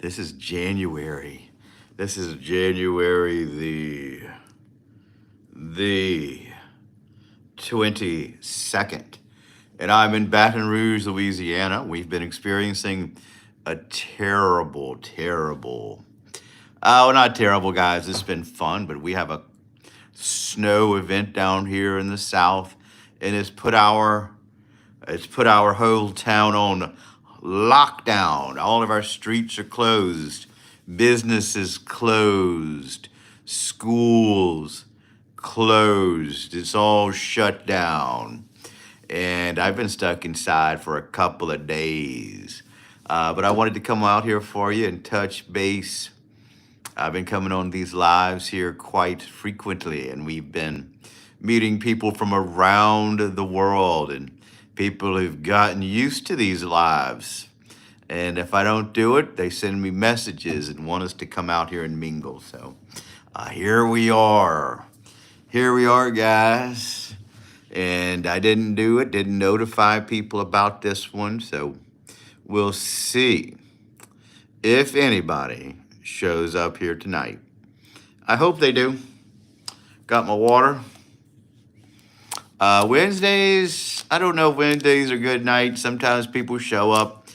This is January. This is January the 22nd. And I'm in Baton Rouge, Louisiana. We've been experiencing a terrible, oh, not terrible, guys. It's been fun, but we have a snow event down here in the south, and it's put our whole town on lockdown. All of our streets are closed, businesses closed, schools closed. It's all shut down. And I've been stuck inside for a couple of days. But I wanted to come out here for you and touch base. I've been coming on these lives here quite frequently, and we've been meeting people from around the world and people who've gotten used to these lives. And if I don't do it, they send me messages and want us to come out here and mingle. So here we are. Here we are, guys. And I didn't do it, didn't notify people about this one. So we'll see if anybody shows up here tonight. I hope they do. Got my water. Wednesdays, I don't know if Wednesdays are good nights. Sometimes people show up.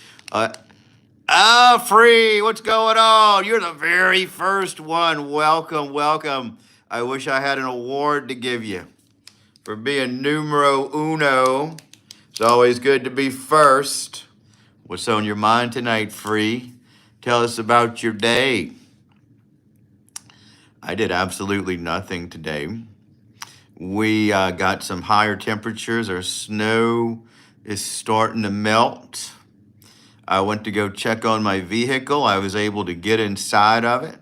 Free, what's going on? You're the very first one. Welcome, welcome. I wish I had an award to give you for being numero uno. It's always good to be first. What's on your mind tonight, Free? Tell us about your day. I did absolutely nothing today. We got some higher temperatures. Our snow is starting to melt. I went to go check on my vehicle. I was able to get inside of it.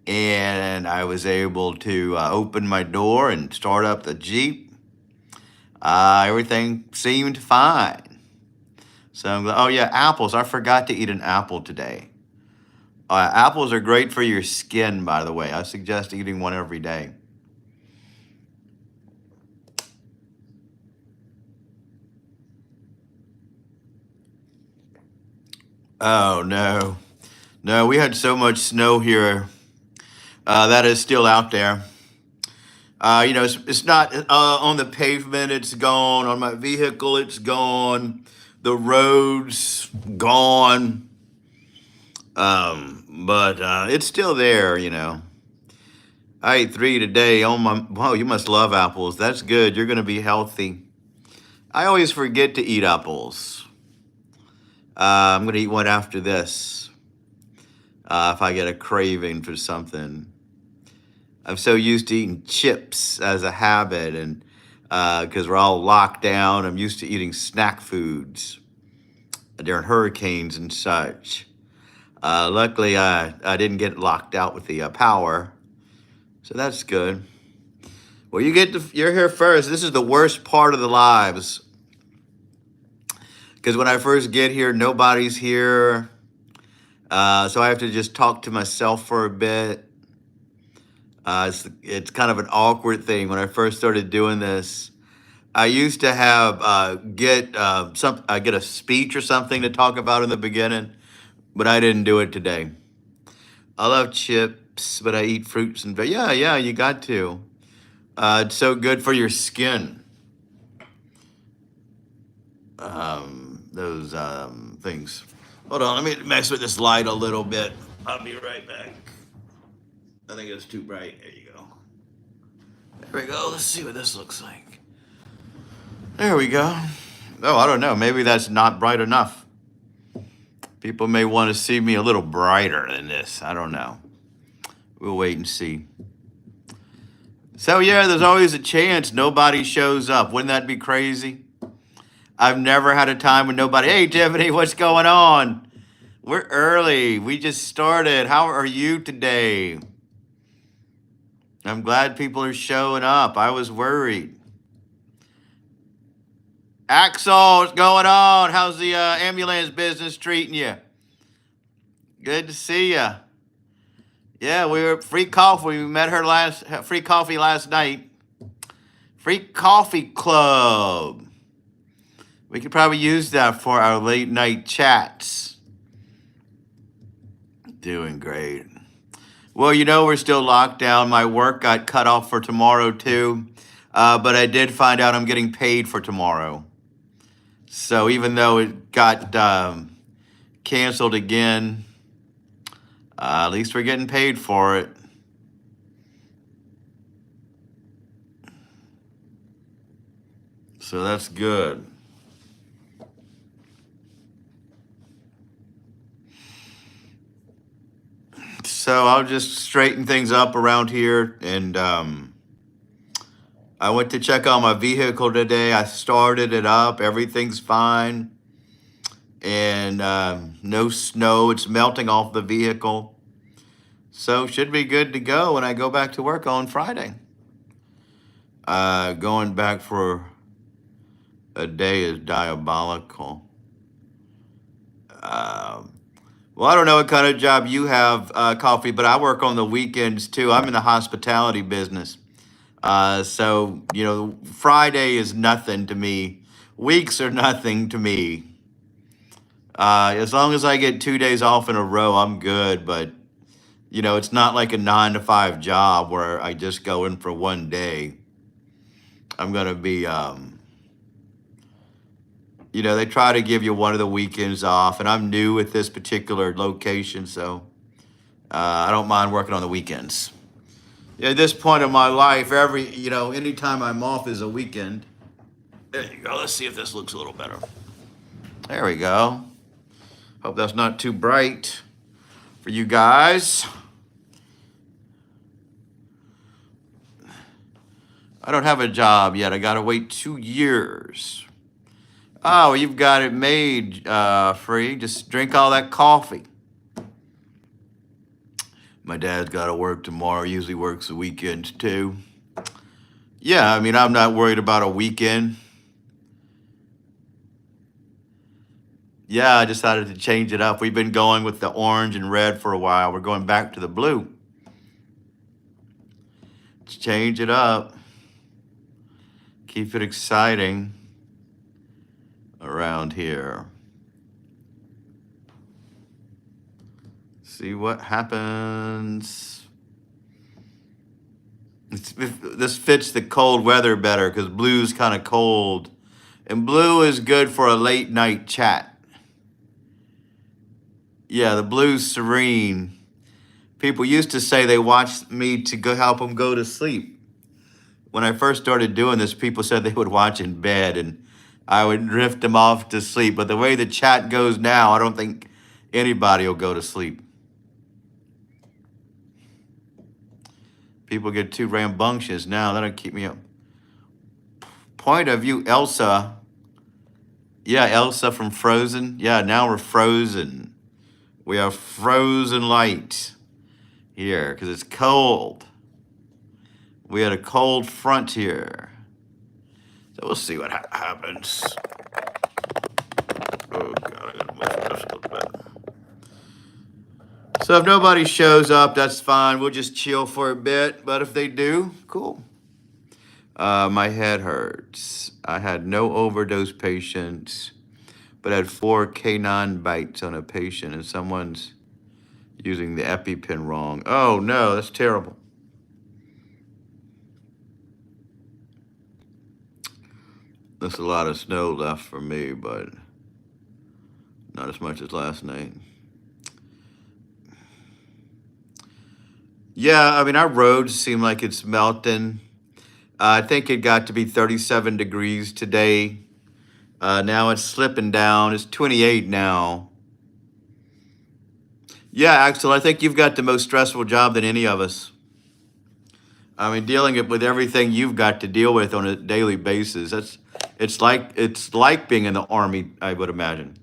And I was able to open my door and start up the Jeep. Everything seemed fine. So I'm glad. Oh yeah, apples. I forgot to eat an apple today. Apples are great for your skin, by the way. I suggest eating one every day. Oh no. No, we had so much snow here. That is still out there. It's not on the pavement, it's gone. On my vehicle, it's gone. The roads, gone. But it's still there. I ate 3 today. Wow, you must love apples. That's good. You're going to be healthy. I always forget to eat apples. I'm going to eat one after this if I get a craving for something. I'm so used to eating chips as a habit, and because we're all locked down, I'm used to eating snack foods during hurricanes and such. Luckily, I didn't get locked out with the power, so that's good. Well, you're here first. This is the worst part of the lives, because when I first get here, nobody's here, so I have to just talk to myself for a bit. It's kind of an awkward thing. When I first started doing this, I used to have get a speech or something to talk about in the beginning, but I didn't do it today. I love chips, but I eat fruits and yeah, you got to. It's so good for your skin. Those things. Hold on, let me mess with this light a little bit. I'll be right back. I think it's too bright. There you go. There we go. Let's see what this looks like. There we go. Oh, I don't know. Maybe that's not bright enough. People may want to see me a little brighter than this. I don't know. We'll wait and see. So yeah, there's always a chance nobody shows up. Wouldn't that be crazy? I've never had a time when nobody, hey Tiffany, what's going on? We're early. We just started. How are you today? I'm glad people are showing up. I was worried. Axel, what's going on? How's the ambulance business treating you? Good to see you. Yeah, we were free coffee. We met her free coffee last night. Free coffee club. We could probably use that for our late night chats. Doing great. Well, we're still locked down. My work got cut off for tomorrow too, but I did find out I'm getting paid for tomorrow. So even though it got canceled again, at least we're getting paid for it. So that's good. So I'll just straighten things up around here. And I went to check on my vehicle today. I started it up. Everything's fine. And no snow. It's melting off the vehicle. So should be good to go when I go back to work on Friday. Going back for a day is diabolical. Well, I don't know what kind of job you have, Coffee, but I work on the weekends too. I'm in the hospitality business. So, Friday is nothing to me. Weeks are nothing to me. As long as I get 2 days off in a row, I'm good. But, it's not like a 9 to 5 job where I just go in for one day. I'm going to be, they try to give you one of the weekends off, and I'm new at this particular location, so I don't mind working on the weekends. At this point in my life, anytime I'm off is a weekend. There you go. Let's see if this looks a little better. There we go. Hope that's not too bright for you guys. I don't have a job yet. I got to wait 2 years. Oh, you've got it made, Free. Just drink all that coffee. My dad's got to work tomorrow. Usually works the weekends too. Yeah, I'm not worried about a weekend. Yeah, I decided to change it up. We've been going with the orange and red for a while. We're going back to the blue. Let's change it up. Keep it exciting around here. See what happens. This fits the cold weather better because blue's kind of cold. And blue is good for a late night chat. Yeah, the blue's serene. People used to say they watched me to go help them go to sleep. When I first started doing this, people said they would watch in bed and I would drift them off to sleep. But the way the chat goes now, I don't think anybody will go to sleep. People get too rambunctious now. That'll keep me up. Point of view, Elsa. Yeah, Elsa from Frozen. Yeah, now we're frozen. We have frozen light here because it's cold. We had a cold front here. So we'll see what happens. Oh, God, I gotta move this a little bit. So if nobody shows up, that's fine. We'll just chill for a bit. But if they do, cool. My head hurts. I had no overdose patients, but had 4 canine bites on a patient, and someone's using the EpiPen wrong. Oh, no, that's terrible. There's a lot of snow left for me, but not as much as last night. Yeah, our roads seem like it's melting. I think it got to be 37 degrees today. Now it's slipping down. It's 28 now. Yeah, Axel, I think you've got the most stressful job than any of us. Dealing with everything you've got to deal with on a daily basis. It's like being in the Army, I would imagine.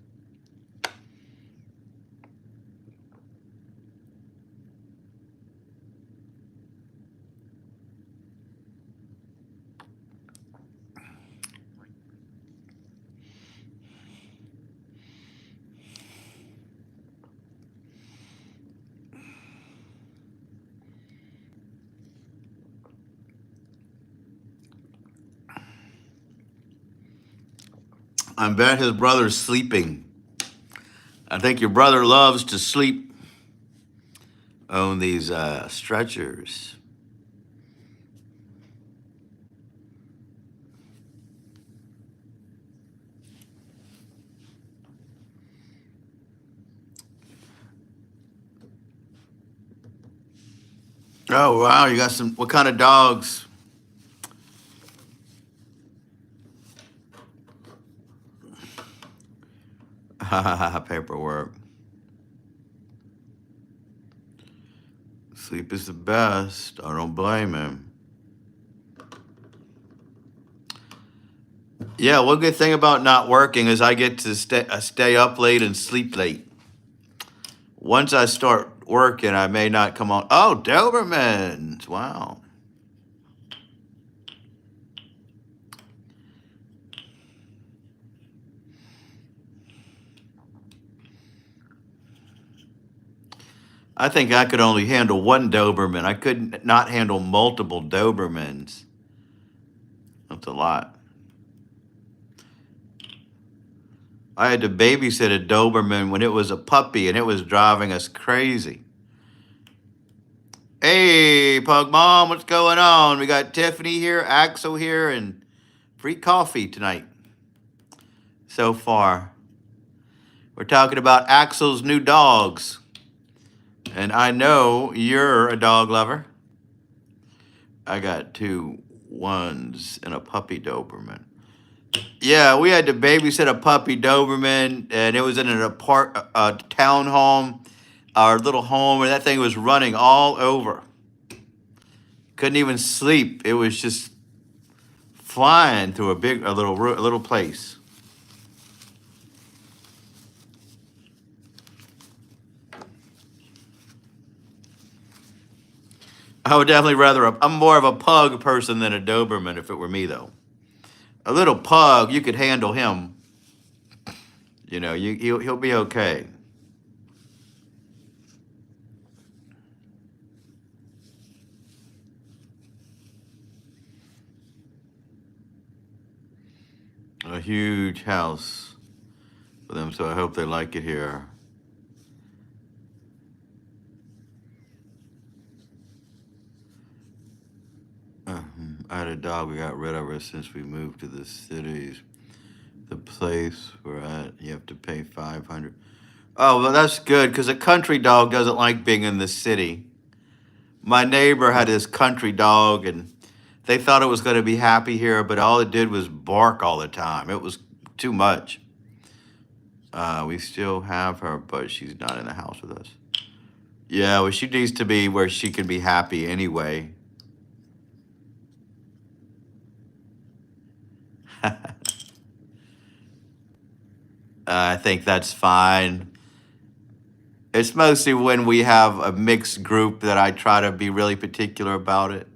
I bet his brother's sleeping. I think your brother loves to sleep. own these stretchers. Oh wow, you got some. What kind of dogs? Paperwork. Sleep is the best. I don't blame him. Yeah, one good thing about not working is I get to stay up late and sleep late. Once I start working, I may not come on. Oh, Dobermans! Wow. I think I could only handle one Doberman. I could not handle multiple Dobermans. That's a lot. I had to babysit a Doberman when it was a puppy, and it was driving us crazy. Hey, Pug Mom, what's going on? We got Tiffany here, Axel here, and free coffee tonight. So far, we're talking about Axel's new dogs. And I know you're a dog lover. I got 2 ones and a puppy Doberman. Yeah, we had to babysit a puppy Doberman, and it was in a townhome, our little home, and that thing was running all over. Couldn't even sleep. It was just flying through a little place. I would definitely I'm more of a pug person than a Doberman if it were me, though. A little pug, you could handle him. You know, he'll be okay. A huge house for them, so I hope they like it here. I had a dog. We got rid of her since we moved to the cities. The place we're at, you have to pay $500. Oh, well, that's good because a country dog doesn't like being in the city. My neighbor had this country dog, and they thought it was going to be happy here, but all it did was bark all the time. It was too much. We still have her, but she's not in the house with us. Yeah, well, she needs to be where she can be happy anyway. I think that's fine. It's mostly when we have a mixed group that I try to be really particular about it.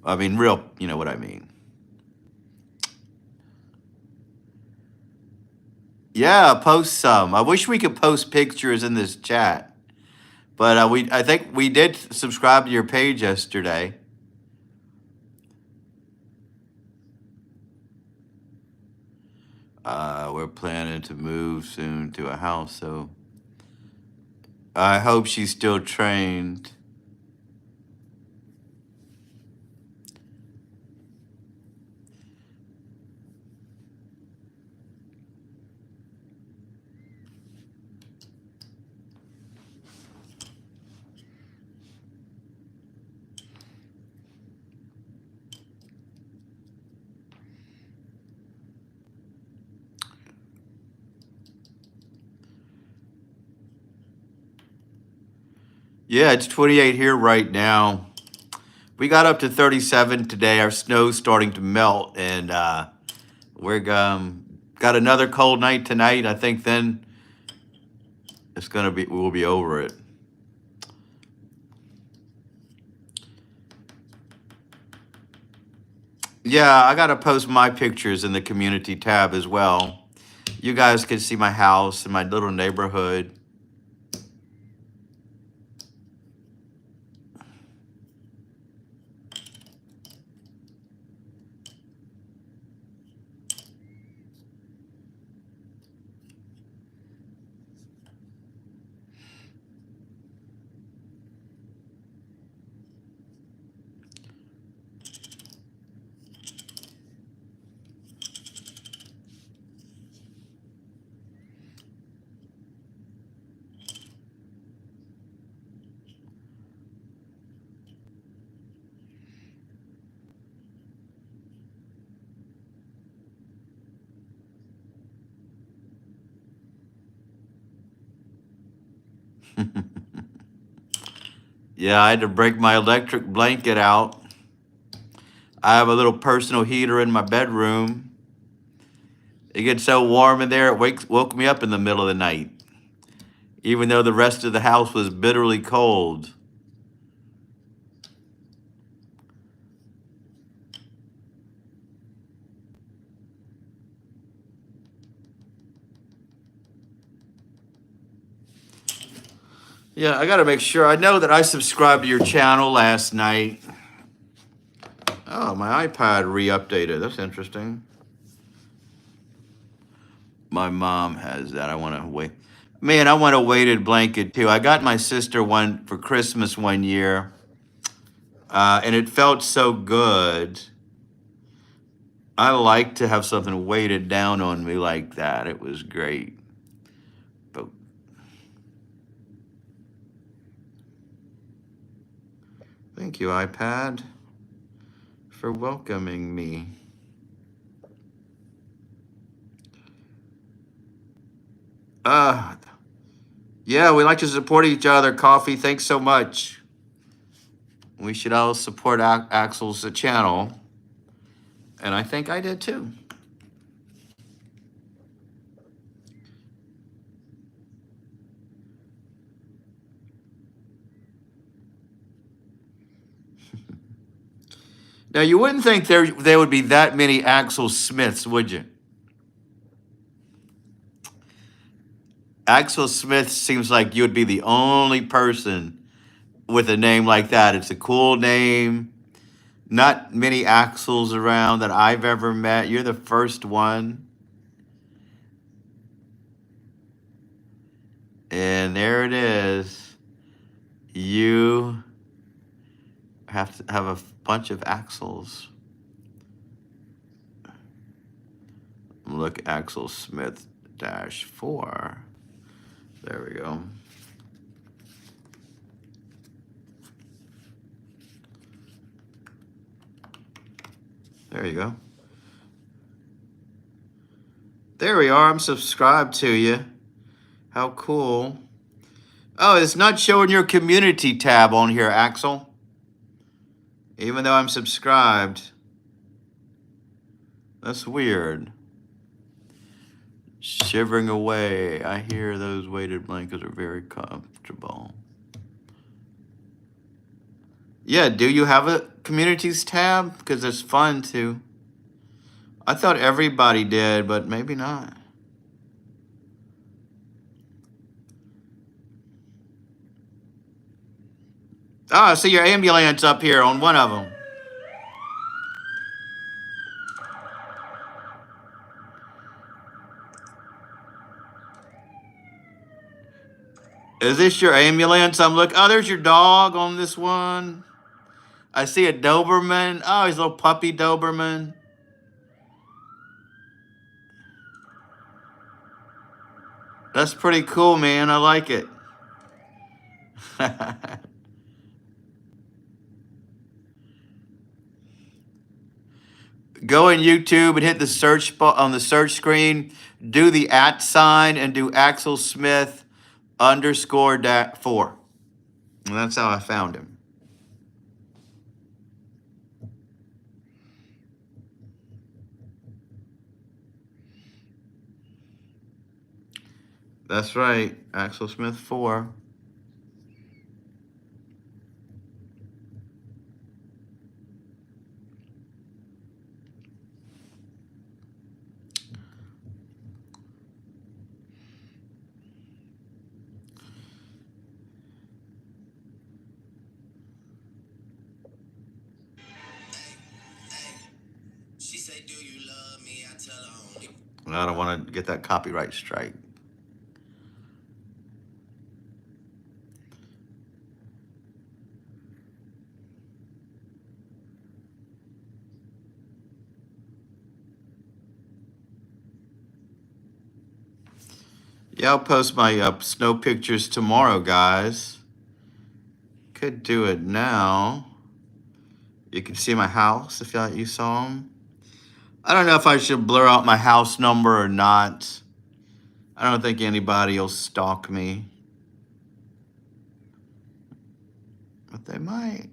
I mean, you know what I mean. Yeah, post some. I wish we could post pictures in this chat, but I think we did subscribe to your page yesterday. We're planning to move soon to a house, so I hope she's still trained. Yeah, it's 28 here right now. We got up to 37 today. Our snow's starting to melt, and we're got another cold night tonight. I think then we'll be over it. Yeah, I gotta post my pictures in the community tab as well. You guys can see my house and my little neighborhood. Yeah, I had to break my electric blanket out. I have a little personal heater in my bedroom. It gets so warm in there, woke me up in the middle of the night, even though the rest of the house was bitterly cold. Yeah, I got to make sure. I know that I subscribed to your channel last night. Oh, my iPad re-updated. That's interesting. My mom has that. I want to wait. Man, I want a weighted blanket too. I got my sister one for Christmas one year, and it felt so good. I like to have something weighted down on me like that. It was great. But thank you, iPad, for welcoming me. Uh, yeah, we like to support each other. Coffee, thanks so much. We should all support Axel's channel. And I think I did too. Now, you wouldn't think there would be that many Axel Smiths, would you? Axel Smith seems like you would be the only person with a name like that. It's a cool name. Not many Axels around that I've ever met. You're the first one. And there it is. You have to have a bunch of Axels. Look, Axel Smith -4. There we go. There you go. There we are. I'm subscribed to you. How cool. Oh, it's not showing your community tab on here, Axel. Even though I'm subscribed. That's weird. Shivering away. I hear those weighted blankets are very comfortable. Yeah, do you have a communities tab? Because it's fun too. I thought everybody did, but maybe not. Oh, I see your ambulance up here on one of them. Is this your ambulance? I'm looking. Oh, there's your dog on this one. I see a Doberman. Oh, he's a little puppy Doberman. That's pretty cool, man. I like it. Go in YouTube and hit the search on the search screen. Do the @ sign and do Axel Smith _4. And that's how I found him. That's right, Axel Smith 4. She say, "Do you love me?" I tell her only. I don't want to get that copyright strike. Yeah, I'll post my snow pictures tomorrow, guys. Could do it now. You can see my house if you saw them. I don't know if I should blur out my house number or not. I don't think anybody will stalk me. but they might.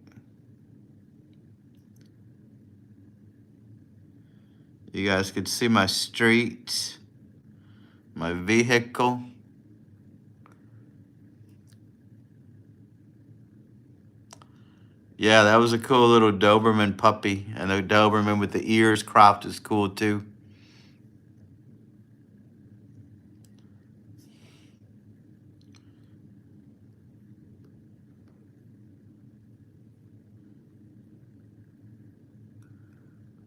You guys could see my street, my vehicle. Yeah, that was a cool little Doberman puppy. And the Doberman with the ears cropped is cool too.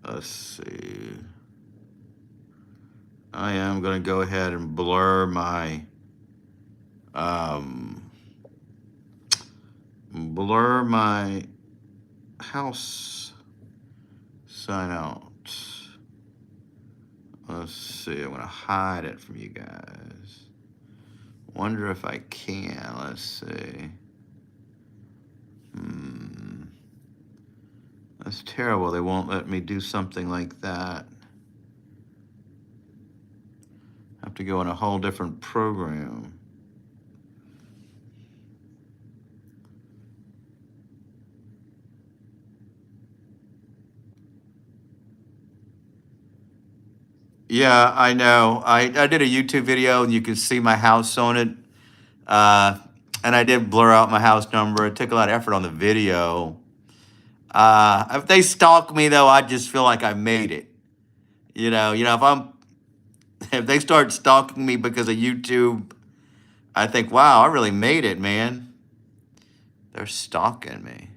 Let's see. I am going to go ahead and um, blur my house sign out. Let's see. I'm going to hide it from you guys. Wonder if I can. Let's see. That's terrible. They won't let me do something like that. I have to go in a whole different program. Yeah, I know. I did a YouTube video and you can see my house on it. And I did blur out my house number. It took a lot of effort on the video. If they stalk me though, I just feel like I made it. If they start stalking me because of YouTube, I think, wow, I really made it, man. They're stalking me.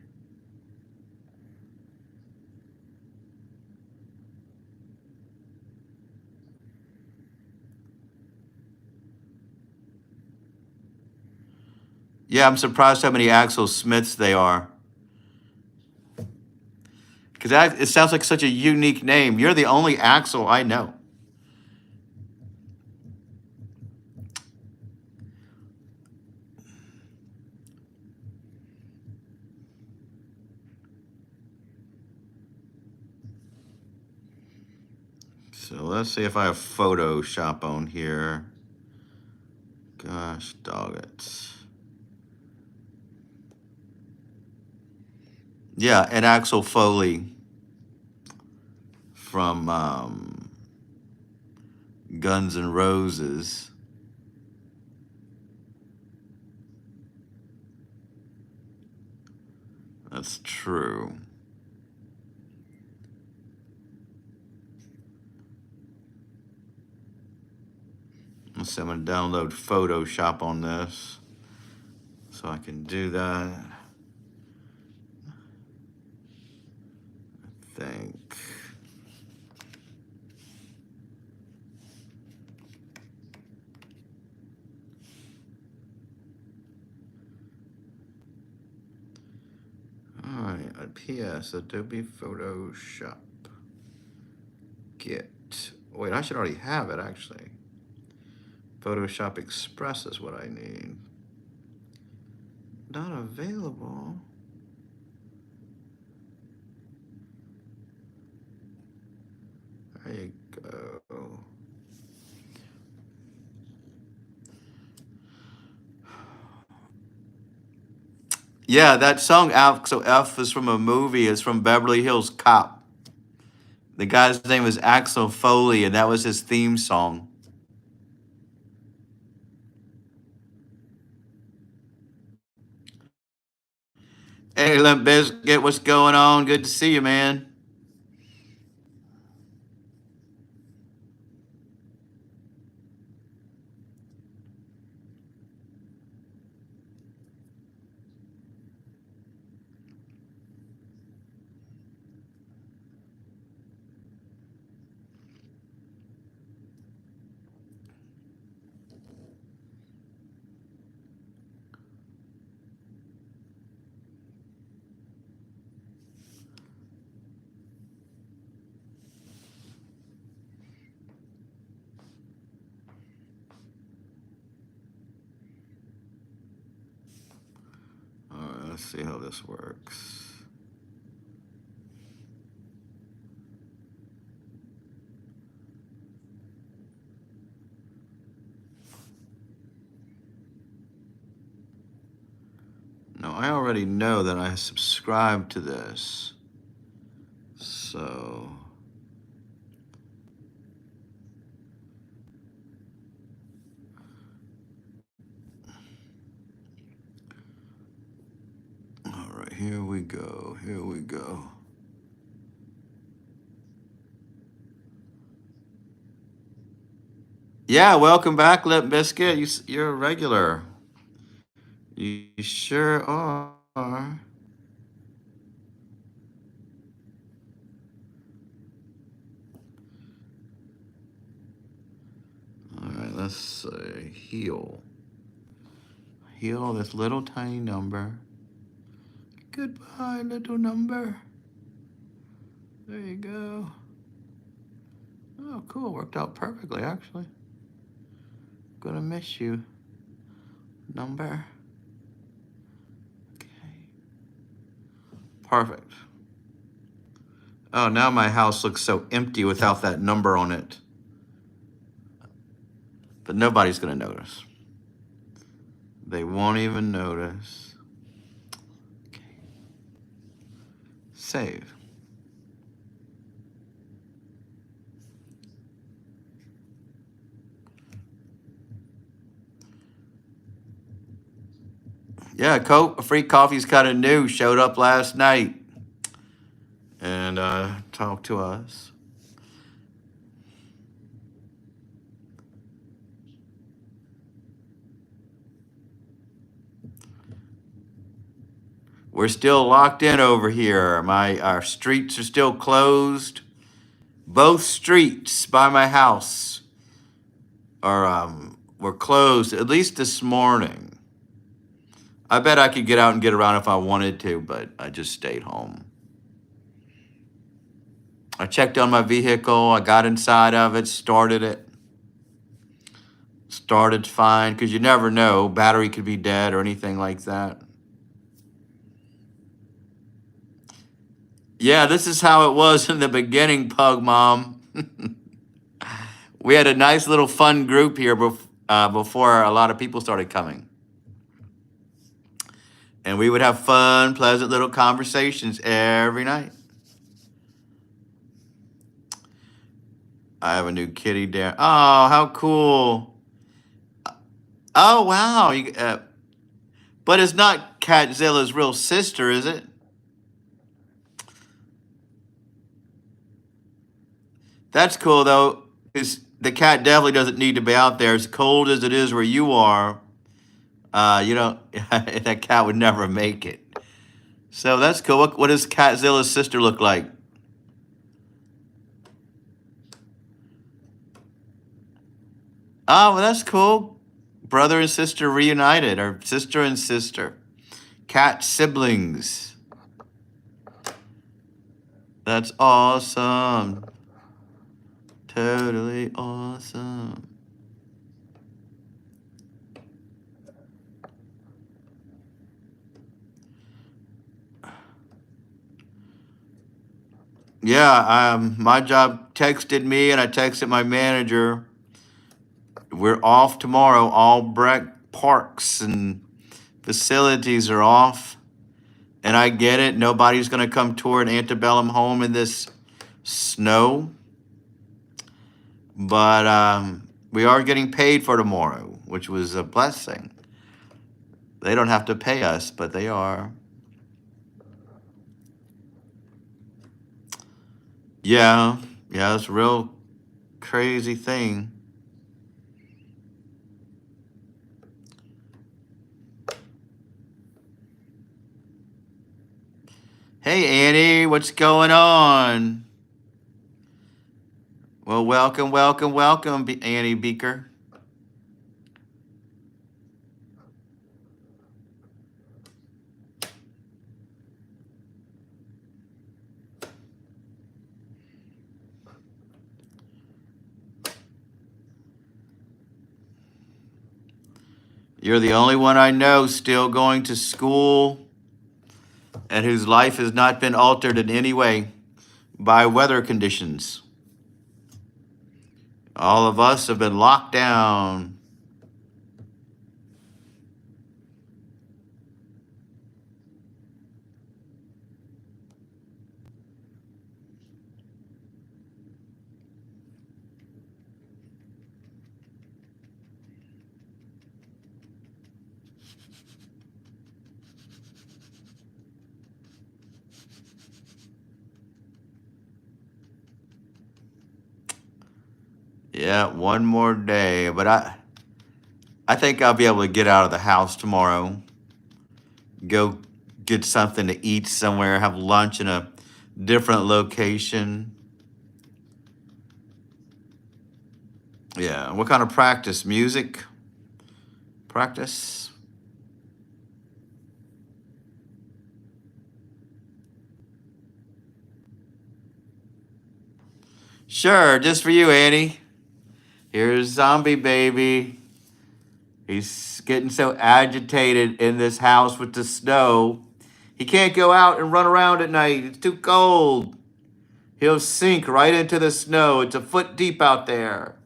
Yeah, I'm surprised how many Axel Smiths they are. Because it sounds like such a unique name. You're the only Axel I know. So let's see if I have Photoshop on here. Gosh, dog it. Yeah, and Axel Foley from Guns N' Roses. That's true. Let's see, I'm going to download Photoshop on this so I can do that. I think. All right, PS, Adobe Photoshop. Get. Wait, I should already have it, actually. Photoshop Express is what I need. Not available. There you go. Yeah, that song Axel F is from a movie. It's from Beverly Hills Cop. The guy's name is Axel Foley, and that was his theme song. Hey, Limp Bizkit, what's going on? Good to see you, man. All right, let's see how this works. No, I already know that I subscribe to this. So. All right, here we go. Here we go. Yeah, welcome back, Lip Biscuit. You're a regular. You sure are. All right, let's say heal. Heal this little tiny number. Goodbye, little number. There you go. Oh, cool. Worked out perfectly, actually. Gonna miss you, number. Okay. Perfect. Oh, now my house looks so empty without that number on it. But nobody's gonna notice. They won't even notice. Okay. Save. Yeah, free coffee's kind of new. Showed up last night and talked to us. We're still locked in over here. Our streets are still closed. Both streets by my house were closed at least this morning. I bet I could get out and get around if I wanted to, but I just stayed home. I checked on my vehicle. I got inside of it, started it. Started fine, because you never know. Battery could be dead or anything like that. Yeah, this is how it was in the beginning, Pug Mom. We had a nice little fun group here before a lot of people started coming. And we would have fun, pleasant little conversations every night. I have a new kitty down. Oh, how cool. Oh, wow. But it's not Catzilla's real sister, is it? That's cool, though, because the cat definitely doesn't need to be out there. As cold as it is where you are, you don't, that cat would never make it. So that's cool. What does Catzilla's sister look like? Oh, well, that's cool. Brother and sister reunited, or sister and sister. Cat siblings. That's awesome. Totally awesome. Yeah, my job texted me and I texted my manager. We're off tomorrow. All parks and facilities are off. And I get it. Nobody's going to come tour an antebellum home in this snow. But we are getting paid for tomorrow, which was a blessing. They don't have to pay us, but they are. Yeah, it's a real crazy thing. Hey, Annie, what's going on? Well, welcome, Annie Beaker. You're the only one I know still going to school and whose life has not been altered in any way by weather conditions. All of us have been locked down. Yeah, one more day, but I think I'll be able to get out of the house tomorrow, go get something to eat somewhere, have lunch in a different location. Yeah, what kind of practice? Music practice? Sure, just for you, Annie. Here's Zombie Baby. He's getting so agitated in this house with the snow. He can't go out and run around at night. It's too cold. He'll sink right into the snow. It's a foot deep out there.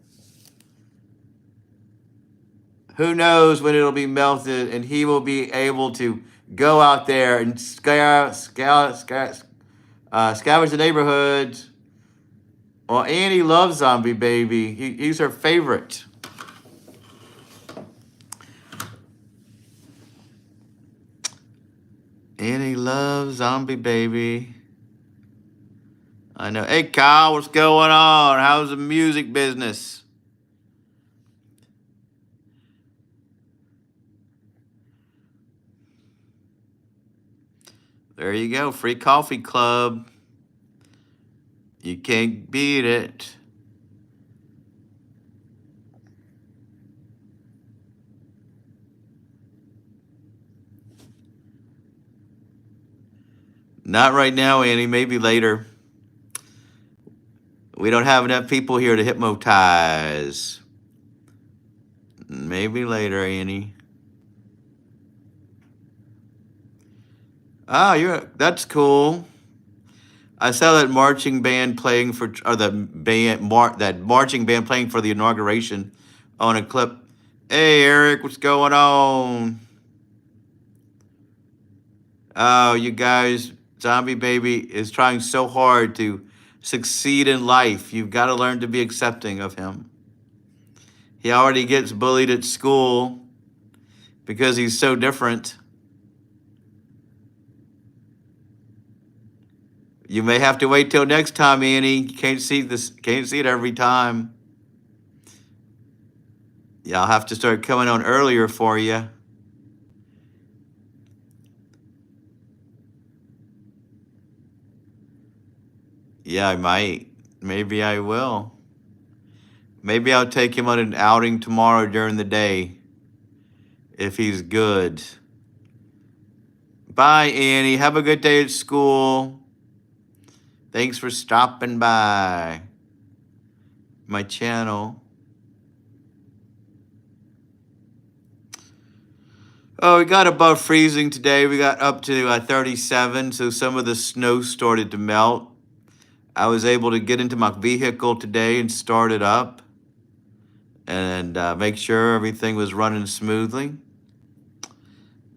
Who knows when it'll be melted and he will be able to go out there and scavenge the neighborhoods. Well, Annie loves Zombie Baby. He's her favorite. Annie loves Zombie Baby. I know. Hey, Kyle, what's going on? How's the music business? There you go. Free coffee club. You can't beat it. Not right now, Annie. Maybe later. We don't have enough people here to hypnotize. Maybe later, Annie. Oh, that's cool. I saw that marching band playing for, or that marching band playing for the inauguration on a clip. Hey, Eric, what's going on? Oh, you guys, Zombie Baby is trying so hard to succeed in life. You've got to learn to be accepting of him. He already gets bullied at school because he's so different. You may have to wait till next time, Annie. You can't see it every time. Yeah, I'll have to start coming on earlier for you. Yeah, I might. Maybe I will. Maybe I'll take him on an outing tomorrow during the day if he's good. Bye, Annie. Have a good day at school. Thanks for stopping by my channel. Oh, we got above freezing today. We got up to 37, so some of the snow started to melt. I was able to get into my vehicle today and start it up and make sure everything was running smoothly.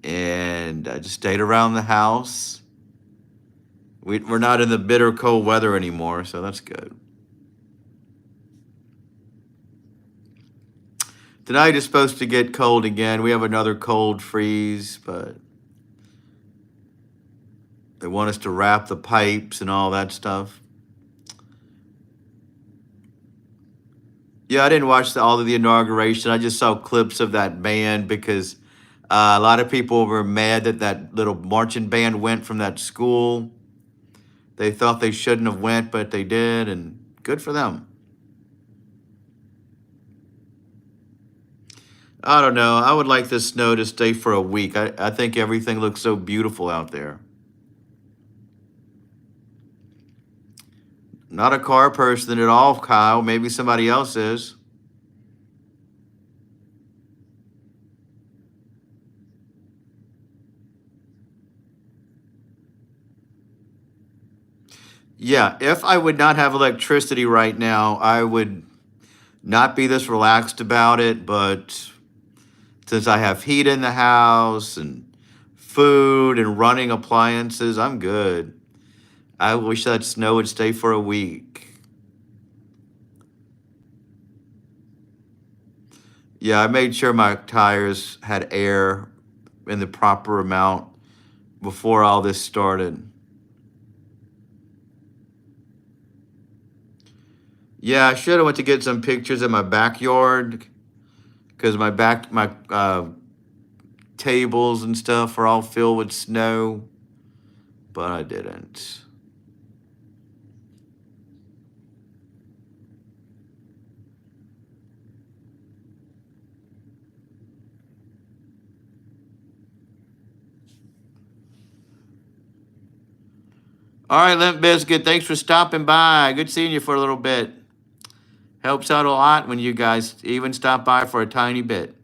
And I just stayed around the house. We're not in the bitter cold weather anymore, so that's good. Tonight is supposed to get cold again. We have another cold freeze, but they want us to wrap the pipes and all that stuff. Yeah, I didn't watch all of the inauguration. I just saw clips of that band because a lot of people were mad that that little marching band went from that school. They thought they shouldn't have went, but they did, and good for them. I don't know. I would like the snow to stay for a week. I think everything looks so beautiful out there. Not a car person at all, Kyle. Maybe somebody else is. Yeah, if I would not have electricity right now, I would not be this relaxed about it. But since I have heat in the house and food and running appliances, I'm good. I wish that snow would stay for a week. Yeah, I made sure my tires had air in the proper amount before all this started. Yeah, I should have went to get some pictures of my backyard because my tables and stuff are all filled with snow, but I didn't. All right, Limp Biscuit, thanks for stopping by. Good seeing you for a little bit. Helps out a lot when you guys even stop by for a tiny bit.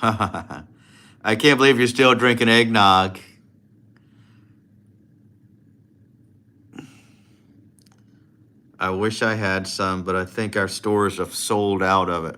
I can't believe you're still drinking eggnog. I wish I had some, but I think our stores have sold out of it.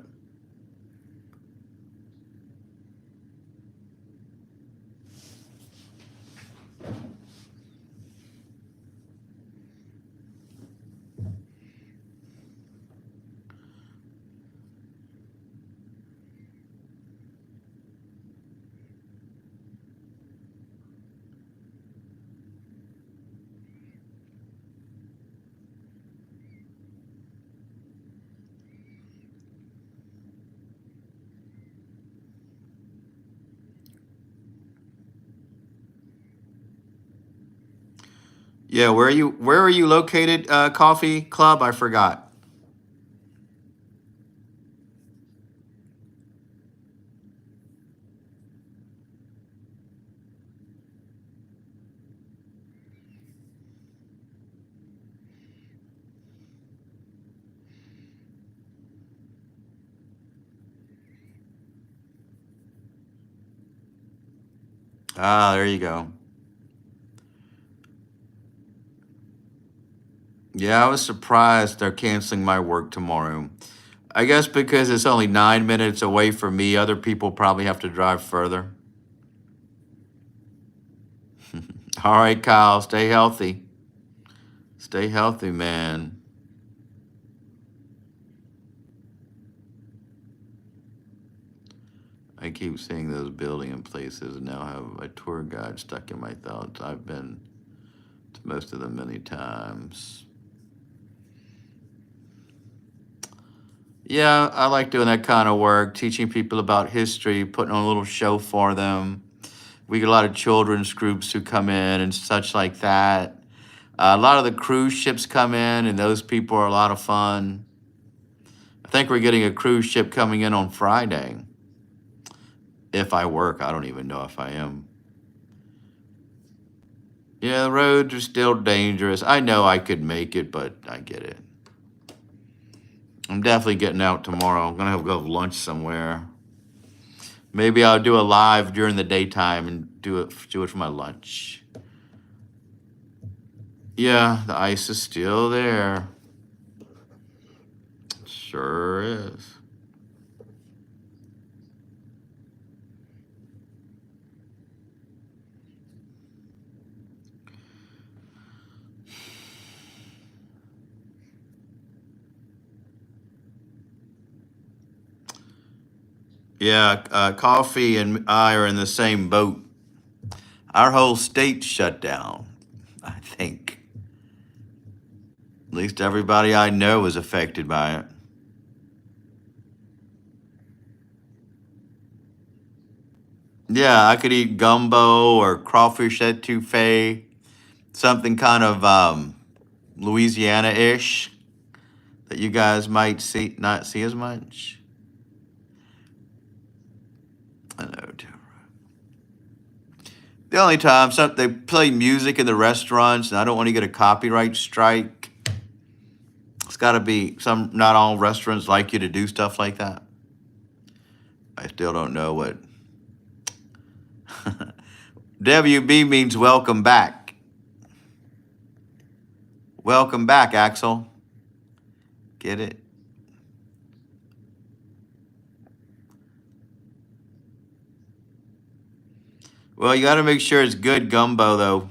Yeah, where are you located, Coffee Club? I forgot. Ah, there you go. Yeah, I was surprised they're canceling my work tomorrow. I guess because it's only 9 minutes away from me, other people probably have to drive further. All right, Kyle, stay healthy. Stay healthy, man. I keep seeing those building and places and now have a tour guide stuck in my thoughts. I've been to most of them many times. Yeah, I like doing that kind of work, teaching people about history, putting on a little show for them. We get a lot of children's groups who come in and such like that. A lot of the cruise ships come in, and those people are a lot of fun. I think we're getting a cruise ship coming in on Friday. If I work, I don't even know if I am. Yeah, the roads are still dangerous. I know I could make it, but I get it. I'm definitely getting out tomorrow. I'm gonna go have lunch somewhere. Maybe I'll do a live during the daytime and do it for my lunch. Yeah, the ice is still there. Sure is. Yeah, Coffee and I are in the same boat. Our whole state shut down, I think. At least everybody I know is affected by it. Yeah, I could eat gumbo or crawfish etouffee, something kind of Louisiana-ish that you guys might see not see as much. I know. The only time they play music in the restaurants, and I don't want to get a copyright strike. It's got to be not all restaurants like you to do stuff like that. I still don't know what. WB means welcome back. Welcome back, Axel. Get it? Well, you got to make sure it's good gumbo, though.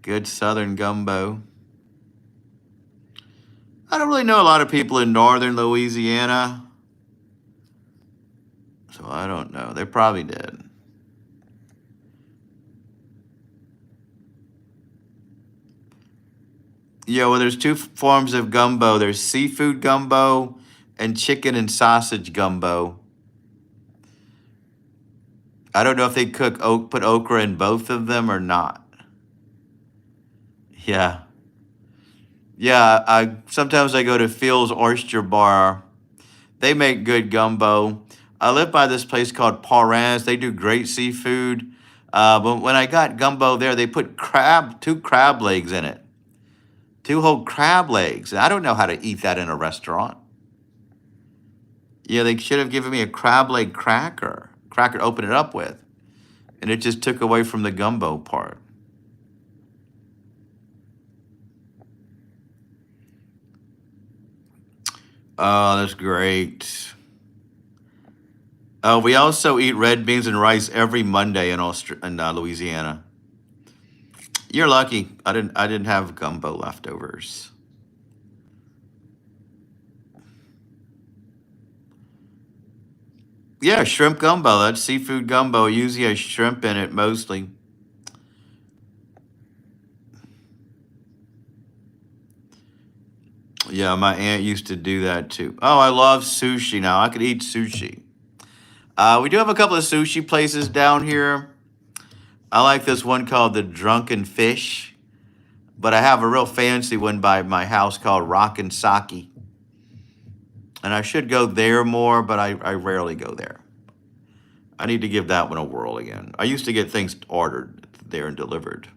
Good southern gumbo. I don't really know a lot of people in northern Louisiana, so I don't know. They probably did. Yeah, well, there's two forms of gumbo. There's seafood gumbo and chicken and sausage gumbo. I don't know if they put okra in both of them or not. Yeah, yeah. I sometimes I go to Phil's Oyster Bar. They make good gumbo. I live by this place called Parrain's. They do great seafood. But when I got gumbo there, they put two crab legs in it, two whole crab legs. I don't know how to eat that in a restaurant. Yeah, they should have given me a crab leg cracker to open it up with, and it just took away from the gumbo part. Oh, that's great. We also eat red beans and rice every Monday in Louisiana. You're lucky. I didn't have gumbo leftovers. Yeah, shrimp gumbo. That's seafood gumbo. Usually has shrimp in it mostly. Yeah, my aunt used to do that too. Oh, I love sushi now. I could eat sushi. We do have a couple of sushi places down here. I like this one called the Drunken Fish, but I have a real fancy one by my house called Rockin' Saki. And I should go there more, but I rarely go there. I need to give that one a whirl again. I used to get things ordered there and delivered.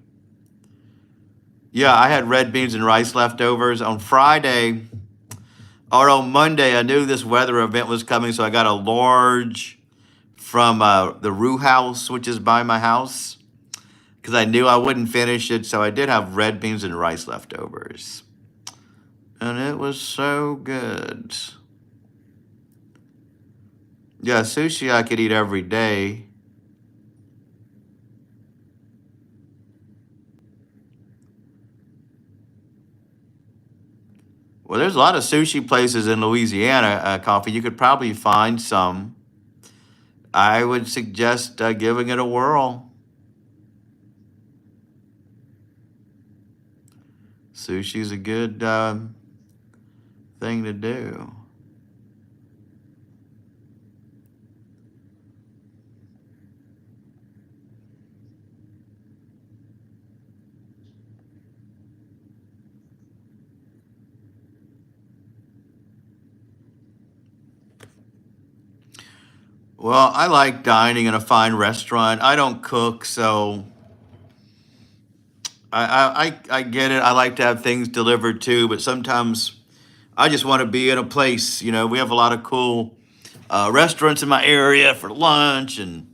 Yeah, I had red beans and rice leftovers on Friday or on Monday. I knew this weather event was coming, so I got a large from the Rue House, which is by my house, because I knew I wouldn't finish it. So I did have red beans and rice leftovers, and it was so good. Yeah, sushi I could eat every day. Well, there's a lot of sushi places in Louisiana, Coffee. You could probably find some. I would suggest giving it a whirl. Sushi's a good thing to do. Well, I like dining in a fine restaurant. I don't cook, so I get it. I like to have things delivered too, but sometimes I just want to be in a place. You know, we have a lot of cool restaurants in my area for lunch and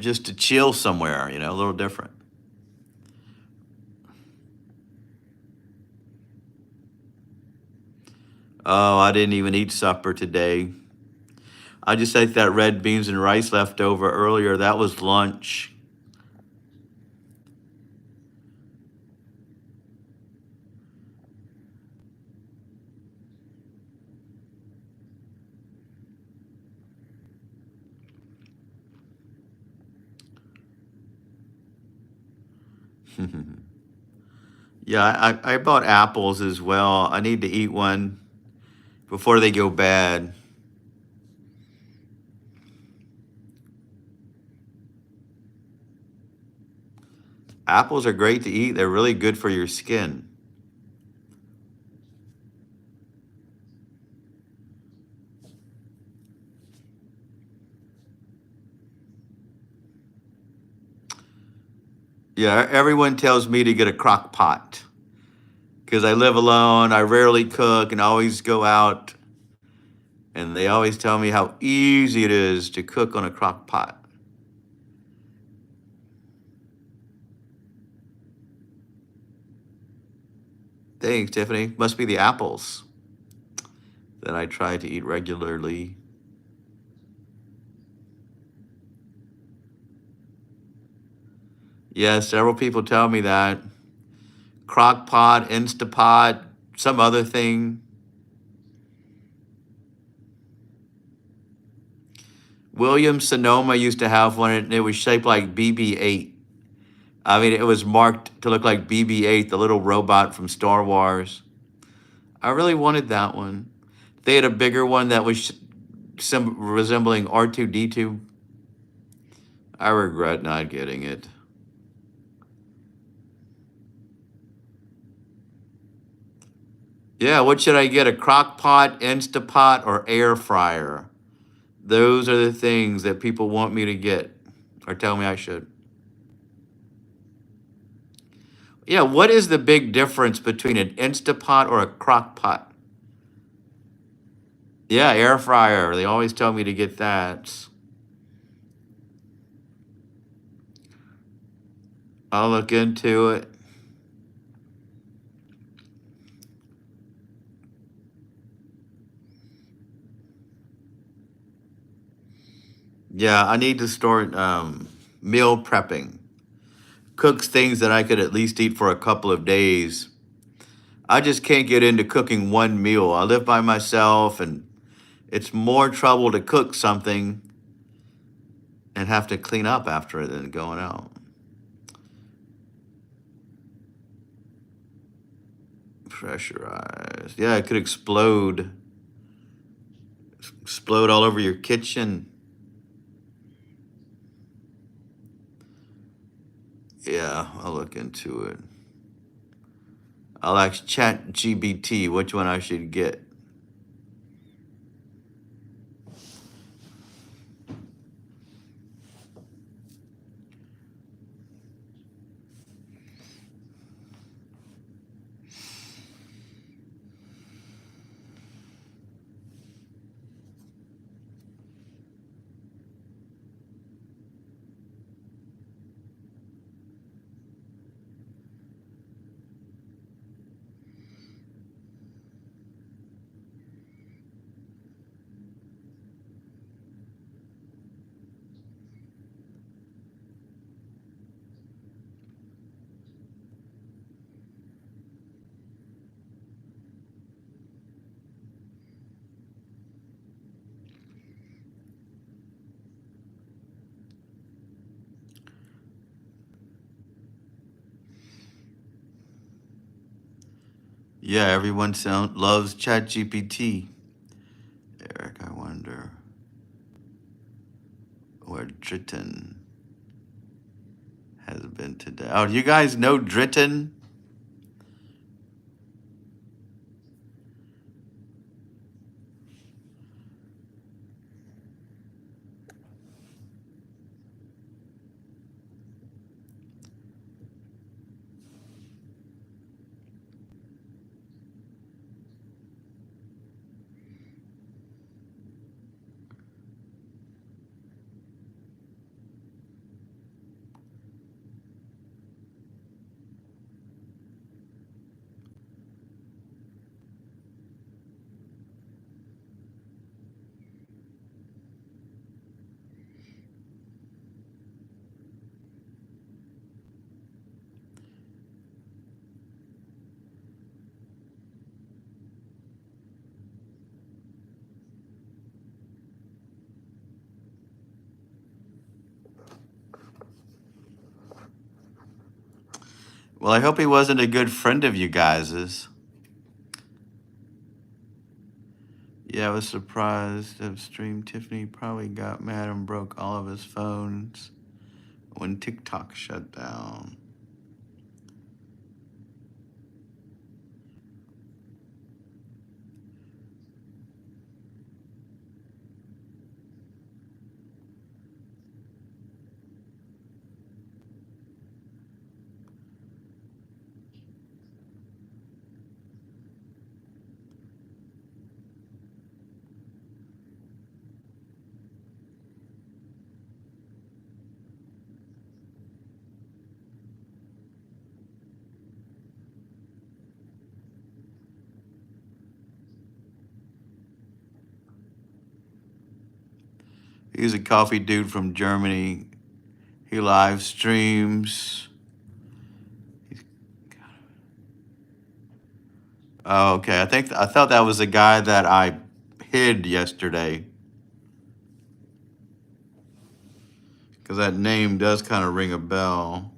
just to chill somewhere. You know, a little different. Oh, I didn't even eat supper today. I just ate that red beans and rice left over earlier. That was lunch. Yeah, I bought apples as well. I need to eat one before they go bad. Apples are great to eat. They're really good for your skin. Yeah, everyone tells me to get a crock pot because I live alone. I rarely cook and always go out. And they always tell me how easy it is to cook on a crock pot. Thanks, Tiffany. Must be the apples that I try to eat regularly. Yeah, several people tell me that. Crock pot, Instapot, some other thing. Williams Sonoma used to have one, and it was shaped like BB-8. I mean, it was marked to look like BB-8, the little robot from Star Wars. I really wanted that one. They had a bigger one that was resembling R2D2. I regret not getting it. Yeah, what should I get? A crock pot, Instapot, or air fryer? Those are the things that people want me to get or tell me I should. Yeah, what is the big difference between an Instapot or a crock pot? Yeah, air fryer. They always tell me to get that. I'll look into it. Yeah, I need to start meal prepping. Cooks things that I could at least eat for a couple of days. I just can't get into cooking one meal. I live by myself, and it's more trouble to cook something and have to clean up after it than going out. Pressurized. Yeah, it could explode all over your kitchen. Yeah, I'll look into it. I'll ask Chat GBT which one I should get. Yeah, everyone loves Chat GPT. Eric, I wonder where Dritten has been today. Oh, do you guys know Dritten? Well, I hope he wasn't a good friend of you guys's. Yeah, I was surprised upstream. Tiffany probably got mad and broke all of his phones when TikTok shut down. He's a coffee dude from Germany. He live streams. Oh, okay. I thought that was the guy that I hid yesterday, because that name does kind of ring a bell.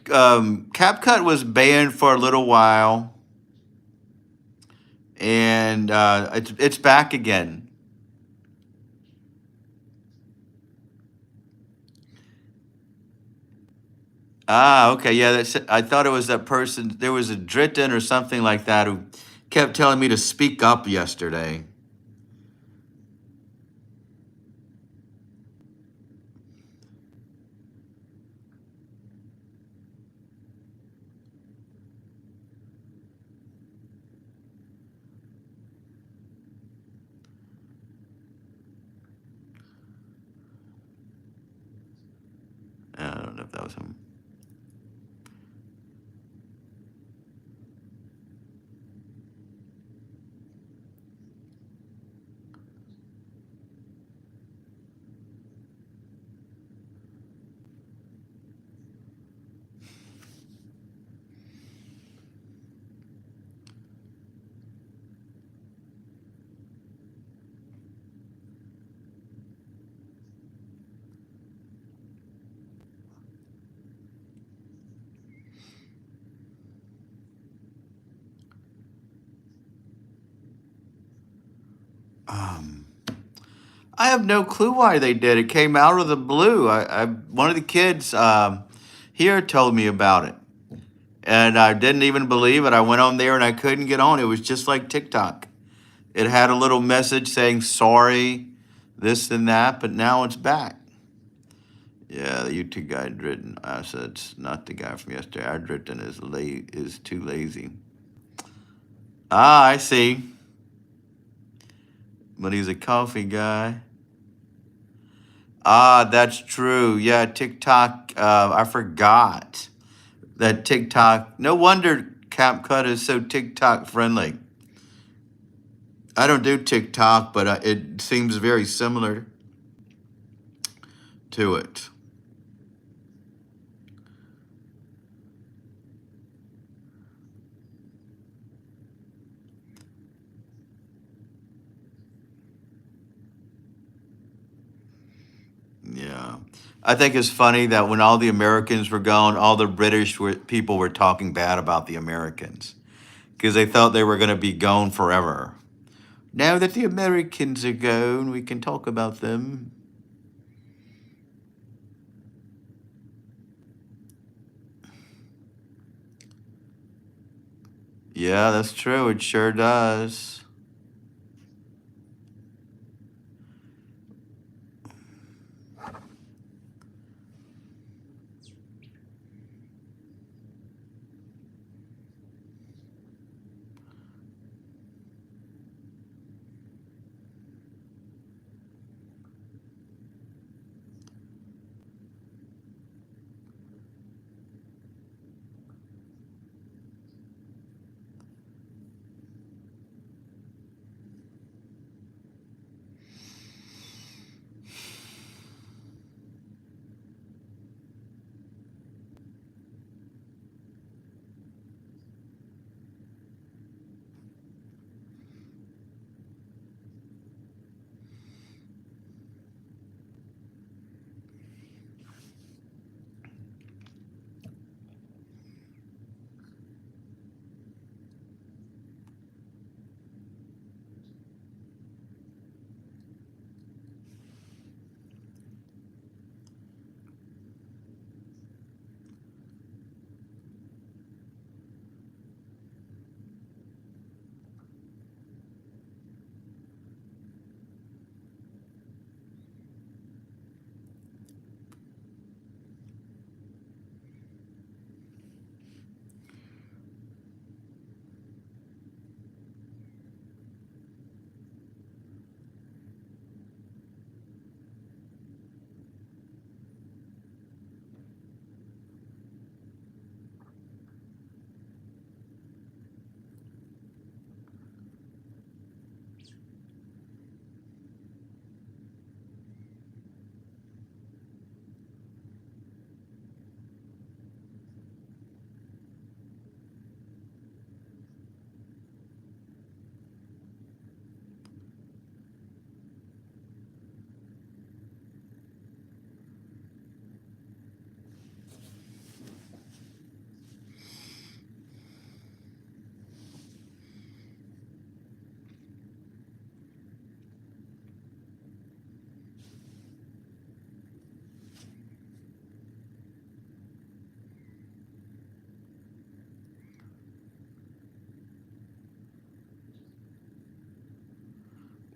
CapCut was banned for a little while, and it's back again. Ah, okay, yeah. I thought it was that person. There was a Dritin or something like that who kept telling me to speak up yesterday. I don't know if that was him. Um, I have no clue why they did. It came out of the blue. One of the kids here told me about it, and I didn't even believe it. I went on there and I couldn't get on. It was just like TikTok. It had a little message saying sorry, this and that, but now it's back. Yeah, the YouTube guy Dritten. I said it's not the guy from yesterday. Our Dritten is too lazy. Ah, I see. But he's a coffee guy. Ah, that's true. Yeah, TikTok. I forgot that TikTok. No wonder CapCut is so TikTok friendly. I don't do TikTok, but it seems very similar to it. Yeah. I think it's funny that when all the Americans were gone, all the people were talking bad about the Americans because they thought they were going to be gone forever. Now that the Americans are gone, we can talk about them. Yeah, that's true. It sure does.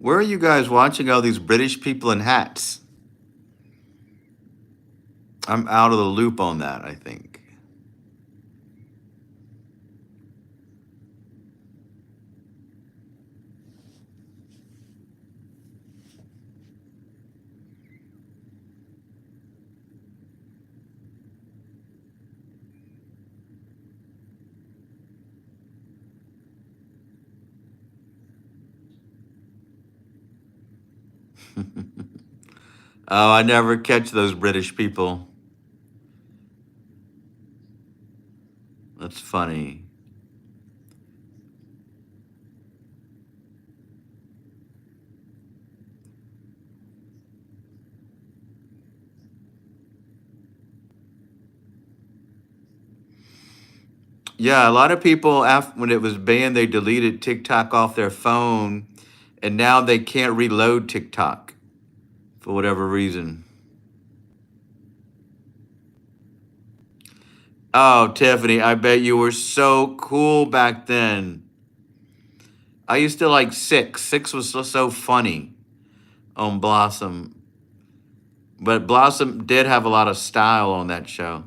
Where are you guys watching all these British people in hats? I'm out of the loop on that, I think. Oh, I never catch those British people. That's funny. Yeah, a lot of people, after, when it was banned, they deleted TikTok off their phone, and now they can't reload TikTok for whatever reason. Oh, Tiffany, I bet you were so cool back then. I used to like Six. Six was so funny on Blossom. But Blossom did have a lot of style on that show.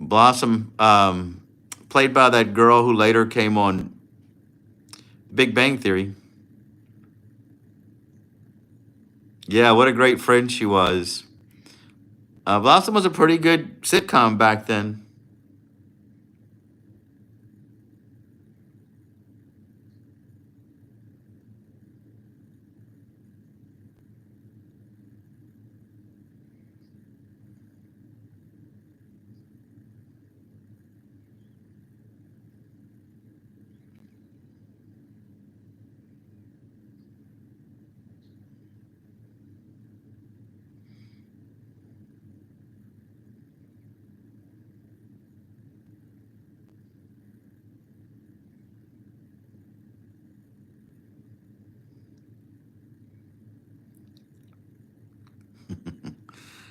Blossom, played by that girl who later came on Big Bang Theory. Yeah, what a great friend she was. Blossom was a pretty good sitcom back then.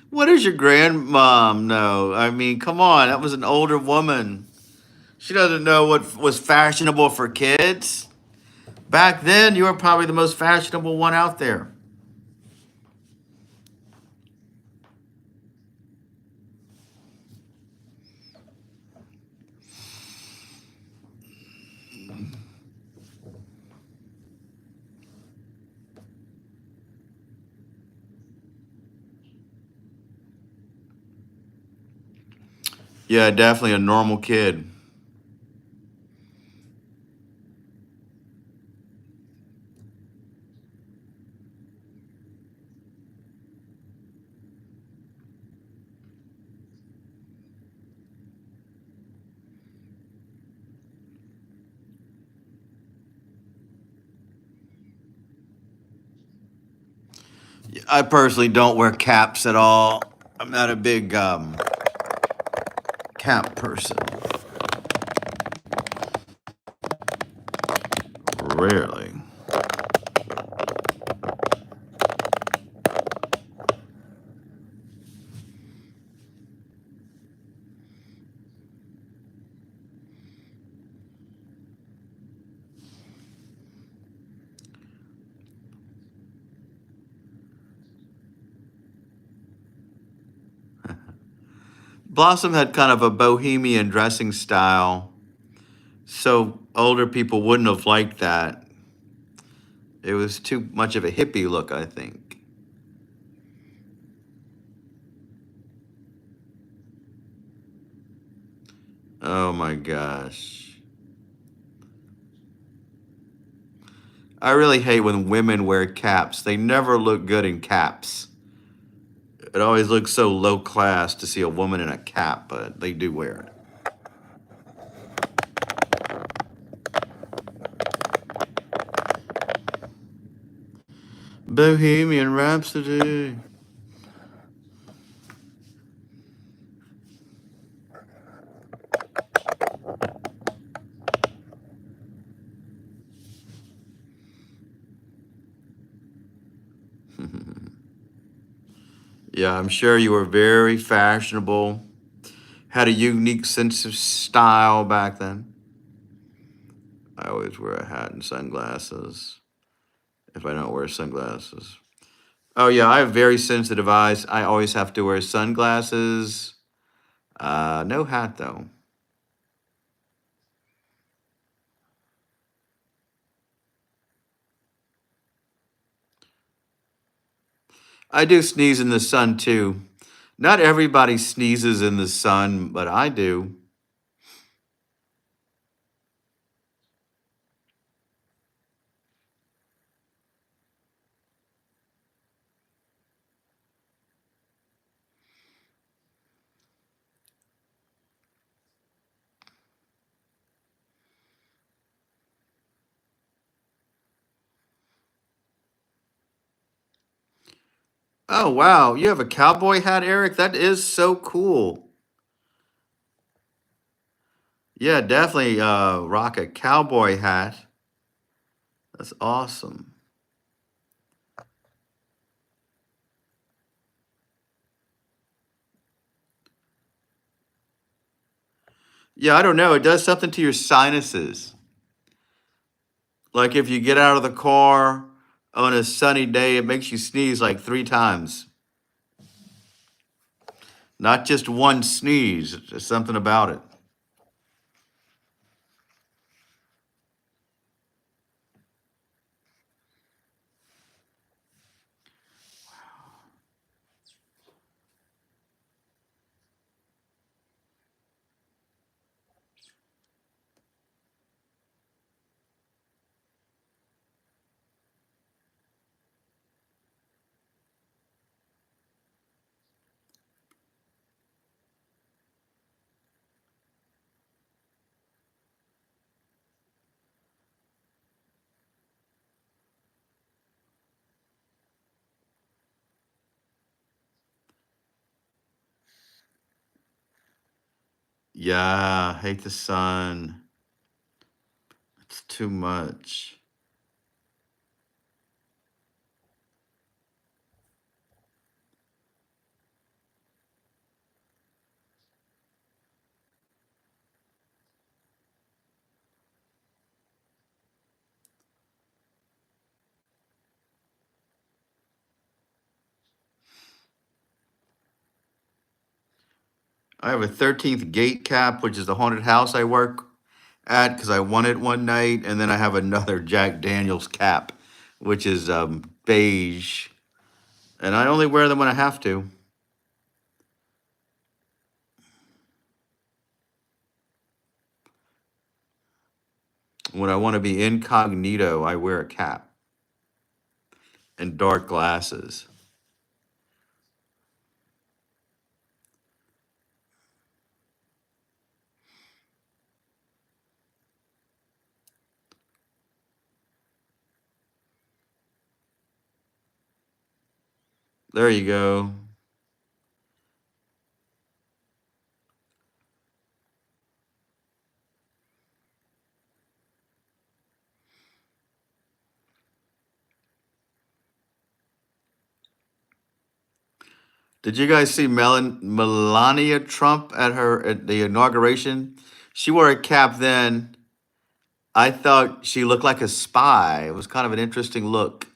What does your grandmom know? I mean, come on, that was an older woman. She doesn't know what was fashionable for kids. Back then, you were probably the most fashionable one out there. Yeah, definitely a normal kid. I personally don't wear caps at all. I'm not a big cap person. Rarely. Blossom had kind of a bohemian dressing style, so older people wouldn't have liked that. It was too much of a hippie look, I think. Oh my gosh. I really hate when women wear caps. They never look good in caps. It always looks so low class to see a woman in a cap, but they do wear it. Bohemian Rhapsody. Yeah, I'm sure you were very fashionable, had a unique sense of style back then. I always wear a hat and sunglasses if I don't wear sunglasses. Oh, yeah, I have very sensitive eyes. I always have to wear sunglasses. No hat, though. I do sneeze in the sun, too. Not everybody sneezes in the sun, but I do. Oh, wow. You have a cowboy hat, Eric? That is so cool. Yeah, definitely rock a cowboy hat. That's awesome. Yeah, I don't know. It does something to your sinuses. Like if you get out of the car on a sunny day, it makes you sneeze like 3 times. Not just one sneeze, there's something about it. Yeah, hate the sun. It's too much. I have a 13th gate cap, which is the haunted house I work at because I won it one night. And then I have another Jack Daniels cap, which is beige. And I only wear them when I have to. When I want to be incognito, I wear a cap and dark glasses. There you go. Did you guys see Melania Trump at the inauguration? She wore a cap then. I thought she looked like a spy. It was kind of an interesting look.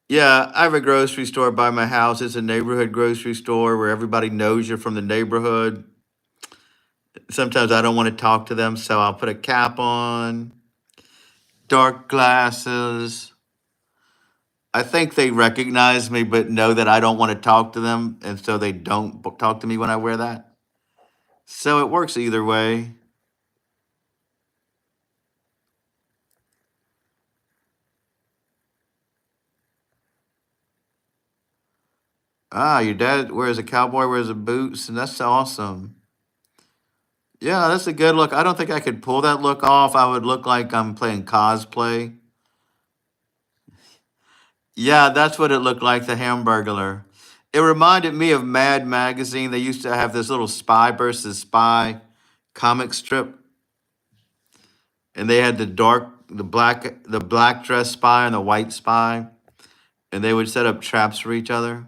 Yeah, I have a grocery store by my house. It's a neighborhood grocery store where everybody knows you're from the neighborhood. Sometimes I don't want to talk to them, so I'll put a cap on, dark glasses. I think they recognize me, but know that I don't want to talk to them, and so they don't talk to me when I wear that. So it works either way. Ah, your dad wears a cowboy, wears a boots, and that's awesome. Yeah, that's a good look. I don't think I could pull that look off. I would look like I'm playing cosplay. Yeah, that's what it looked like, the Hamburglar. It reminded me of Mad Magazine. They used to have this little spy versus spy comic strip, and they had the black dress spy and the white spy. And they would set up traps for each other.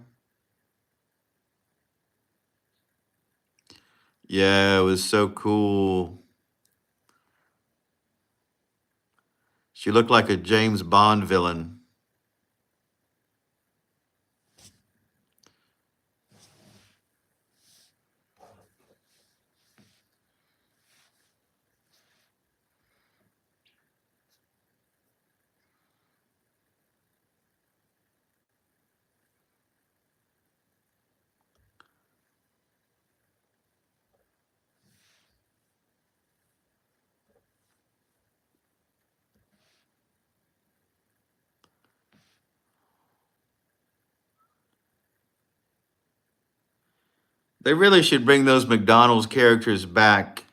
Yeah, it was so cool. She looked like a James Bond villain. They really should bring those McDonald's characters back.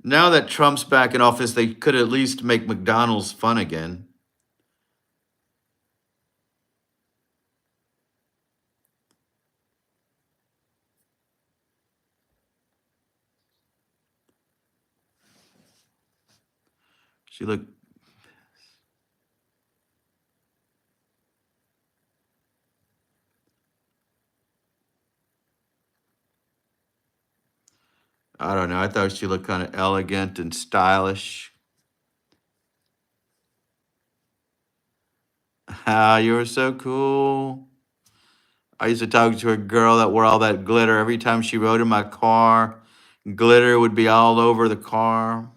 Now that Trump's back in office, they could at least make McDonald's fun again. She looked, I don't know, I thought she looked kind of elegant and stylish. Ah, you were so cool. I used to talk to a girl that wore all that glitter. Every time she rode in my car, glitter would be all over the car.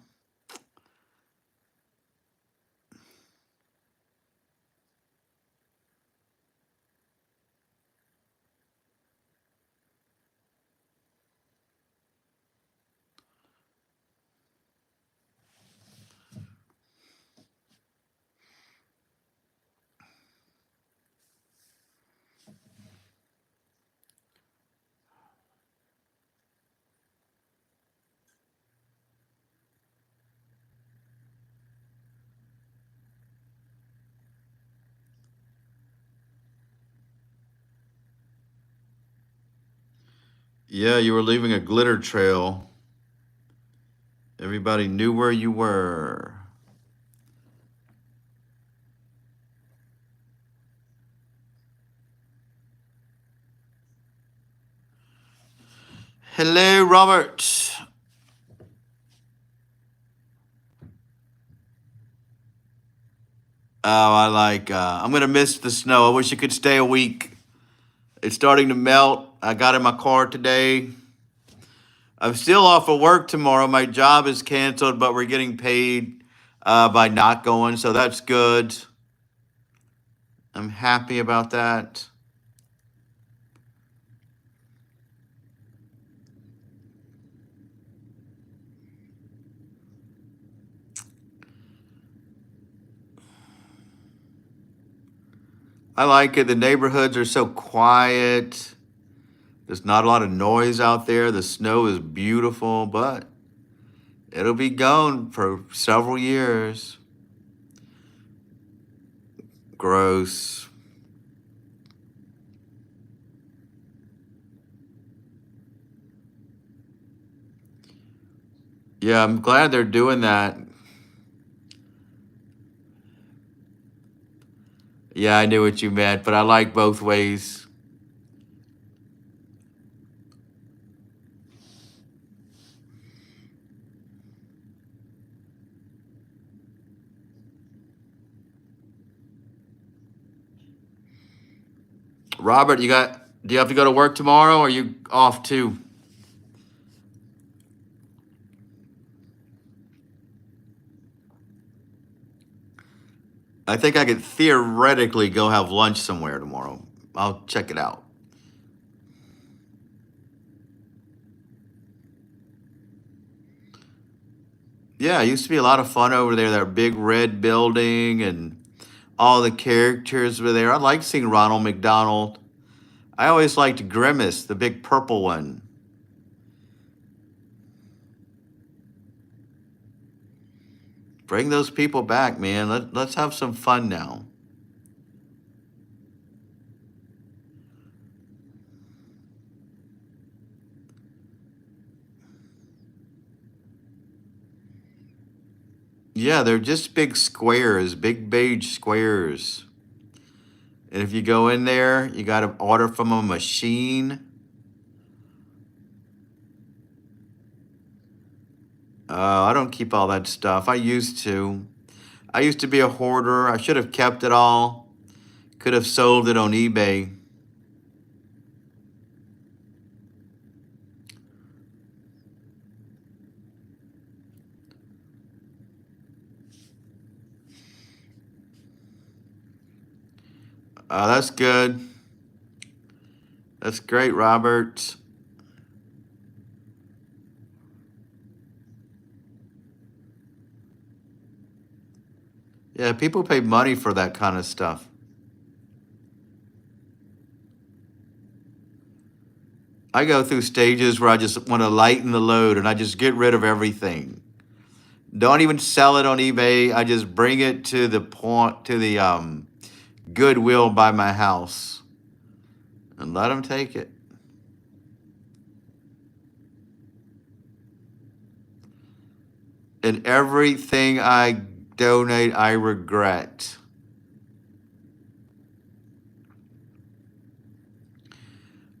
Yeah, you were leaving a glitter trail. Everybody knew where you were. Hello, Robert. Oh, I'm gonna miss the snow. I wish it could stay a week. It's starting to melt. I got in my car today. I'm still off of work tomorrow. My job is canceled, but we're getting paid by not going, so that's good. I'm happy about that. I like it. The neighborhoods are so quiet. There's not a lot of noise out there. The snow is beautiful, but it'll be gone for several years. Gross. Yeah, I'm glad they're doing that. Yeah, I knew what you meant, but I like both ways. Robert, do you have to go to work tomorrow or are you off too? I think I could theoretically go have lunch somewhere tomorrow. I'll check it out. Yeah, it used to be a lot of fun over there. That big red building and all the characters were there. I like seeing Ronald McDonald. I always liked Grimace, the big purple one. Bring those people back, man. Let's have some fun now. Yeah, they're just big squares, big beige squares. And if you go in there, you got to order from a machine. I don't keep all that stuff. I used to. I used to be a hoarder. I should have kept it all. Could have sold it on eBay. That's good. That's great, Robert. Yeah, people pay money for that kind of stuff. I go through stages where I just want to lighten the load and I just get rid of everything. Don't even sell it on eBay. I just bring it to the Goodwill by my house and let them take it. And everything I donate, I regret.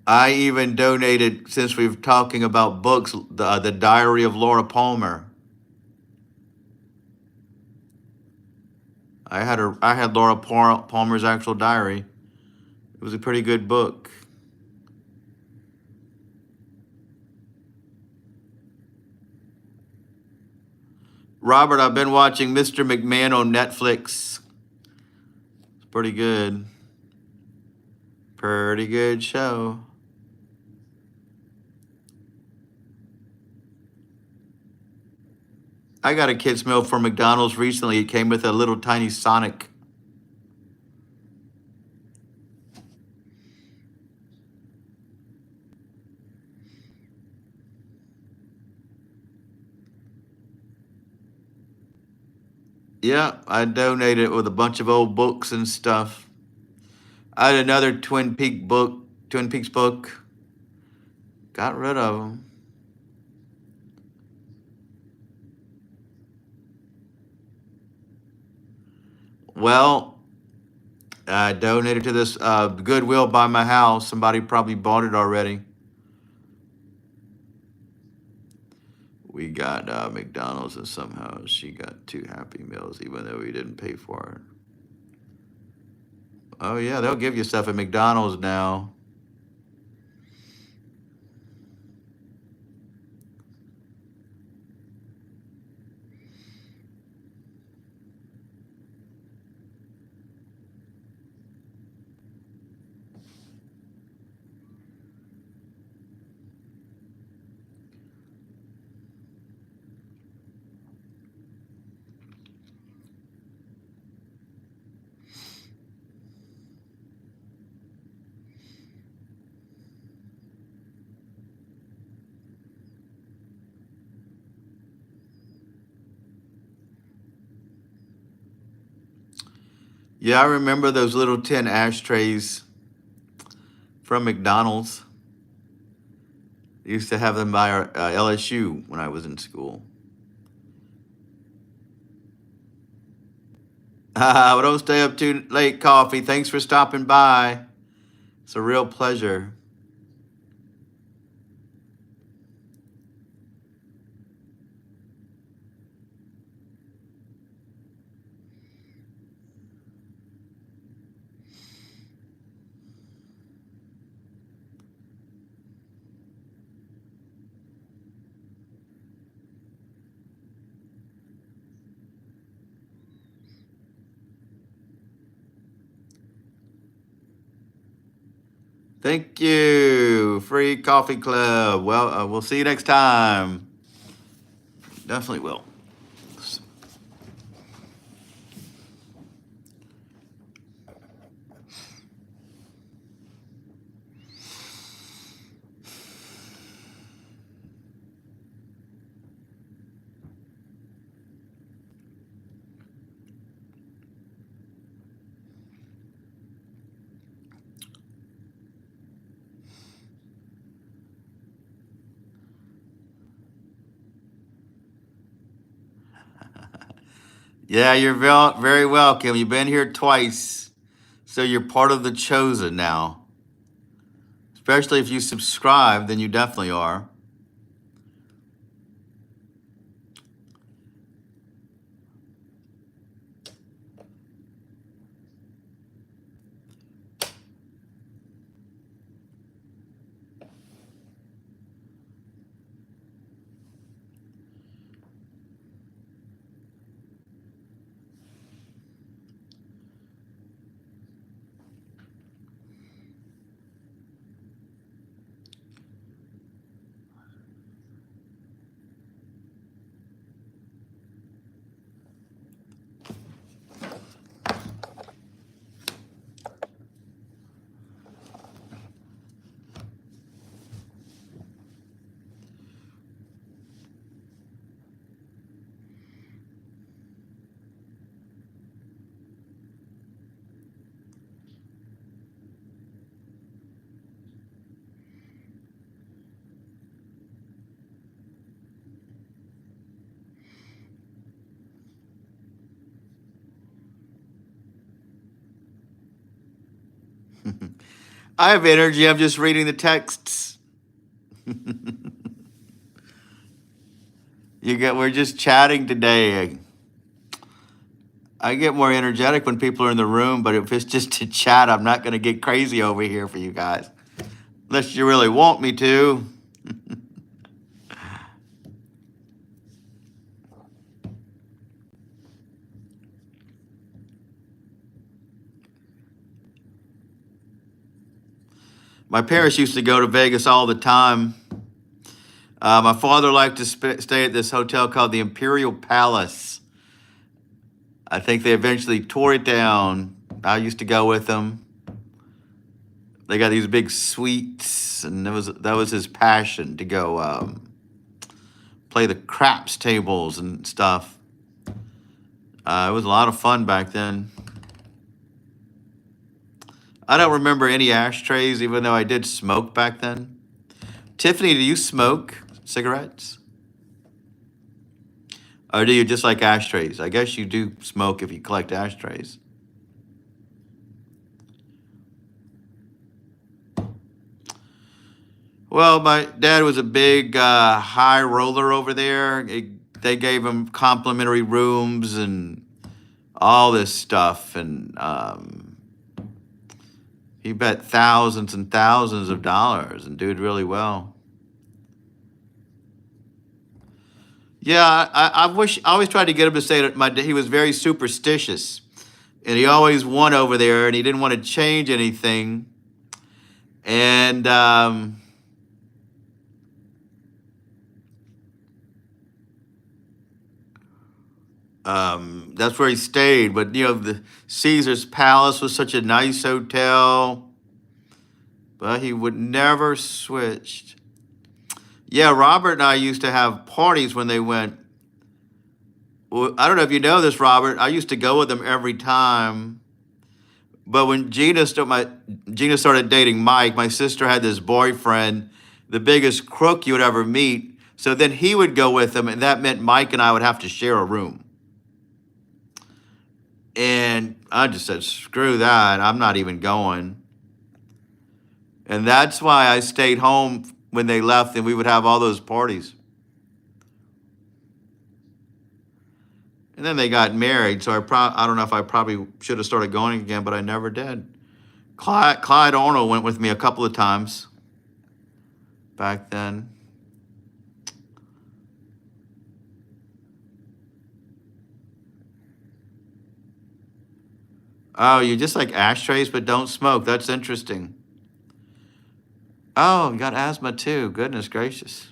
I even donated, since we've talking about books, the Diary of Laura Palmer. I had Laura Palmer's actual diary. It was a pretty good book. Robert, I've been watching Mr. McMahon on Netflix. It's pretty good. Pretty good show. I got a kid's meal from McDonald's recently. It came with a little tiny Sonic. Yeah, I donated it with a bunch of old books and stuff. I had another Twin Peaks book. Got rid of them. Well, I donated to this Goodwill by my house. Somebody probably bought it already. We got McDonald's, and somehow she got 2 Happy Meals, even though we didn't pay for it. Oh yeah, they'll give you stuff at McDonald's now. Yeah, I remember those little tin ashtrays from McDonald's. They used to have them by our LSU when I was in school. Well, don't stay up too late, Coffee. Thanks for stopping by. It's a real pleasure. Thank you. Free Coffee Club. Well, we'll see you next time. Definitely will. Yeah, you're very welcome. You've been here twice. So you're part of the chosen now. Especially if you subscribe, then you definitely are. I have energy. I'm just reading the texts. We're just chatting today. I get more energetic when people are in the room, but if it's just to chat, I'm not going to get crazy over here for you guys. Unless you really want me to. My parents used to go to Vegas all the time. My father liked to stay at this hotel called the Imperial Palace. I think they eventually tore it down. I used to go with them. They got these big suites, and that was his passion to go play the craps tables and stuff. It was a lot of fun back then. I don't remember any ashtrays, even though I did smoke back then. Tiffany, do you smoke cigarettes? Or do you just like ashtrays? I guess you do smoke if you collect ashtrays. Well, my dad was a big high roller over there. They gave him complimentary rooms and all this stuff. And he bet thousands and thousands of dollars and did really well. Yeah, I always tried to get him to say that he was very superstitious, and he always won over there, and he didn't want to change anything. And that's where he stayed. But the Caesar's Palace was such a nice hotel, but he would never switched. Yeah, Robert and I used to have parties when they went. Well, I don't know if you know this, Robert. I used to go with them every time. But when Gina started dating Mike, my sister had this boyfriend, the biggest crook you would ever meet. So then he would go with them, and that meant Mike and I would have to share a room. And I just said, screw that. I'm not even going. And that's why I stayed home when they left, and we would have all those parties. And then they got married, so I don't know if I probably should have started going again, but I never did. Clyde Arnold went with me a couple of times back then. Oh, you just like ashtrays but don't smoke. That's interesting. Oh, you got asthma too. Goodness gracious.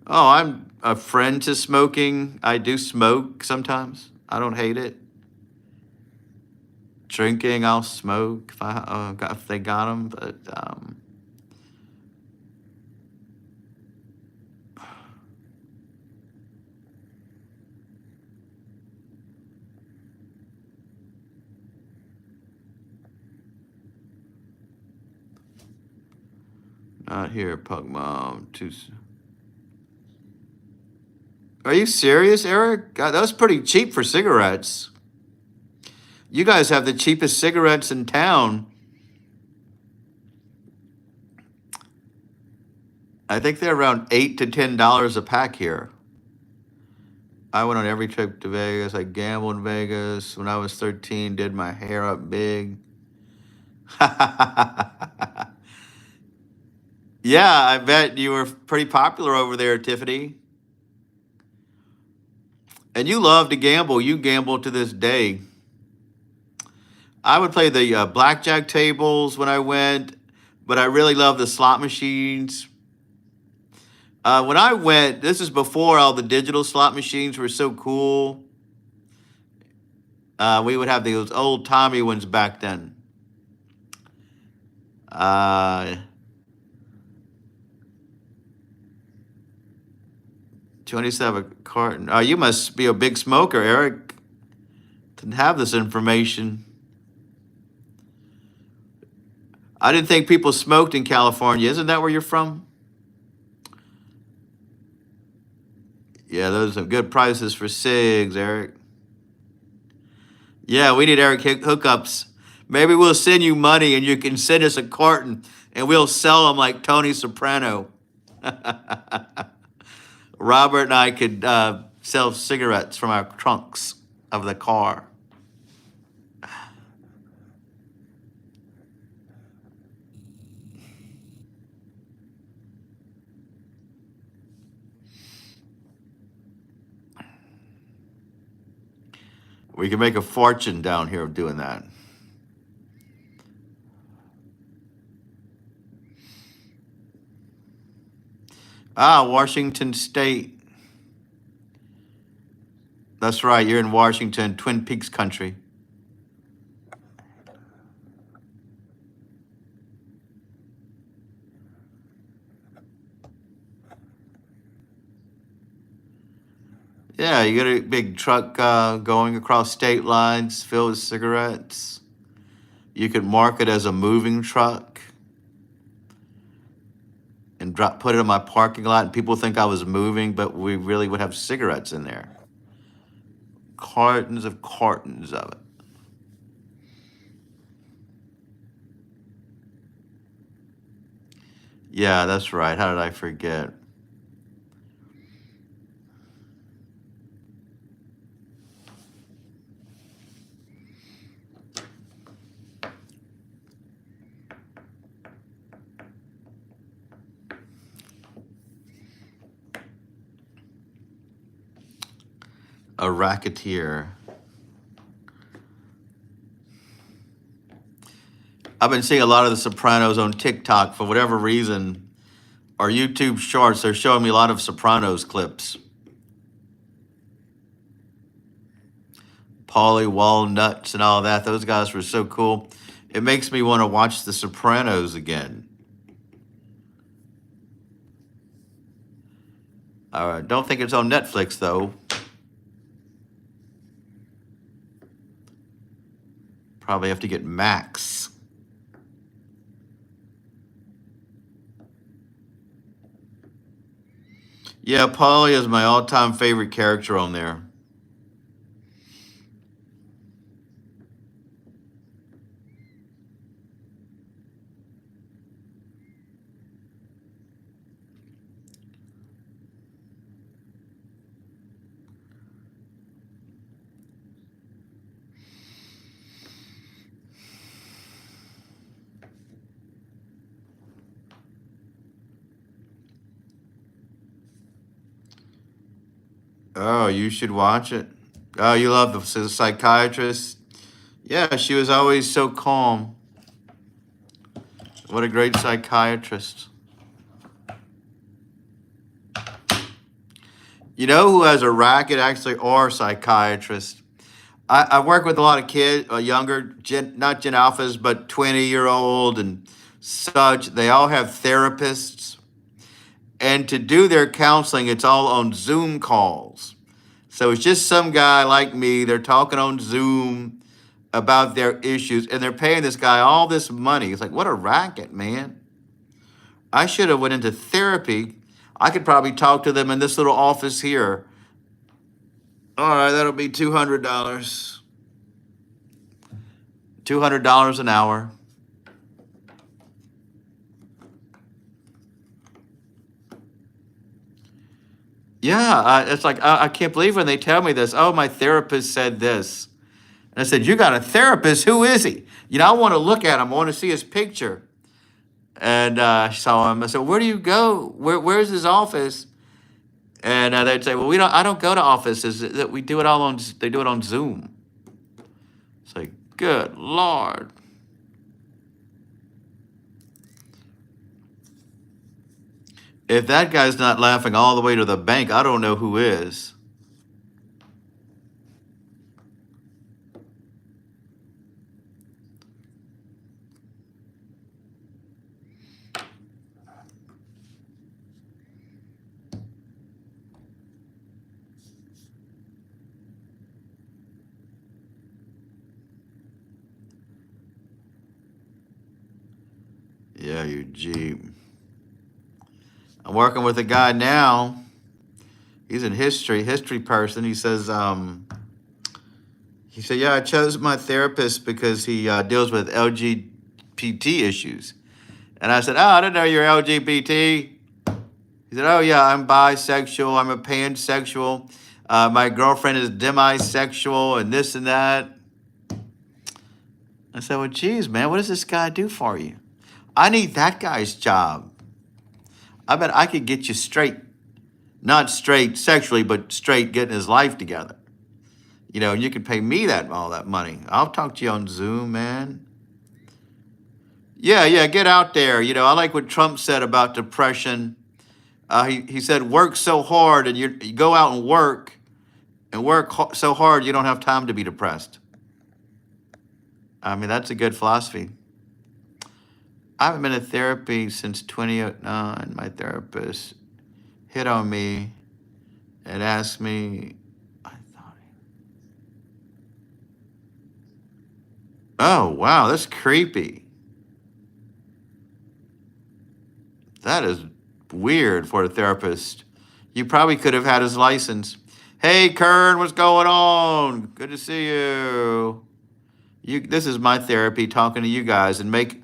Oh, I'm a friend to smoking. I do smoke sometimes. I don't hate it. Drinking, I'll smoke if they got them. But not here, Pug Mom. Are you serious, Eric? God, that was pretty cheap for cigarettes. You guys have the cheapest cigarettes in town. I think they're around $8 to $10 a pack here. I went on every trip to Vegas. I gambled in Vegas when I was 13. Did my hair up big. Yeah, I bet you were pretty popular over there, Tiffany. And you love to gamble. You gamble to this day. I would play the blackjack tables when I went, but I really love the slot machines. When I went, this is before all the digital slot machines were so cool. We would have those old Tommy ones back then. Uh, 27 carton. Oh, you must be a big smoker, Eric. Didn't have this information. I didn't think people smoked in California. Isn't that where you're from? Yeah, those are good prices for cigs, Eric. Yeah, we need Eric hookups. Maybe we'll send you money and you can send us a carton and we'll sell them like Tony Soprano. Robert and I could sell cigarettes from our trunks of the car. We can make a fortune down here doing that. Ah, Washington State. That's right, you're in Washington, Twin Peaks country. Yeah, you got a big truck going across state lines filled with cigarettes. You could mark it as a moving truck and put it in my parking lot, and people think I was moving, but we really would have cigarettes in there. Cartons of it. Yeah, that's right. How did I forget? A racketeer. I've been seeing a lot of The Sopranos on TikTok for whatever reason, or YouTube Shorts. They're showing me a lot of Sopranos clips. Paulie Walnuts and all that. Those guys were so cool. It makes me want to watch The Sopranos again. All right, don't think it's on Netflix though. Probably have to get Max. Yeah, Paulie is my all-time favorite character on there. Oh, you should watch it. Oh, you love the psychiatrist? Yeah, she was always so calm. What a great psychiatrist. You know who has a racket actually, or psychiatrist? I work with a lot of kids, younger, not Gen Alphas, but 20-year-old and such. They all have therapists. And to do their counseling, it's all on Zoom calls. So it's just some guy like me. They're talking on Zoom about their issues, and they're paying this guy all this money. It's like, what a racket, man. I should have went into therapy. I could probably talk to them in this little office here All right, that'll be $200. $200 an hour. Yeah, it's like I can't believe when they tell me this. Oh, my therapist said this. And I said, "You got a therapist? Who is he?" I want to look at him. I want to see his picture. And I saw him. I said, "Where do you go? Where's his office?" And they'd say, "Well, we don't. I don't go to offices. That we do it all on. They do it on Zoom." It's like, good Lord. If that guy's not laughing all the way to the bank, I don't know who is. Yeah, you Jeep. I'm working with a guy now. He's in history person. He says, yeah, I chose my therapist because he deals with LGBT issues. And I said, oh, I didn't know you're LGBT. He said, oh, yeah, I'm bisexual. I'm a pansexual. My girlfriend is demisexual and this and that. I said, well, geez, man, what does this guy do for you? I need that guy's job. I bet I could get you straight. Not straight sexually, but straight getting his life together. And you could pay me all that money. I'll talk to you on Zoom, man. Yeah, get out there. I like what Trump said about depression. He said, work so hard, and you go out and work so hard you don't have time to be depressed. I mean, that's a good philosophy. I haven't been in therapy since 2009. My therapist hit on me and asked me, oh, wow, that's creepy. That is weird for a therapist. You probably could have had his license. Hey, Kern, what's going on? Good to see you. This is my therapy, talking to you guys and making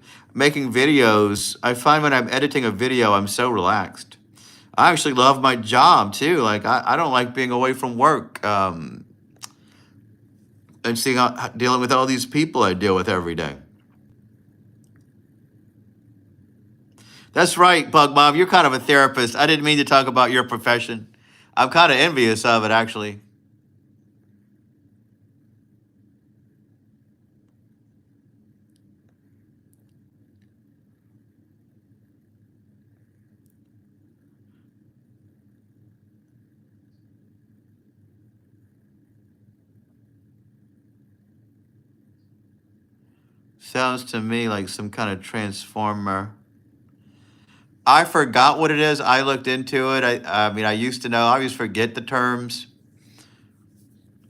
videos. I find when I'm editing a video, I'm so relaxed. I actually love my job too. Like I don't like being away from work and dealing with all these people I deal with every day. That's right, Bug Bob. You're kind of a therapist. I didn't mean to talk about your profession. I'm kind of envious of it, actually. Sounds to me like some kind of transformer. I forgot what it is. I looked into it. I mean, I used to know. I always forget the terms.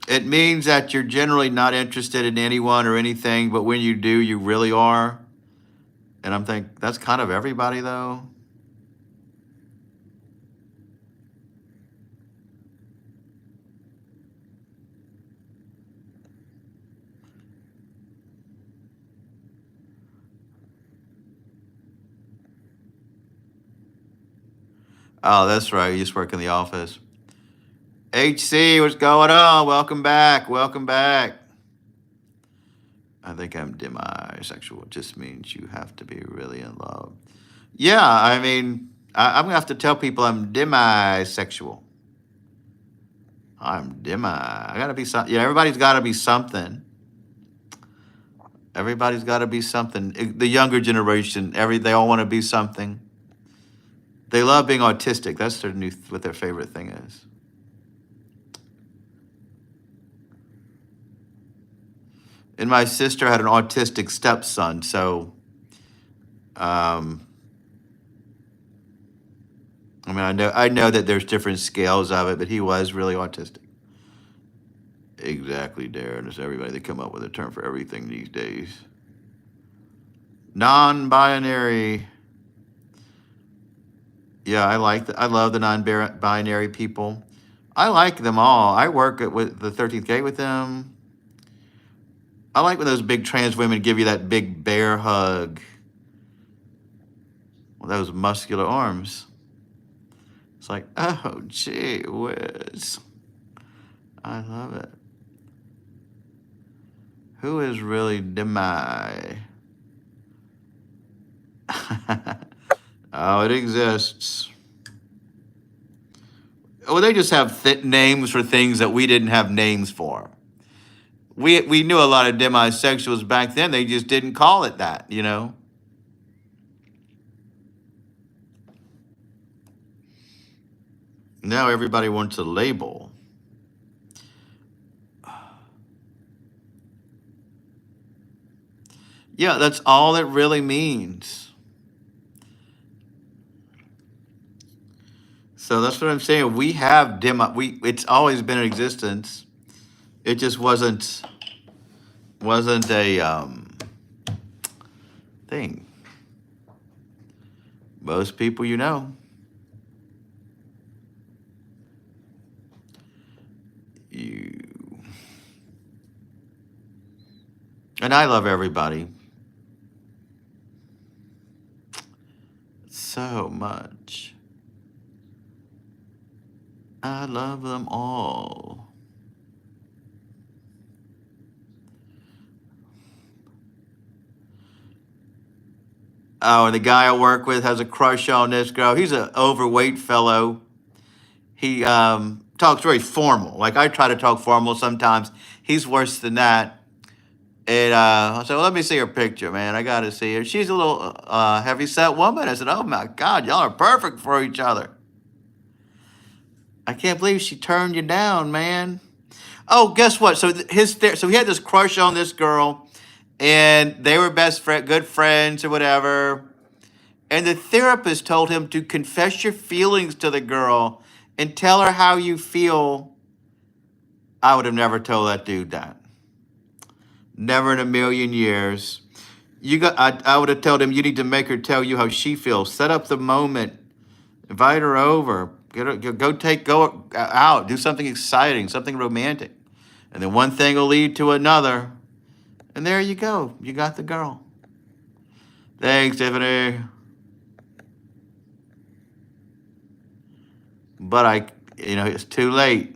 It means that you're generally not interested in anyone or anything, but when you do, you really are. And I'm thinking, that's kind of everybody, though. Oh, that's right. You just work in the office. HC, what's going on? Welcome back. Welcome back. I think I'm demisexual. It just means you have to be really in love. Yeah, I mean, I'm going to have to tell people I'm demisexual. I'm demi. I got to be something. Yeah, everybody's got to be something. Everybody's got to be something. The younger generation, they all want to be something. They love being autistic. That's what their favorite thing is. And my sister had an autistic stepson, so I mean, I know that there's different scales of it, but he was really autistic. Exactly, Darren. It's everybody. They come up with a term for everything these days. Non-binary. Yeah, I love the non-binary people. I like them all. I work with the 13th Gate with them. I like when those big trans women give you that big bear hug with those muscular arms. It's like, oh, gee whiz. I love it. Who is really Demi? Oh, it exists. Well, they just have names for things that we didn't have names for. We knew a lot of demisexuals back then. They just didn't call it that, you know? Now everybody wants a label. Yeah, that's all it really means. So that's what I'm saying. We have it's always been in existence. It just wasn't a thing. Most people you know. And I love everybody so much. I love them all. Oh, and the guy I work with has a crush on this girl. He's an overweight fellow. He talks very formal. Like I try to talk formal sometimes. He's worse than that. And I said, well, let me see her picture, man. I got to see her. She's a little heavy-set woman. I said, oh, my God, y'all are perfect for each other. I can't believe she turned you down, man. Oh, guess what? So so he had this crush on this girl, and they were good friends or whatever. And the therapist told him to confess your feelings to the girl and tell her how you feel. I would have never told that dude that. Never in a million years. I would have told him you need to make her tell you how she feels. Set up the moment. Invite her over. Go out. Do something exciting, something romantic. And then one thing will lead to another. And there you go. You got the girl. Thanks, Tiffany. But it's too late.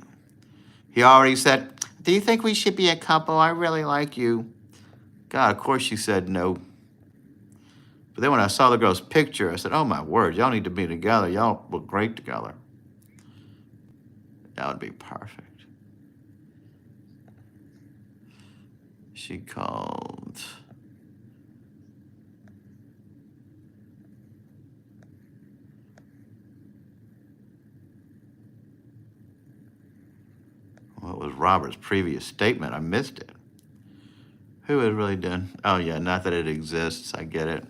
He already said, do you think we should be a couple? I really like you. God, of course she said no. But then when I saw the girl's picture, I said, oh my word, y'all need to be together. Y'all look great together. That would be perfect. She called. Well, it was Robert's previous statement. I missed it. Who has really done? Oh, yeah, not that it exists. I get it.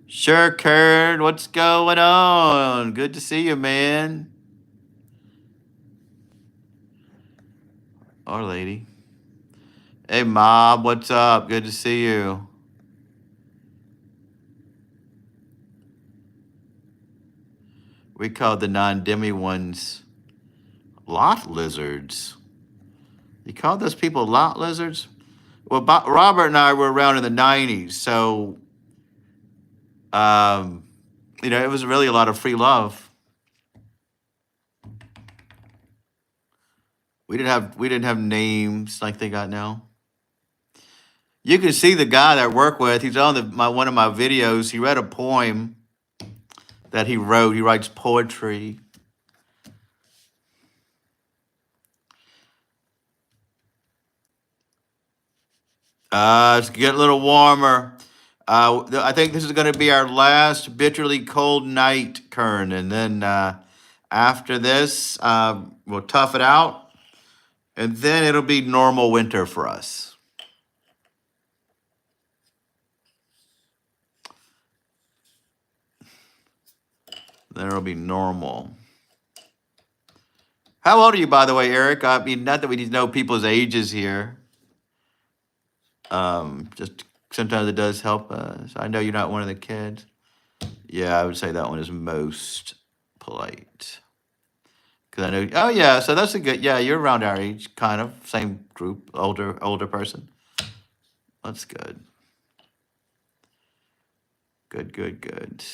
Sure, Kurt. What's going on? Good to see you, man. Or lady. Hey, Mob. What's up? Good to see you. We called the non-demi ones lot lizards. You call those people lot lizards? Well, Robert and I were around in the 90s, so it was really a lot of free love. We didn't have names like they got now. You can see the guy that I work with. He's on one of my videos. He read a poem that he wrote. He writes poetry. It's getting a little warmer. I think this is going to be our last bitterly cold night, Kern. And then after this, we'll tough it out. And then it'll be normal winter for us. Then it'll be normal. How old are you, by the way, Eric? I mean, not that we need to know people's ages here. Just sometimes it does help us. I know you're not one of the kids. Yeah, I would say that one is most polite. Because I know, oh yeah, so that's a good, yeah, you're around our age, kind of, same group, older person. That's good. Good, good, good.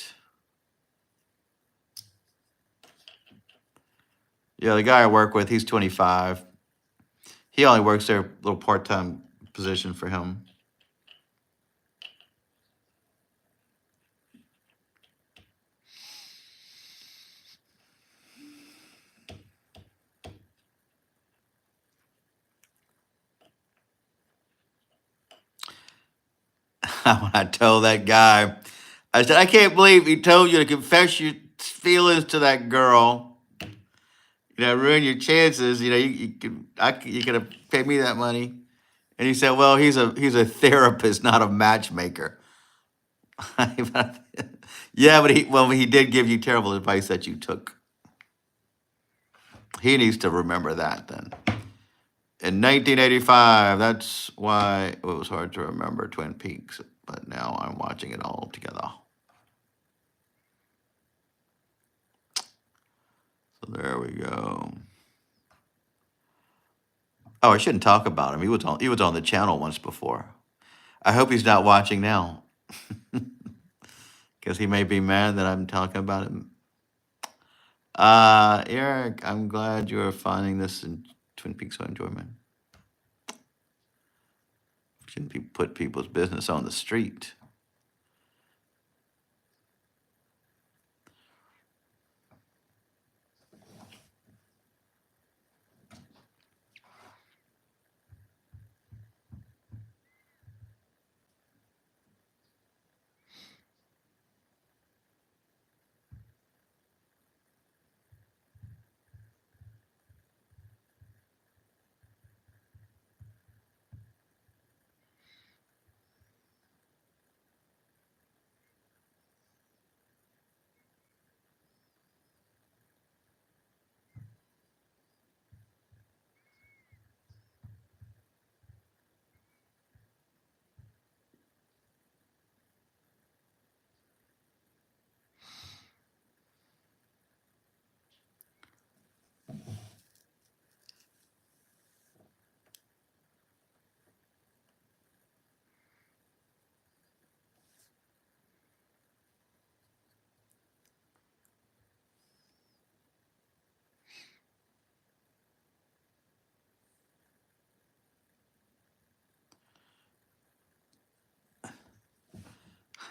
Yeah, the guy I work with, he's 25. He only works there, a little part-time position for him. When I told that guy, I said, I can't believe he told you to confess your feelings to that girl. Ruin your chances. You could have paid me that money. And he said, well, he's a therapist, not a matchmaker. Yeah, but he did give you terrible advice that you took. He needs to remember that then. In 1985, that's why it was hard to remember Twin Peaks, but now I'm watching it all together. So there we go. Oh, I shouldn't talk about him. He was on the channel once before. I hope he's not watching now, because he may be mad that I'm talking about him. Eric, I'm glad you are finding this in Twin Peaks so enjoyment. Shouldn't be put people's business on the street.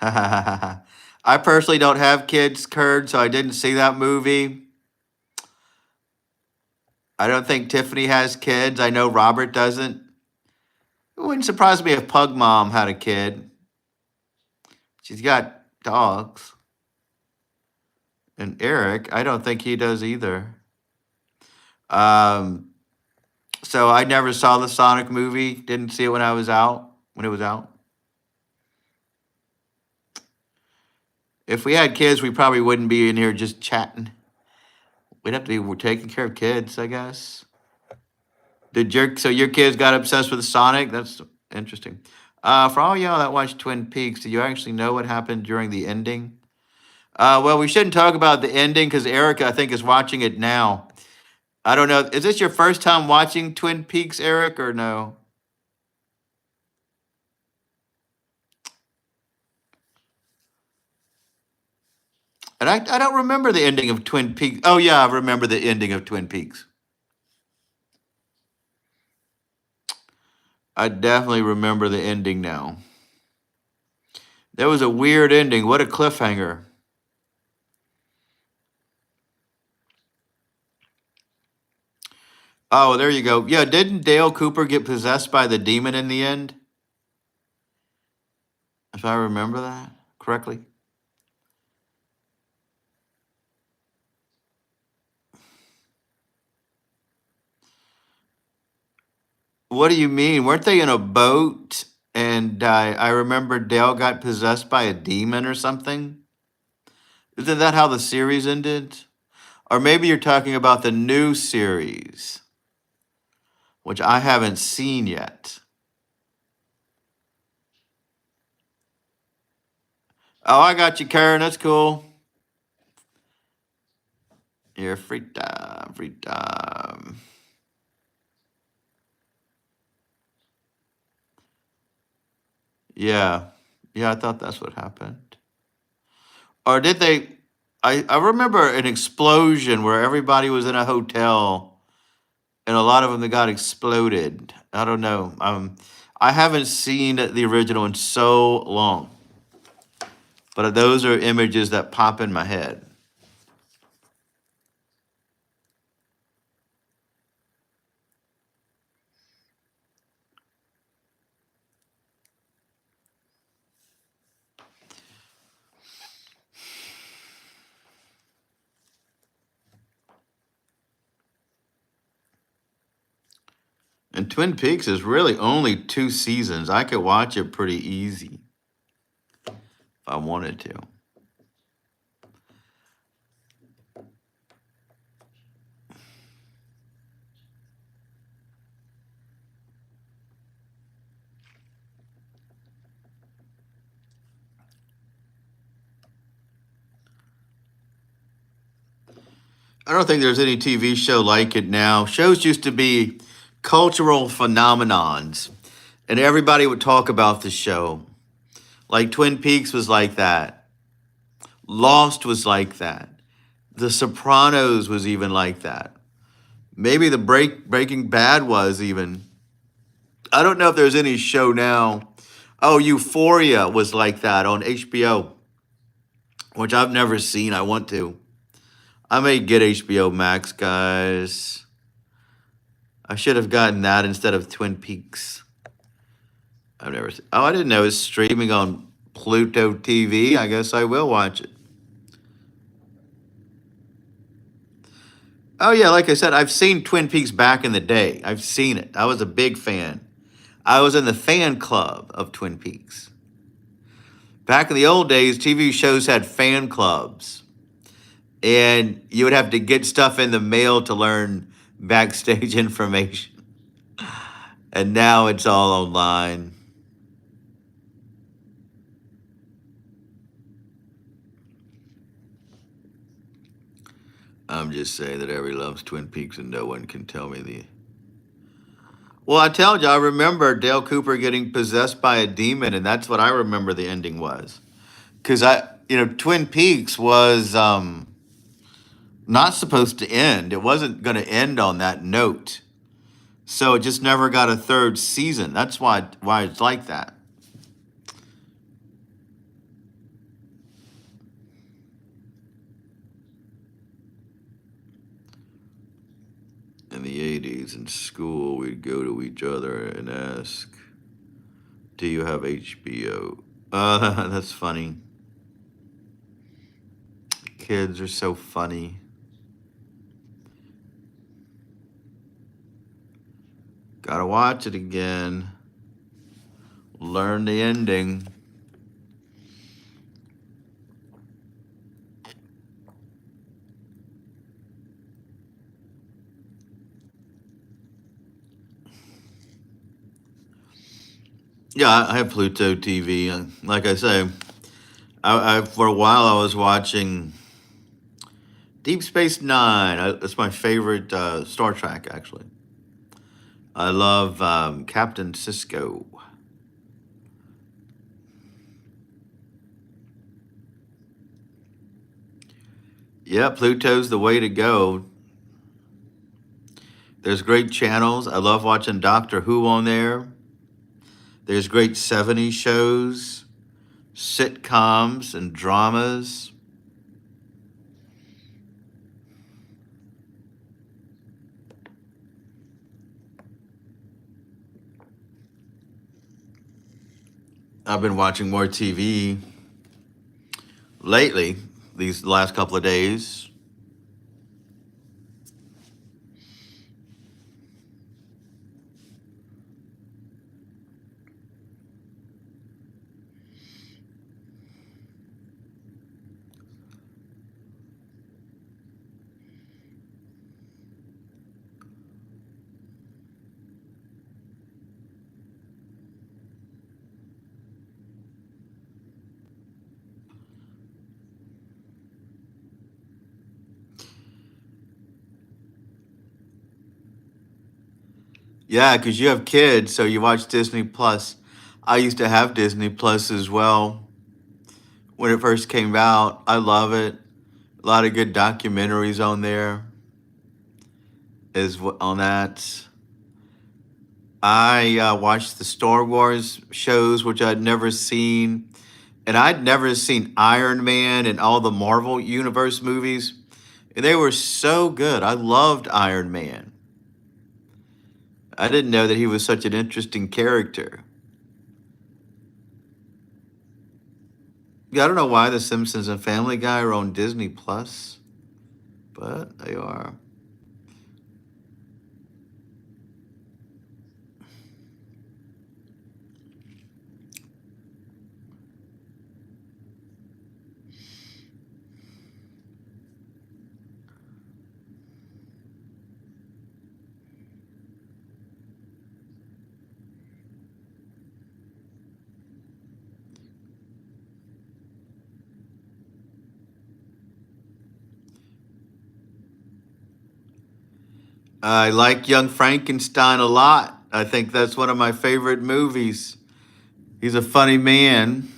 I personally don't have kids, Kurt, so I didn't see that movie. I don't think Tiffany has kids. I know Robert doesn't. It wouldn't surprise me if Pug Mom had a kid. She's got dogs. And Eric, I don't think he does either. Um, so I never saw the Sonic movie. Didn't see it when it was out. If we had kids, we probably wouldn't be in here just chatting. We'd have to be taking care of kids, I guess. So your kids got obsessed with Sonic? That's interesting. For all y'all that watch Twin Peaks, do you actually know what happened during the ending? Well, we shouldn't talk about the ending because Erica, I think, is watching it now. I don't know. Is this your first time watching Twin Peaks, Eric, or no? And I don't remember the ending of Twin Peaks. Oh, yeah, I remember the ending of Twin Peaks. I definitely remember the ending now. There was a weird ending. What a cliffhanger. Oh, there you go. Yeah, didn't Dale Cooper get possessed by the demon in the end? If I remember that correctly. What do you mean? Weren't they in a boat? And I remember Dale got possessed by a demon or something. Isn't that how the series ended? Or maybe you're talking about the new series, which I haven't seen yet. Oh, I got you, Karen. That's cool. Your free time, free time. Yeah. Yeah, I thought that's what happened. Or did they? I remember an explosion where everybody was in a hotel and a lot of them that got exploded. I don't know. I haven't seen the original in so long, but those are images that pop in my head. And Twin Peaks is really only 2 seasons. I could watch it pretty easy if I wanted to. I don't think there's any TV show like it now. Shows used to be cultural phenomenons, and everybody would talk about the show. Like Twin Peaks was like that. Lost was like that. The Sopranos was even like that. Maybe the Breaking Bad was even. I don't know if there's any show now. Oh, Euphoria was like that on HBO, which I've never seen. I want to. I may get HBO Max, guys. I should have gotten that instead of Twin Peaks. I've never seen. Oh, I didn't know it's streaming on Pluto TV. I guess I will watch it. Oh yeah, like I said, I've seen Twin Peaks back in the day. I've seen it. I was a big fan. I was in the fan club of Twin Peaks. Back in the old days, TV shows had fan clubs, and you would have to get stuff in the mail to learn backstage information. And now it's all online. I'm just saying that everybody loves Twin Peaks and no one can tell me the. Well, I told you, I remember Dale Cooper getting possessed by a demon, and that's what I remember the ending was. Because Twin Peaks was not supposed to end. It wasn't going to end on that note. So it just never got a third season. That's why it's like that. In the 80s in school, we'd go to each other and ask, "Do you have HBO?" That's funny. Kids are so funny. Gotta watch it again. Learn the ending. Yeah, I have Pluto TV. Like I say, for a while I was watching Deep Space Nine. That's my favorite Star Trek, actually. I love Captain Cisco. Yeah, Pluto's the way to go. There's great channels. I love watching Doctor Who on there. There's great 70s shows, sitcoms, and dramas. I've been watching more TV lately, these last couple of days. Yeah, because you have kids, so you watch Disney Plus. I used to have Disney Plus as well when it first came out. I love it. A lot of good documentaries on there on that. I watched the Star Wars shows, which I'd never seen, and I'd never seen Iron Man and all the Marvel Universe movies. And they were so good. I loved Iron Man. I didn't know that he was such an interesting character. Yeah, I don't know why The Simpsons and Family Guy are on Disney Plus, but they are. I like Young Frankenstein a lot. I think that's one of my favorite movies. He's a funny man.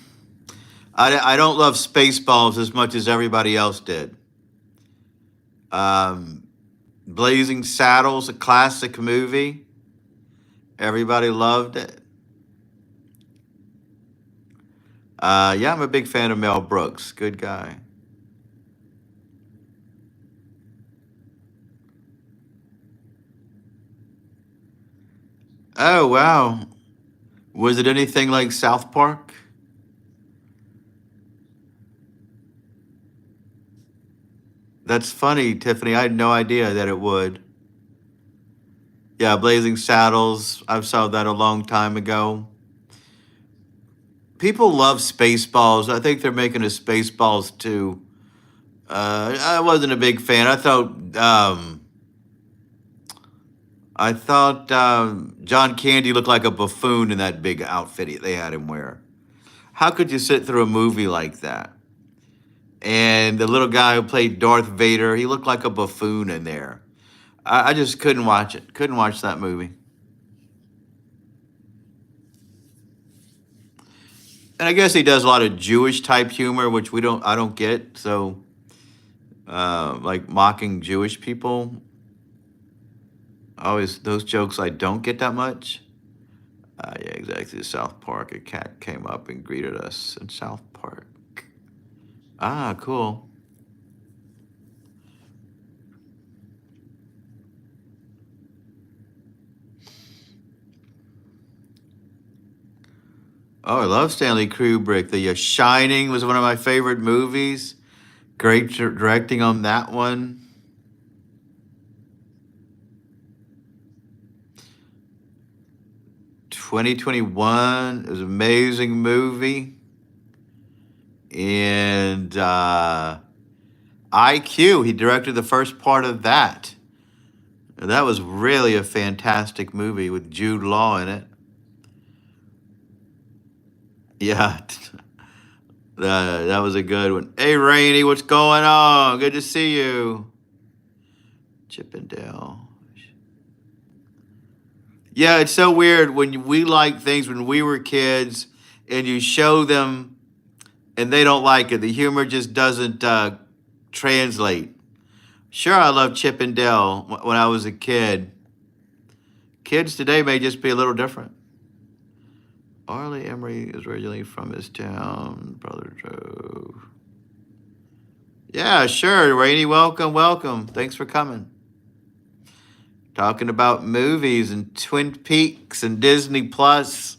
I don't love Spaceballs as much as everybody else did. Um, Blazing Saddles, a classic movie. Everybody loved it. Yeah, I'm a big fan of Mel Brooks. Good guy. Oh, wow. Was it anything like South Park? That's funny, Tiffany. I had no idea that it would. Yeah, Blazing Saddles. I saw that a long time ago. People love Spaceballs. I think they're making a Spaceballs too. I wasn't a big fan. I thought John Candy looked like a buffoon in that big outfit they had him wear. How could you sit through a movie like that? And the little guy who played Darth Vader, he looked like a buffoon in there. I just couldn't watch it. Couldn't watch that movie. And I guess he does a lot of Jewish type humor, which I don't get. So, like mocking Jewish people, always those jokes I don't get that much. Yeah, exactly. South Park. A cat came up and greeted us in South Park. Ah, cool. Oh, I love Stanley Kubrick. The Shining was one of my favorite movies. Great directing on that one. 2021 is an amazing movie. And IQ, he directed the first part of that. That was really a fantastic movie with Jude Law in it. Yeah, that was a good one. Hey, Rainey, what's going on? Good to see you. Chippendale. Yeah, it's so weird when we like things when we were kids and you show them and they don't like it. The humor just doesn't translate. Sure, I love Chippendale when I was a kid. Kids today may just be a little different. Arlie Emery is originally from his town, Brother Joe. Yeah, sure, Rainey. Welcome, welcome. Thanks for coming. Talking about movies and Twin Peaks and Disney Plus.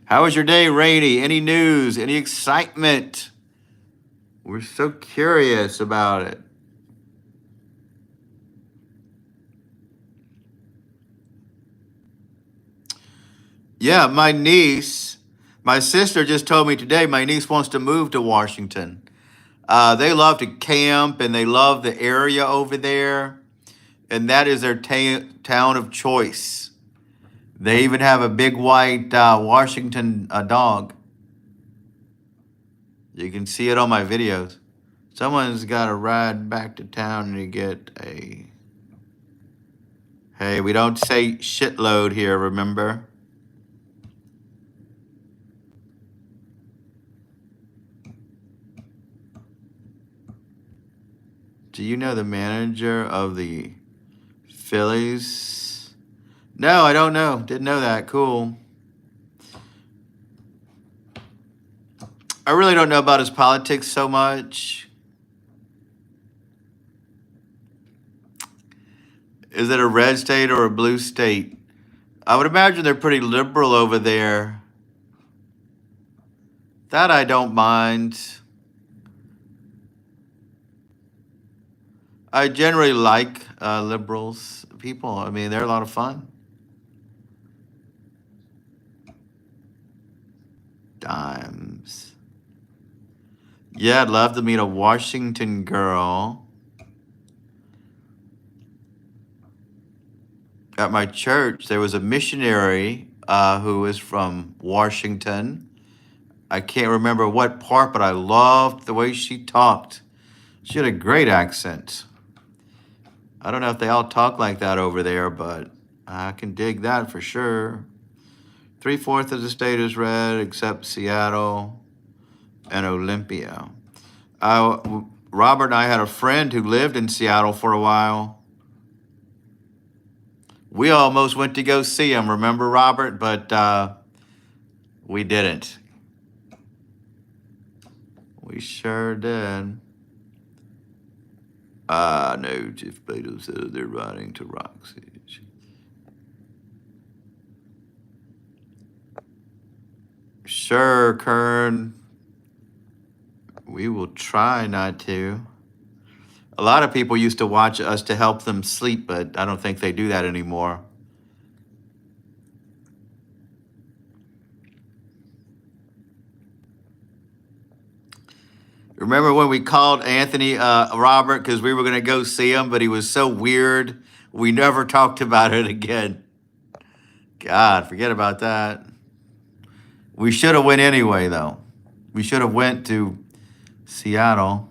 How was your day, Rainey? Any news? Any excitement? We're so curious about it. Yeah, my sister just told me today my niece wants to move to Washington. They love to camp and they love the area over there. and that is their town of choice. They even have a big white Washington dog. You can see it on my videos. Someone's got to ride back to town to get a. Hey, we don't say shitload here, remember? Do you know the manager of the Phillies? No, I don't know. Didn't know that. Cool. I really don't know about his politics so much. Is it a red state or a blue state? I would imagine they're pretty liberal over there. That I don't mind. I generally like liberals people. I mean, they're a lot of fun. Dimes. Yeah, I'd love to meet a Washington girl. At my church, there was a missionary who was from Washington. I can't remember what part, but I loved the way she talked. She had a great accent. I don't know if they all talk like that over there, but I can dig that for sure. 3/4 of the state is red, except Seattle and Olympia. Robert and I had a friend who lived in Seattle for a while. We almost went to go see him, remember, Robert? But we didn't. We sure did. No, Jeff Bezos says they're riding to Roxy. Sure, Kern. We will try not to. A lot of people used to watch us to help them sleep, but I don't think they do that anymore. Remember when we called Anthony Robert because we were going to go see him, but he was so weird, we never talked about it again. God, forget about that. We should have went anyway, though. We should have went to Seattle.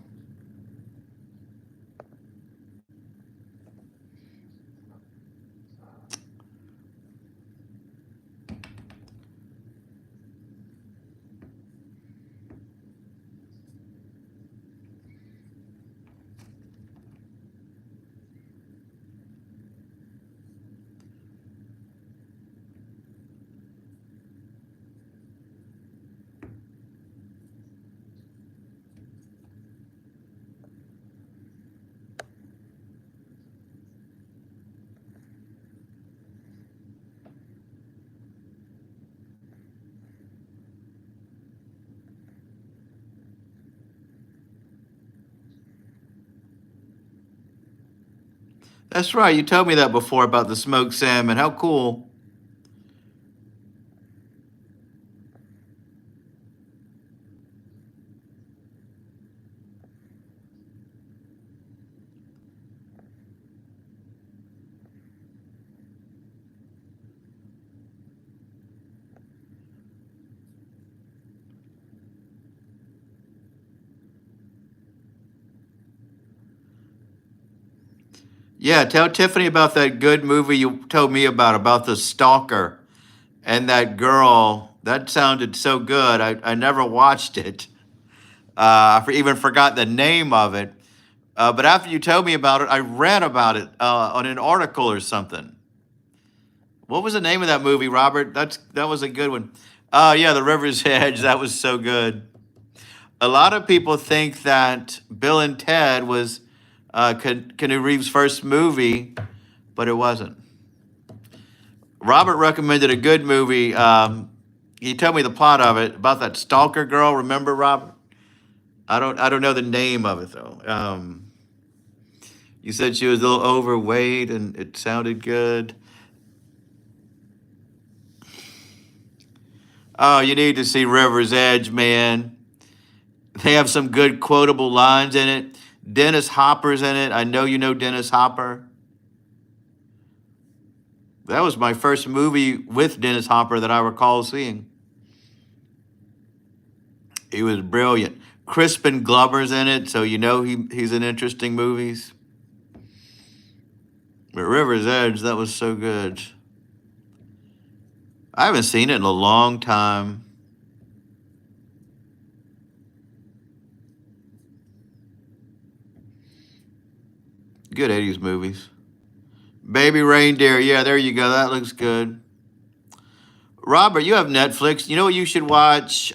That's right. You told me that before about the smoked salmon. How cool. Yeah, tell Tiffany about that good movie you told me about the stalker and that girl. That sounded so good. I never watched it. Even forgot the name of it. But after you told me about it, I read about it on an article or something. What was the name of that movie, Robert? That was a good one. Oh yeah, The River's Edge. That was so good. A lot of people think that Bill and Ted was Keanu Reeves' first movie, but it wasn't. Robert recommended a good movie. He told me the plot of it about that stalker girl. Remember, Robert? I don't know the name of it though. You said she was a little overweight, and it sounded good. Oh, you need to see River's Edge, man. They have some good quotable lines in it. Dennis Hopper's in it. I know you know Dennis Hopper. That was my first movie with Dennis Hopper that I recall seeing. He was brilliant. Crispin Glover's in it, so you know he's in interesting movies. But River's Edge, that was so good. I haven't seen it in a long time. Good 80s movies. Baby Reindeer, yeah, there you go. That looks good. Robert, you have Netflix. You know what you should watch?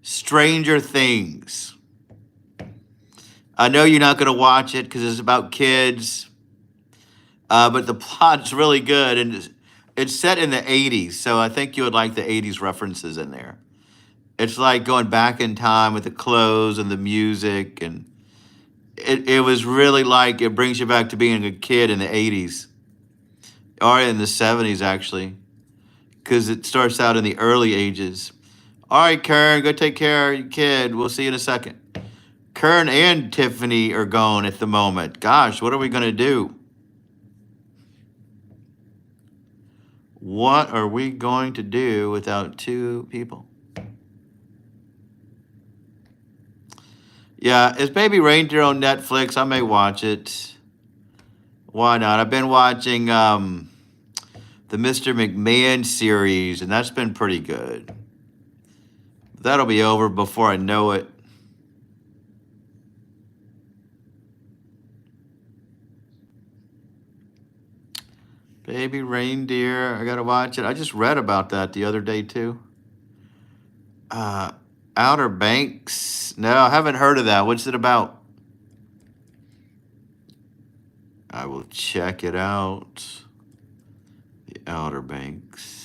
Stranger Things. I know you're not going to watch it because it's about kids, but the plot's really good, and it's set in the 80s, so I think you would like the 80s references in there. It's like going back in time with the clothes and the music, and it was really like it brings you back to being a kid in the 80s, or in the 70s, actually, because it starts out in the early ages. All right, Karen, go take care of your kid. We'll see you in a second. Kern and Tiffany are gone at the moment. Gosh, what are we going to do? What are we going to do without two people? Yeah, is Baby Reindeer on Netflix? I may watch it. Why not? I've been watching the Mr. McMahon series, and that's been pretty good. That'll be over before I know it. Baby Reindeer, I gotta watch it. I just read about that the other day too. Outer Banks. No, I haven't heard of that. What's it about? I will check it out. The Outer Banks.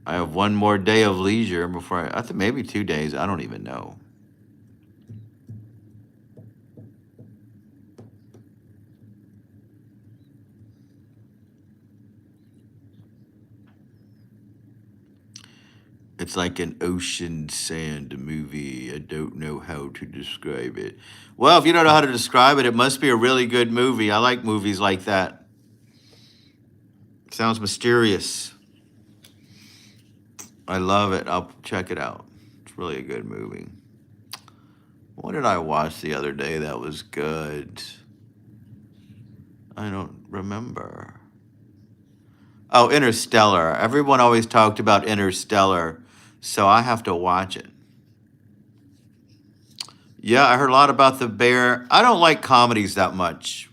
I have one more day of leisure before I think maybe 2 days. I don't even know. It's like an ocean sand movie. I don't know how to describe it. Well, if you don't know how to describe it, it must be a really good movie. I like movies like that. Sounds mysterious. I love it. I'll check it out. It's really a good movie. What did I watch the other day that was good? I don't remember. Oh, Interstellar. Everyone always talked about Interstellar, so I have to watch it. Yeah, I heard a lot about the bear. I don't like comedies that much.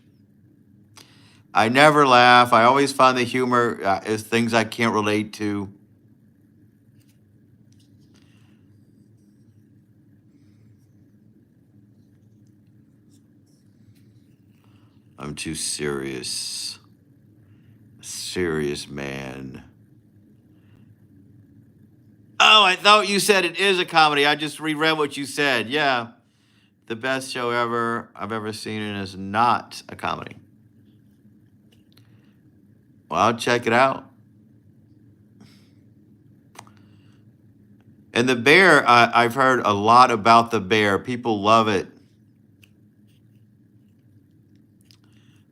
I never laugh. I always find the humor is things I can't relate to. I'm too serious. Serious man. Oh, I thought you said it is a comedy. I just reread what you said. Yeah. The best show ever I've ever seen, and is not a comedy. Well, I'll check it out. And the bear, I've heard a lot about the bear. People love it.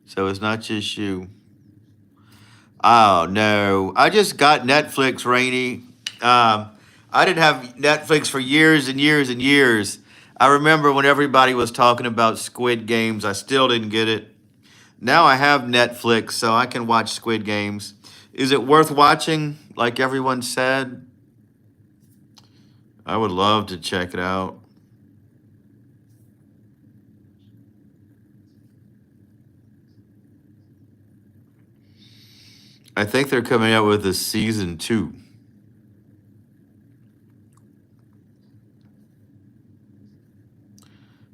So it's not just you. Oh, no. I just got Netflix, Rainy. I didn't have Netflix for years and years and years. I remember when everybody was talking about Squid Games, I still didn't get it. Now I have Netflix, so I can watch Squid Games. Is it worth watching, like everyone said? I would love to check it out. I think they're coming out with a season 2.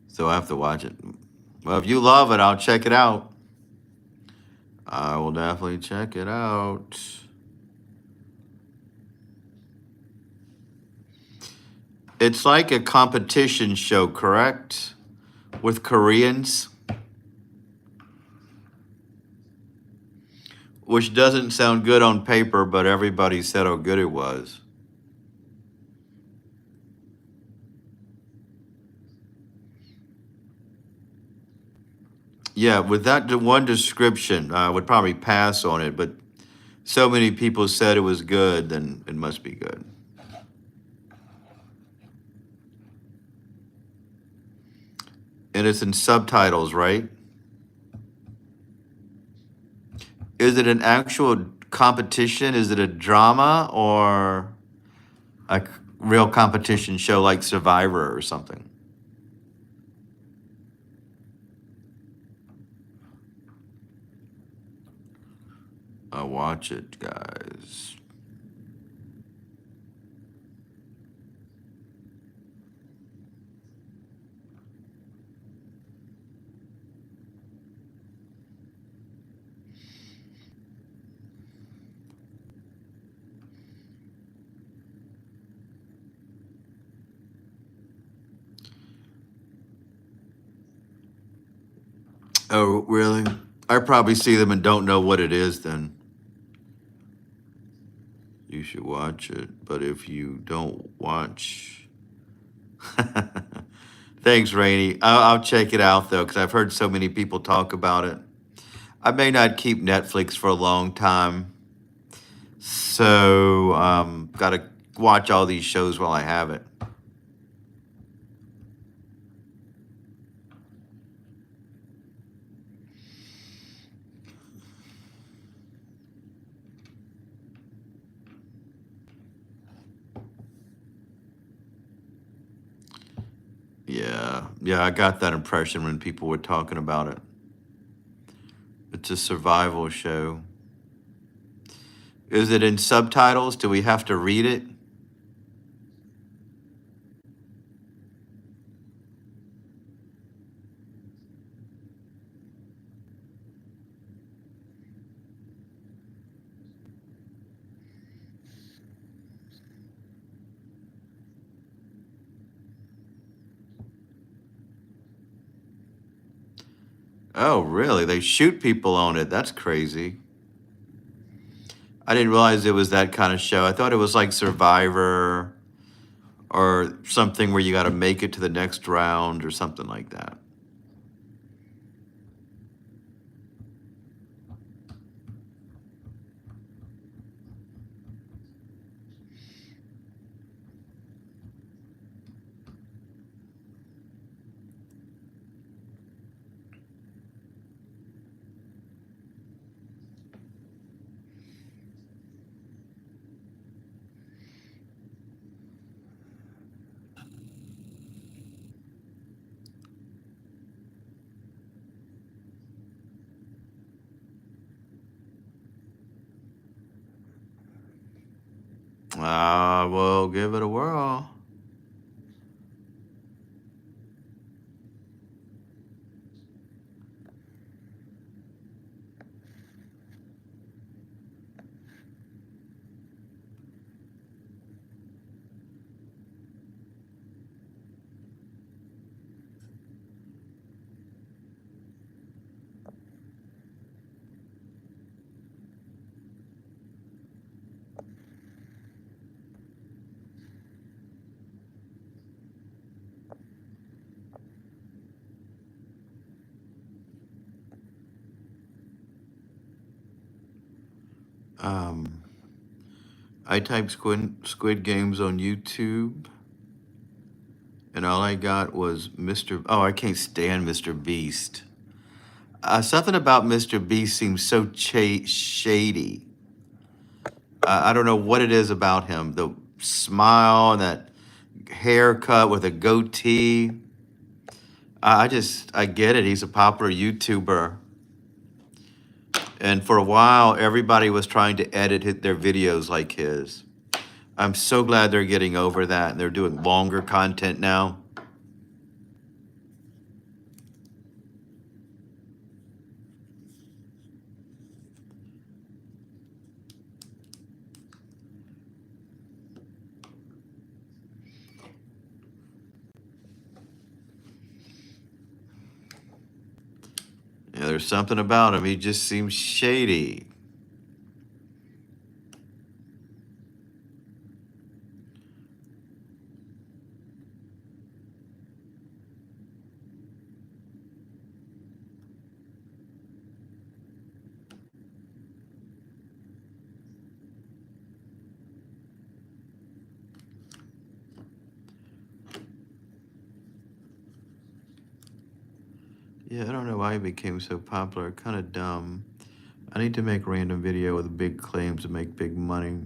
So I have to watch it. Well, if you love it, I'll check it out. I will definitely check it out. It's like a competition show, correct? With Koreans. which doesn't sound good on paper, but everybody said how good it was. Yeah, with that one description, I would probably pass on it, but so many people said it was good, then it must be good. And it's in subtitles, right? Is it an actual competition? Is it a drama or a real competition show like Survivor or something? I'll watch it, guys. Oh, really? I probably see them and don't know what it is then. You should watch it. But if you don't watch. Thanks, Rainey. I'll check it out though, because I've heard so many people talk about it. I may not keep Netflix for a long time. So, gotta watch all these shows while I have it. Yeah, yeah, I got that impression when people were talking about it. It's a survival show. Is it in subtitles? Do we have to read it? Oh, really? They shoot people on it. That's crazy. I didn't realize it was that kind of show. I thought it was like Survivor or something where you got to make it to the next round or something like that. Well, give it a whirl. Um, I typed Squid Games on YouTube, and all I got was Mr. Oh, I can't stand Mr. Beast. Something about Mr. Beast seems so shady. I don't know what it is about him. The smile and that haircut with a goatee. I get it. He's a popular YouTuber. And for a while, everybody was trying to edit their videos like his. I'm so glad they're getting over that and they're doing longer content now. Yeah, there's something about him. He just seems shady. Yeah, I don't know why he became so popular. Kind of dumb. I need to make random video with big claims to make big money.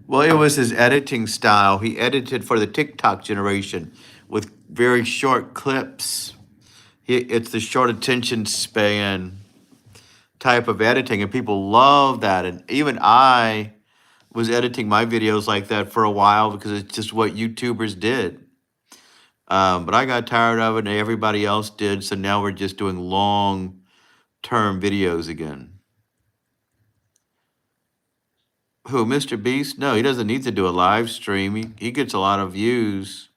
Well, it was his editing style. He edited for the TikTok generation with very short clips. It's the short attention span type of editing, and people love that. And even I was editing my videos like that for a while because it's just what YouTubers did. But I got tired of it, and everybody else did. So now we're just doing long-term videos again. Who, Mr. Beast? No, he doesn't need to do a live stream. He gets a lot of views.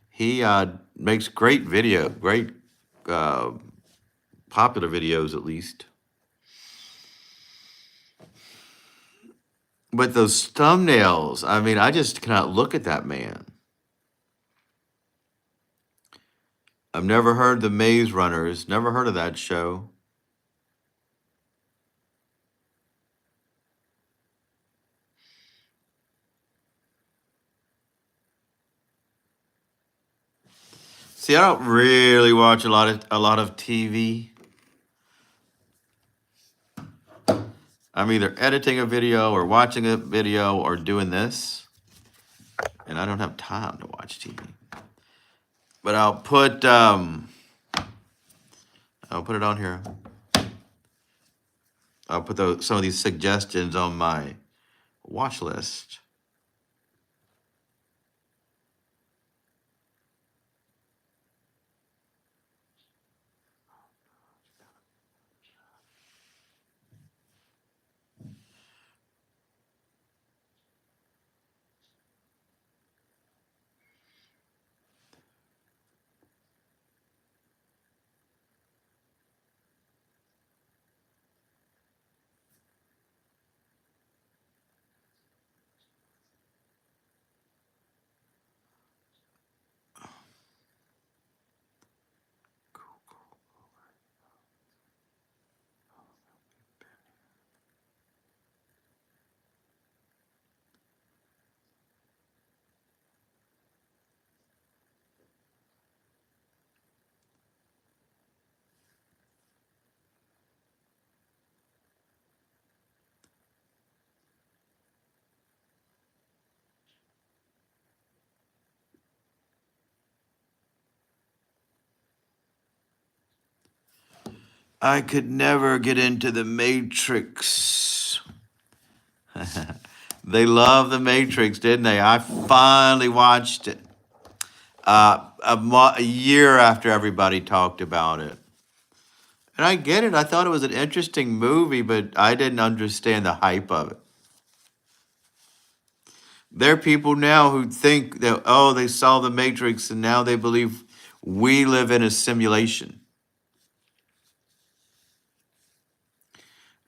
He makes great video, great uh, popular videos at least. But those thumbnails, I mean, I just cannot look at that man. I've never heard the Maze Runners, never heard of that show. See, I don't really watch a lot of TV. I'm either editing a video or watching a video or doing this, and I don't have time to watch TV. But I'll put it on here. I'll put some of these suggestions on my watch list. I could never get into the Matrix. They love the Matrix, didn't they? I finally watched it a year after everybody talked about it. And I get it. I thought it was an interesting movie, but I didn't understand the hype of it. There are people now who think that, oh, they saw the Matrix and now they believe we live in a simulation.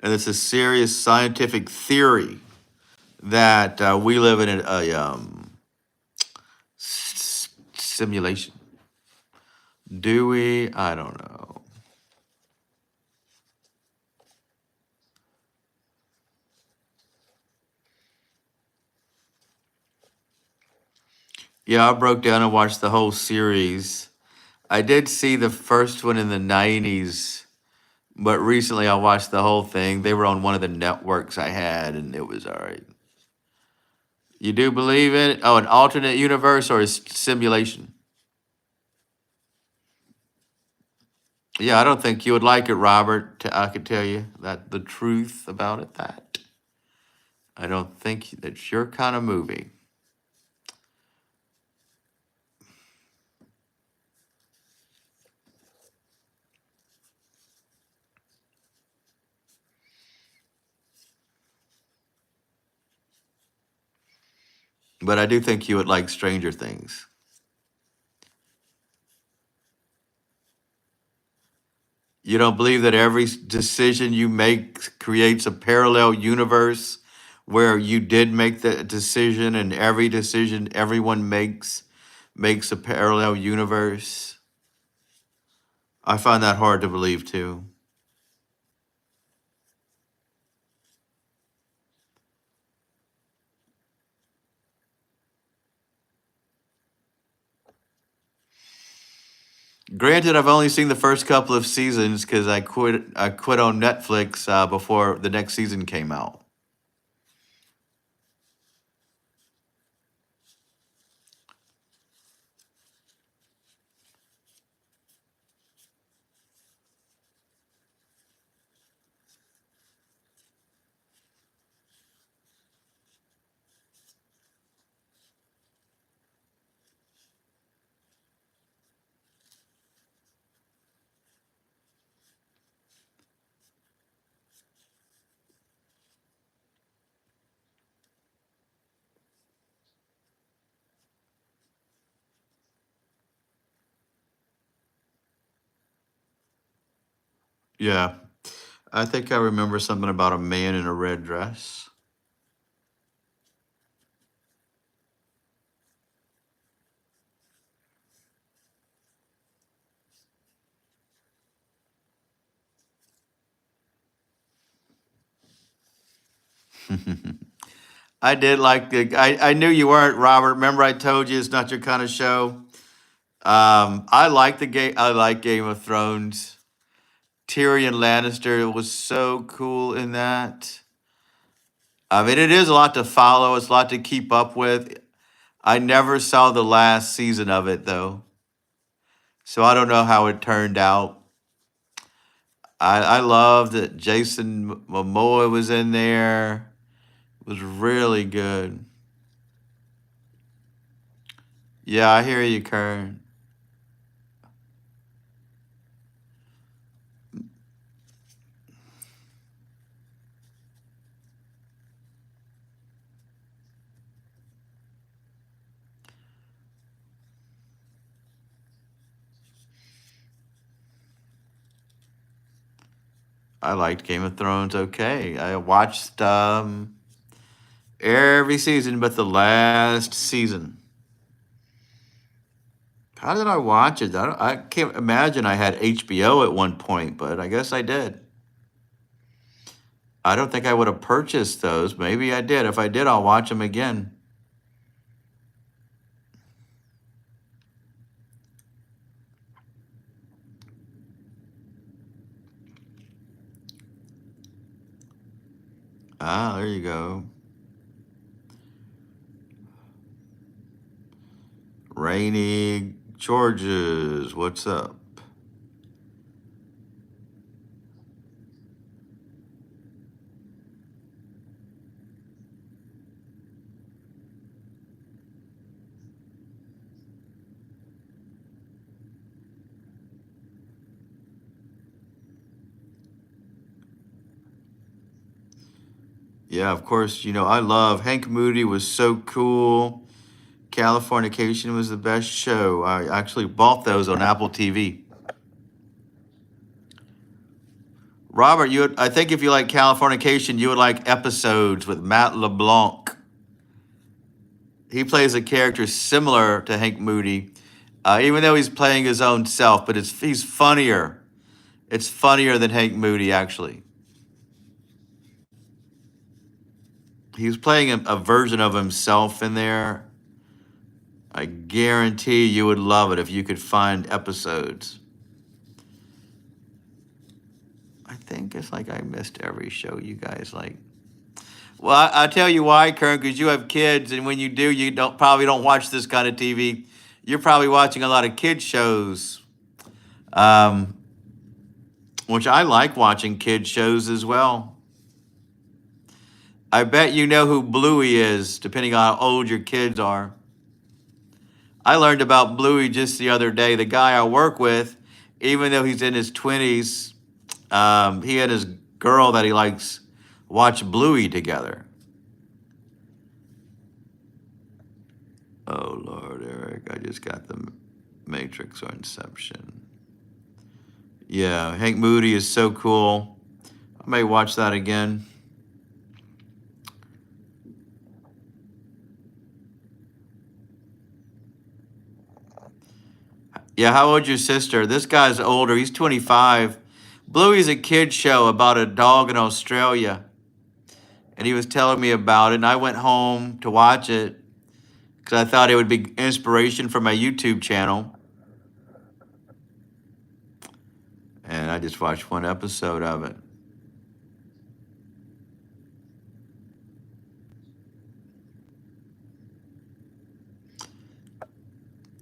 And it's a serious scientific theory that we live in a simulation. Do we? I don't know. Yeah, I broke down and watched the whole series. I did see the first one in the 90s, but recently I watched the whole thing. They were on one of the networks I had, and it was all right. You do believe in it? Oh, an alternate universe or a simulation? Yeah, I don't think you would like it, Robert. I could tell you that the truth about it, that I don't think that's your kind of movie. But I do think you would like Stranger Things. You don't believe that every decision you make creates a parallel universe where you did make the decision and every decision everyone makes a parallel universe? I find that hard to believe too. Granted, I've only seen the first couple of seasons because I quit on Netflix before the next season came out. Yeah, I think I remember something about a man in a red dress. I did like the. I knew you weren't, Robert. Remember, I told you it's not your kind of show. I like the game. I like Game of Thrones. Tyrion Lannister was so cool in that. I mean, it is a lot to follow. It's a lot to keep up with. I never saw the last season of it though, so I don't know how it turned out. I loved that Jason Momoa was in there. It was really good. Yeah, I hear you, Kern. I liked Game of Thrones. Okay, I watched every season but the last season. How did I watch it? I can't imagine I had HBO at one point, but I guess I did. I don't think I would have purchased those. Maybe I did. If I did, I'll watch them again. Ah, there you go. Rainy Georges, what's up? Yeah, of course. I love Hank Moody was so cool. Californication was the best show. I actually bought those on Apple TV. Robert, I think if you like Californication, you would like Episodes with Matt LeBlanc. He plays a character similar to Hank Moody, even though he's playing his own self, but he's funnier. It's funnier than Hank Moody, actually. He's playing a version of himself in there. I guarantee you would love it if you could find Episodes. I think it's like I missed every show you guys like. Well, I tell you why, Kern, because you have kids, and when you do, you probably don't watch this kind of TV. You're probably watching a lot of kids shows, um, which I like watching kids shows as well. I bet you know who Bluey is, depending on how old your kids are. I learned about Bluey just the other day. The guy I work with, even though he's in his 20s, he and his girl that he likes watch Bluey together. Oh Lord, Eric, I just got the Matrix or Inception. Yeah, Hank Moody is so cool. I may watch that again. Yeah, how old's your sister? This guy's older. He's 25. Bluey's a kid show about a dog in Australia. And he was telling me about it, and I went home to watch it because I thought it would be inspiration for my YouTube channel. And I just watched one episode of it.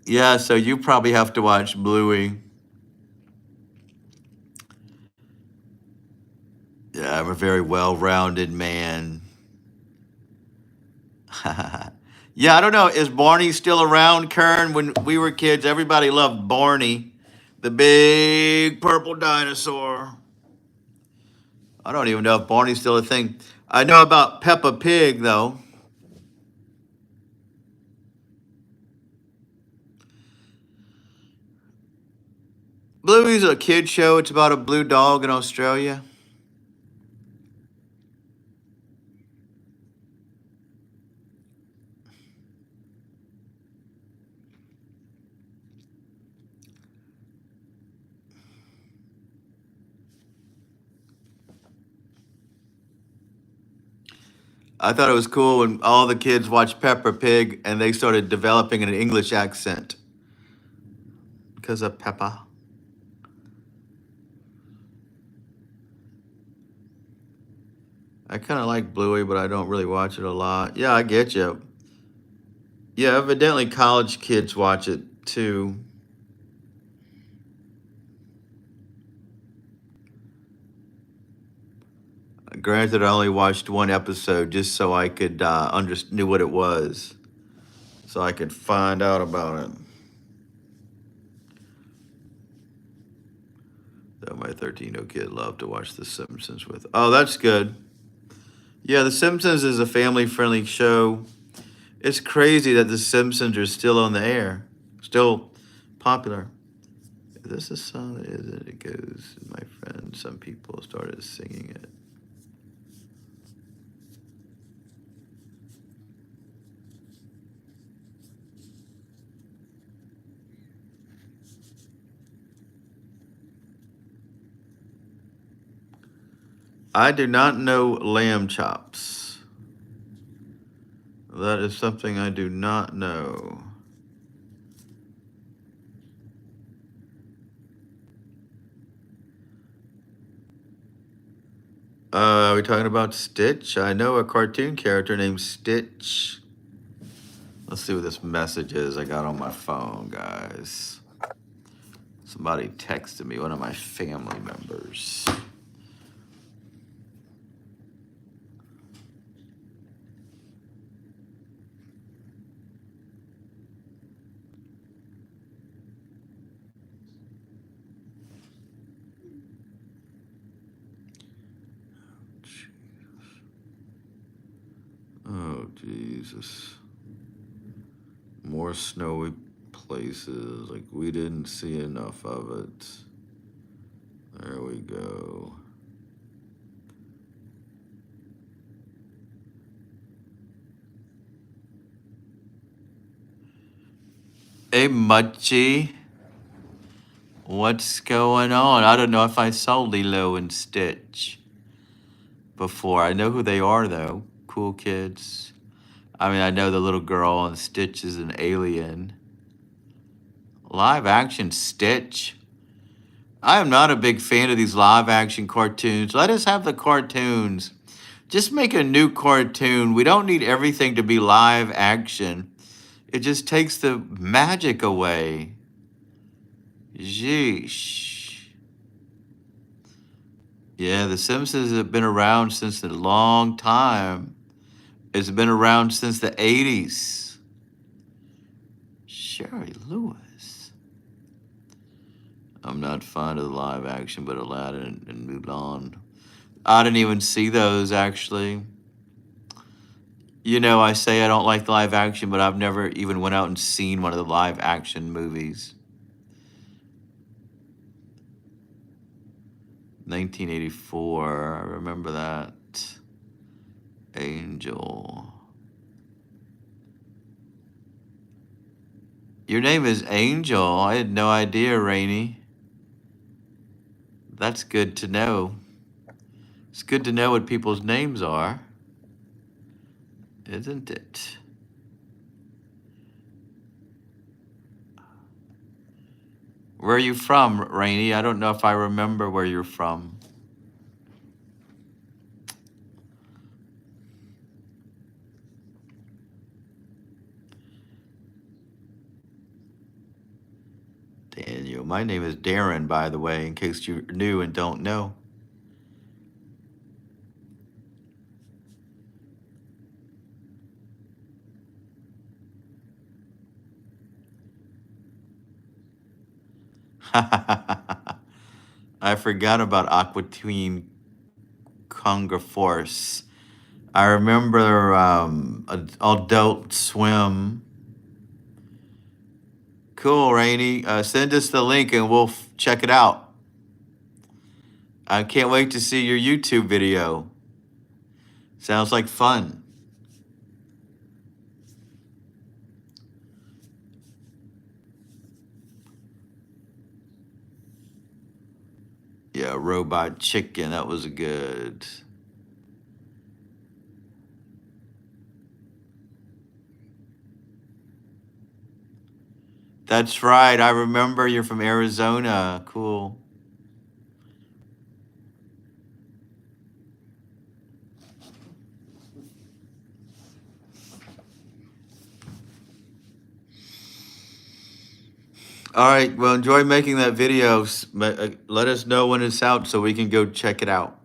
Yeah, so you probably have to watch Bluey. Yeah, I'm a very well-rounded man. Yeah, I don't know. Is Barney still around, Kern? When we were kids, everybody loved Barney, the big purple dinosaur. I don't even know if Barney's still a thing. I know about Peppa Pig, though. Bluey's a kid show. It's about a blue dog in Australia. I thought it was cool when all the kids watched Peppa Pig and they started developing an English accent because of Peppa. I kind of like Bluey, but I don't really watch it a lot. Yeah, I get you. Yeah, evidently college kids watch it too. Granted, I only watched one episode just so I could knew what it was, so I could find out about it. Though my 13-year-old kid loved to watch The Simpsons with. Oh, that's good. Yeah, The Simpsons is a family-friendly show. It's crazy that The Simpsons are still on the air, still popular. Is this a song that is it? It goes, my friend. Some people started singing it. I do not know lamb chops. That is something I do not know. Are we talking about Stitch? I know a cartoon character named Stitch. Let's see what this message is I got on my phone, guys. Somebody texted me, one of my family members. Oh, Jesus. More snowy places. Like, we didn't see enough of it. There we go. Hey, Muchie. What's going on? I don't know if I saw Lilo and Stitch before. I know who they are, though. Cool kids. I mean, I know the little girl on Stitch is an alien. Live action Stitch? I am not a big fan of these live action cartoons. Let us have the cartoons. Just make a new cartoon. We don't need everything to be live action. It just takes the magic away. Yeesh. Yeah, The Simpsons have been around since a long time. It's been around since the 80s. Sherry Lewis. I'm not fond of the live action, but Aladdin and Mulan. I didn't even see those, actually. You know, I say I don't like live action, but I've never even went out and seen one of the live action movies. 1984, I remember that. Angel. Your name is Angel. I had no idea, Rainey. That's good to know. It's good to know what people's names are, isn't it? Where are you from, Rainey? I don't know if I remember where you're from. Daniel. My name is Darren, by the way, in case you're new and don't know. I forgot about Aqua Tween Conga Force. I remember Adult Swim. Cool, Rainey. Send us the link and we'll check it out. I can't wait to see your YouTube video. Sounds like fun. Yeah, Robot Chicken. That was good. That's right. I remember you're from Arizona. Cool. All right. Well, enjoy making that video. Let us know when it's out so we can go check it out.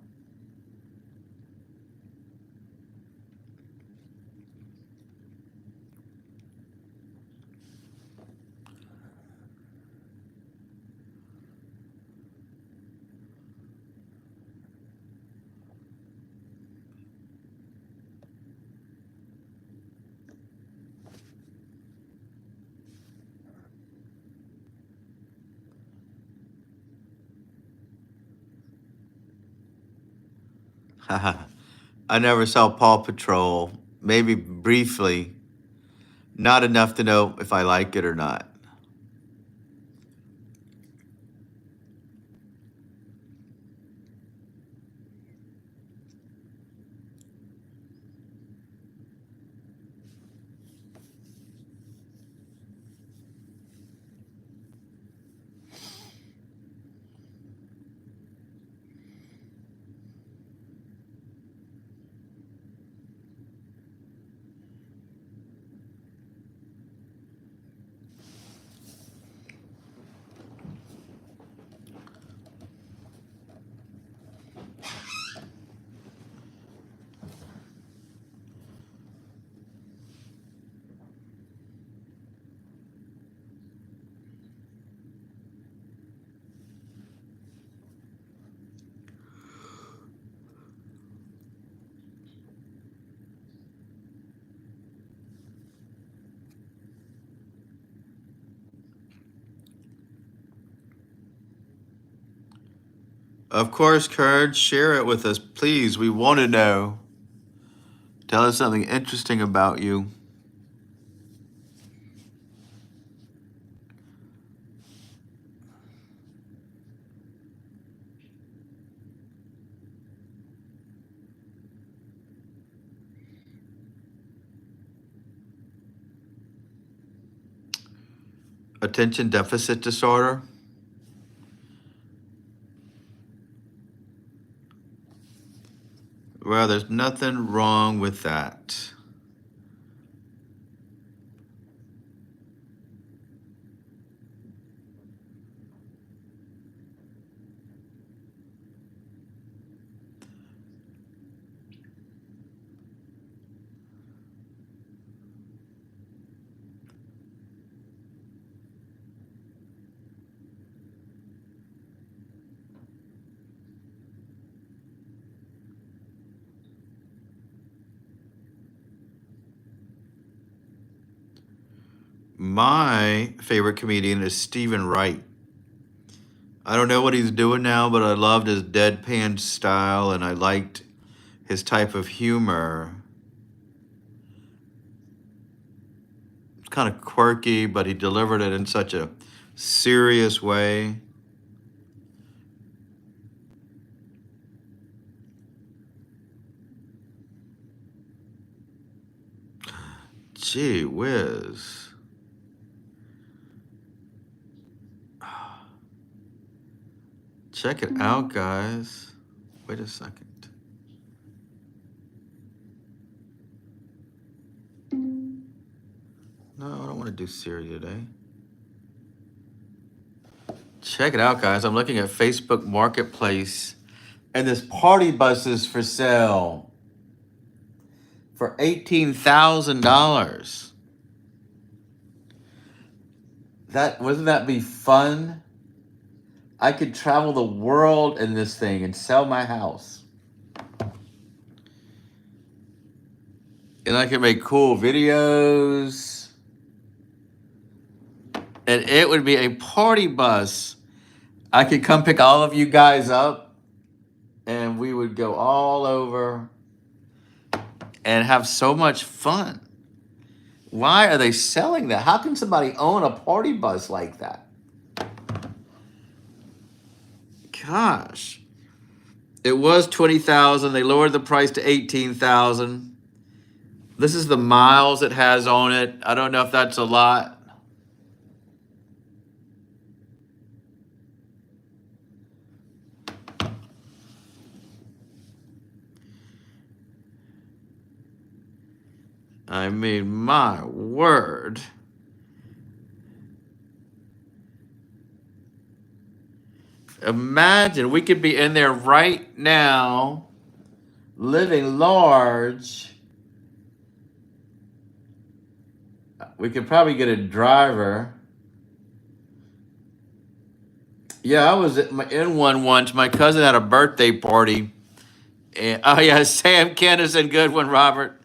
I never saw Paw Patrol. Maybe briefly. Not enough to know if I like it or not. Of course, Courage, share it with us, please. We want to know. Tell us something interesting about you. Attention deficit disorder? Well, there's nothing wrong with that. My favorite comedian is Stephen Wright. I don't know what he's doing now, but I loved his deadpan style and I liked his type of humor. It's kind of quirky, but he delivered it in such a serious way. Gee whiz. Check it out, guys. Wait a second. No, I don't want to do Siri today. Check it out, guys. I'm looking at Facebook Marketplace, and this party bus is for sale for $18,000. Wouldn't that be fun? I could travel the world in this thing and sell my house. And I could make cool videos. And it would be a party bus. I could come pick all of you guys up, and we would go all over and have so much fun. Why are they selling that? How can somebody own a party bus like that? Gosh. It was 20,000. They lowered the price to 18,000. This is the miles it has on it. I don't know if that's a lot. I mean, my word. Imagine we could be in there right now, living large. We could probably get a driver. Yeah, I was in one once. My cousin had a birthday party. And, oh, yeah, Sam Kennison, good one, Robert.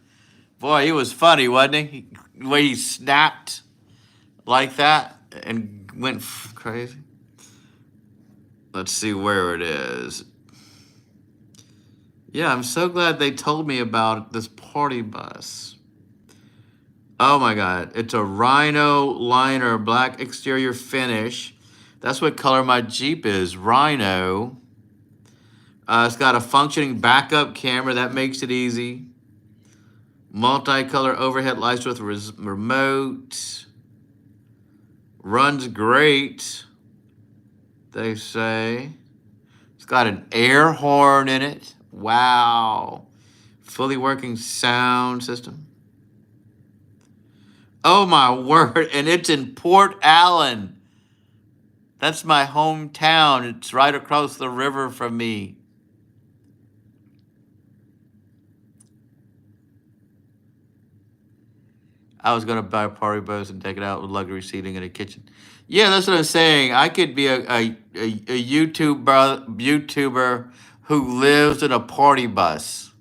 Boy, he was funny, wasn't he? The way he snapped like that and went crazy. Let's see where it is. Yeah, I'm so glad they told me about this party bus. Oh my God, it's a Rhino liner, black exterior finish. That's what color my Jeep is, Rhino. It's got a functioning backup camera, that makes it easy. Multicolor overhead lights with remote. Runs great, they say. It's got an air horn in it. Wow. Fully working sound system. Oh my word, and it's in Port Allen. That's my hometown. It's right across the river from me. I was gonna buy a party bus and take it out with luxury seating and a kitchen. Yeah, that's what I'm saying. I could be a YouTuber who lives in a party bus.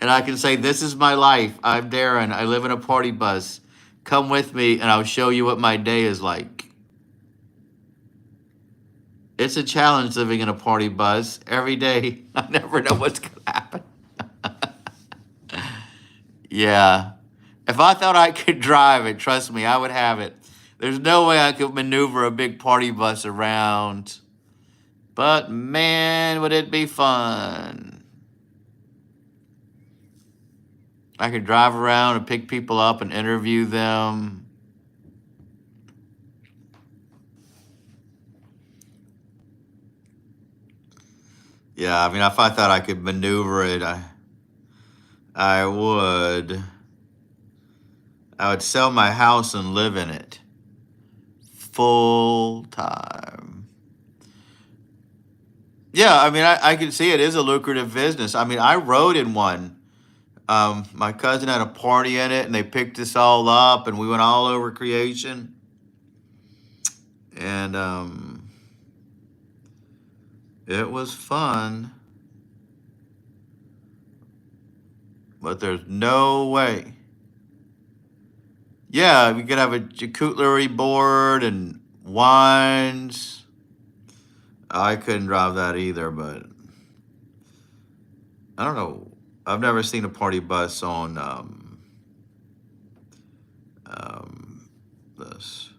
And I can say, this is my life. I'm Darren. I live in a party bus. Come with me and I'll show you what my day is like. It's a challenge living in a party bus every day. I never know what's going to happen. Yeah. If I thought I could drive it, trust me, I would have it. There's no way I could maneuver a big party bus around. But man, would it be fun. I could drive around and pick people up and interview them. Yeah, I mean, if I thought I could maneuver it, I would. I would sell my house and live in it full time. Yeah, I mean, I can see it is a lucrative business. I mean, I rode in one. My cousin had a party in it, and they picked us all up, and we went all over creation. And it was fun. But there's no way. Yeah, we could have a charcuterie board and wines. I couldn't drive that either, but I don't know. I've never seen a party bus on this.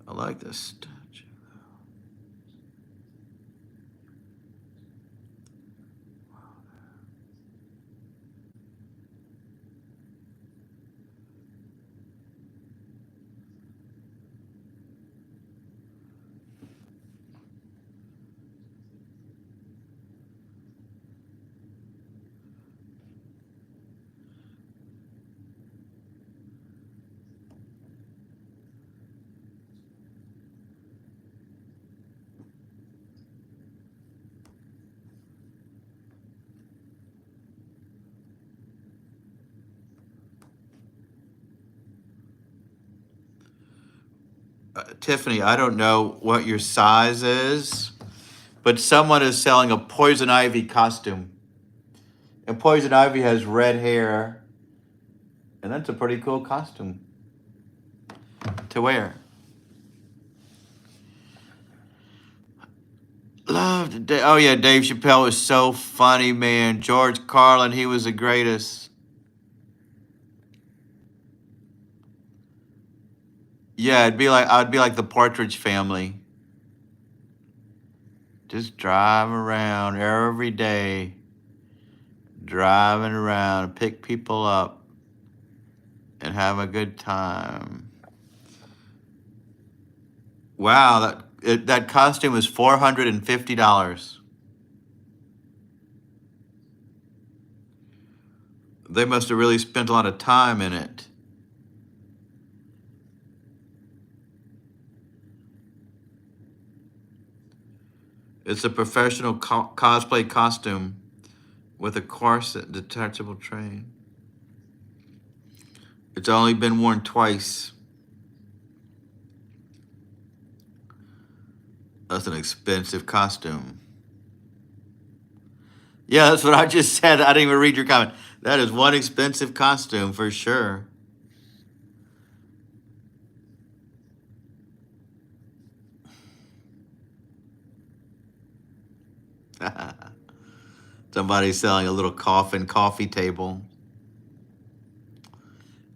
I like this statue. Tiffany, I don't know what your size is, but someone is selling a Poison Ivy costume. And Poison Ivy has red hair, and that's a pretty cool costume to wear. Loved Dave. Oh yeah, Dave Chappelle was so funny, man. George Carlin, he was the greatest. Yeah, I'd be like the Partridge Family. Just drive around every day, driving around, pick people up, and have a good time. Wow, that costume was $450. They must have really spent a lot of time in it. It's a professional cosplay costume with a corset, detachable train. It's only been worn twice. That's an expensive costume. Yeah, that's what I just said. I didn't even read your comment. That is one expensive costume for sure. Somebody's selling a little coffin coffee table.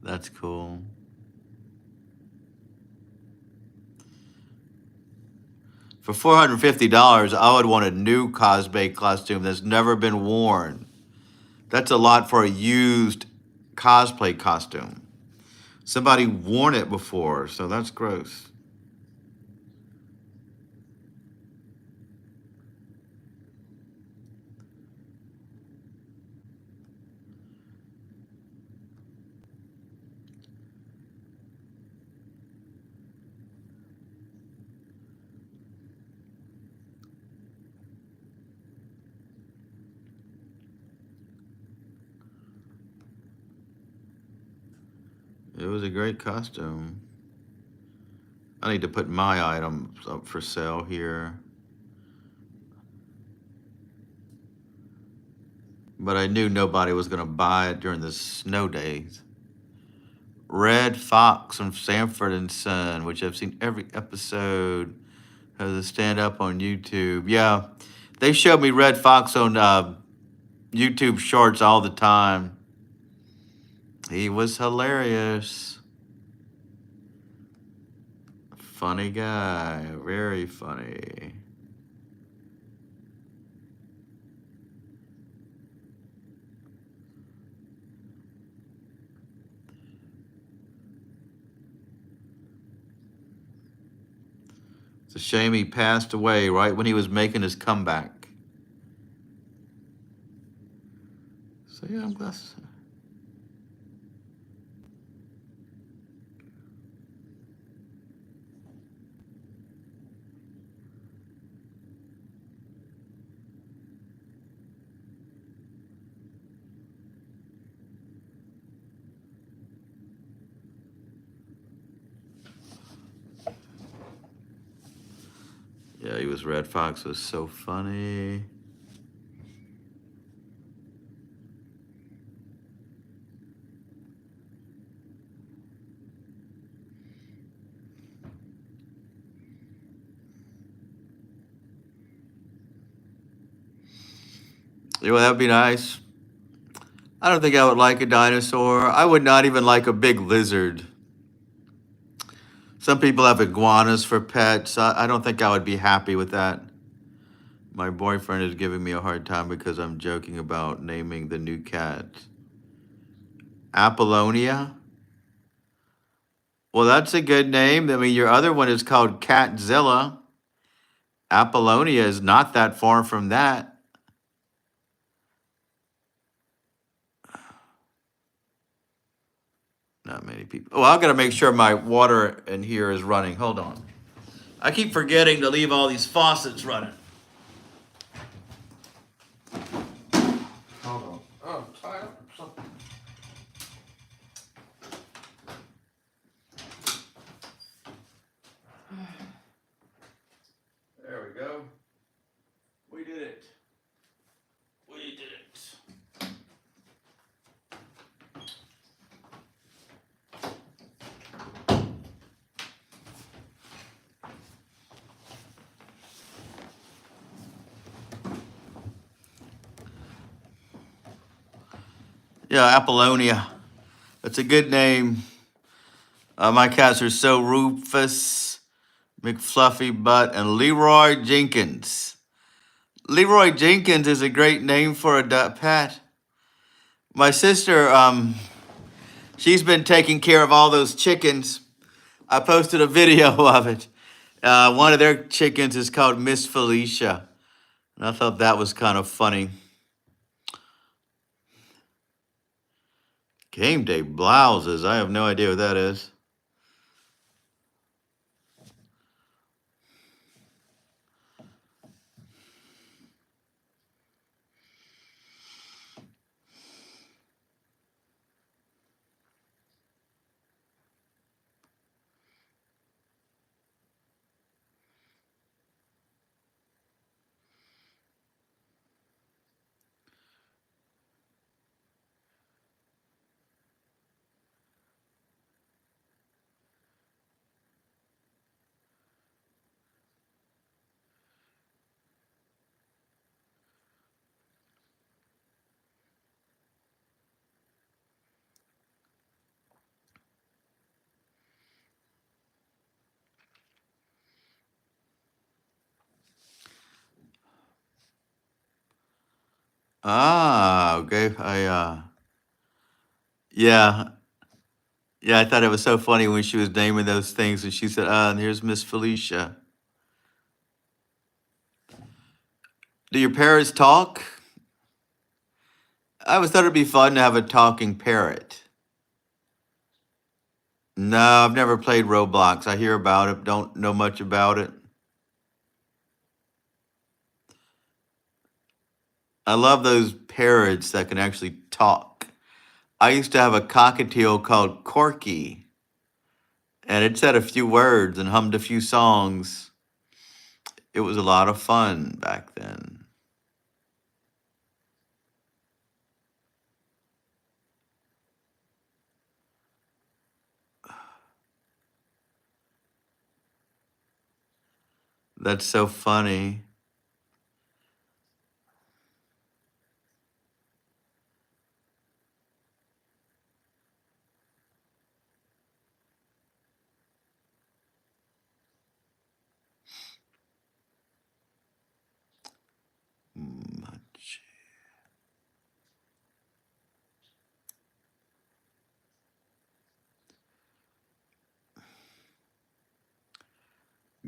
That's cool. For $450, I would want a new cosplay costume that's never been worn. That's a lot for a used cosplay costume. Somebody worn it before, so that's gross. It was a great costume. I need to put my items up for sale here. But I knew nobody was going to buy it during the snow days. Red Fox from Sanford and Son, which I've seen every episode, has a stand up on YouTube. Yeah, they showed me Red Fox on YouTube Shorts all the time. He was hilarious. Funny guy, very funny. It's a shame he passed away right when he was making his comeback. So yeah, I'm glad. Yeah, he was Red Fox. Was so funny. Yeah, well, that'd be nice. I don't think I would like a dinosaur. I would not even like a big lizard. Some people have iguanas for pets. I don't think I would be happy with that. My boyfriend is giving me a hard time because I'm joking about naming the new cat Apollonia. Well, that's a good name. I mean, your other one is called Catzilla. Apollonia is not that far from that. Not many people. Oh, I've got to make sure my water in here is running. Hold on. I keep forgetting to leave all these faucets running. Hold on. Oh, I'm tired of something. Yeah, Apollonia. That's a good name. My cats are So Rufus, McFluffy Butt, and Leroy Jenkins. Leroy Jenkins is a great name for a pet. My sister, she's been taking care of all those chickens. I posted a video of it. One of their chickens is called Miss Felicia. And I thought that was kind of funny. Game day blouses. I have no idea what that is. Ah, okay. Yeah, yeah. I thought it was so funny when she was naming those things, and she said, and here's Miss Felicia." Do your parrots talk? I always thought it'd be fun to have a talking parrot. No, I've never played Roblox. I hear about it, don't know much about it. I love those parrots that can actually talk. I used to have a cockatiel called Corky, and it said a few words and hummed a few songs. It was a lot of fun back then. That's so funny. Much.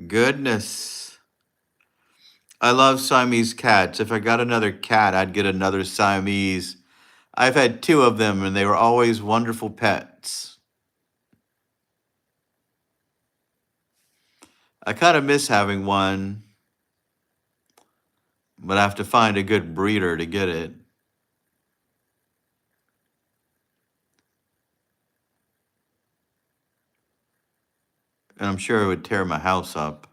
Goodness. I love Siamese cats. If I got another cat, I'd get another Siamese. I've had two of them, and they were always wonderful pets. I kind of miss having one, but I have to find a good breeder to get it. And I'm sure it would tear my house up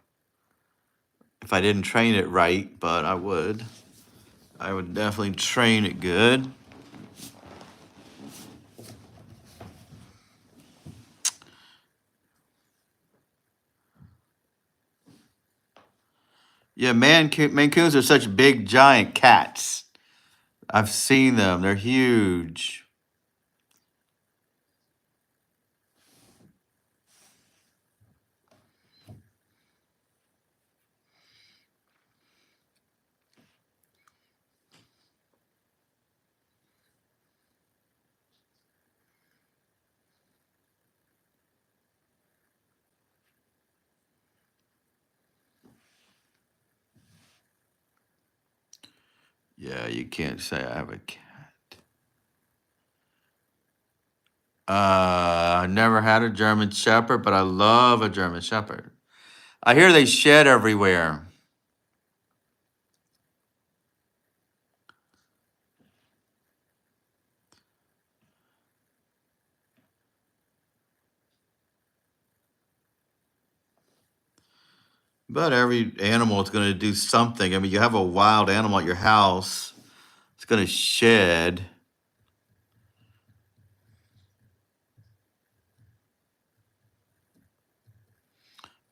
if I didn't train it right, but I would. I would definitely train it good. Yeah, Maine Coons are such big, giant cats. I've seen them. They're huge. Yeah, you can't say I have a cat. I never had a German Shepherd, but I love a German Shepherd. I hear they shed everywhere. But every animal is going to do something. I mean, you have a wild animal at your house, it's going to shed.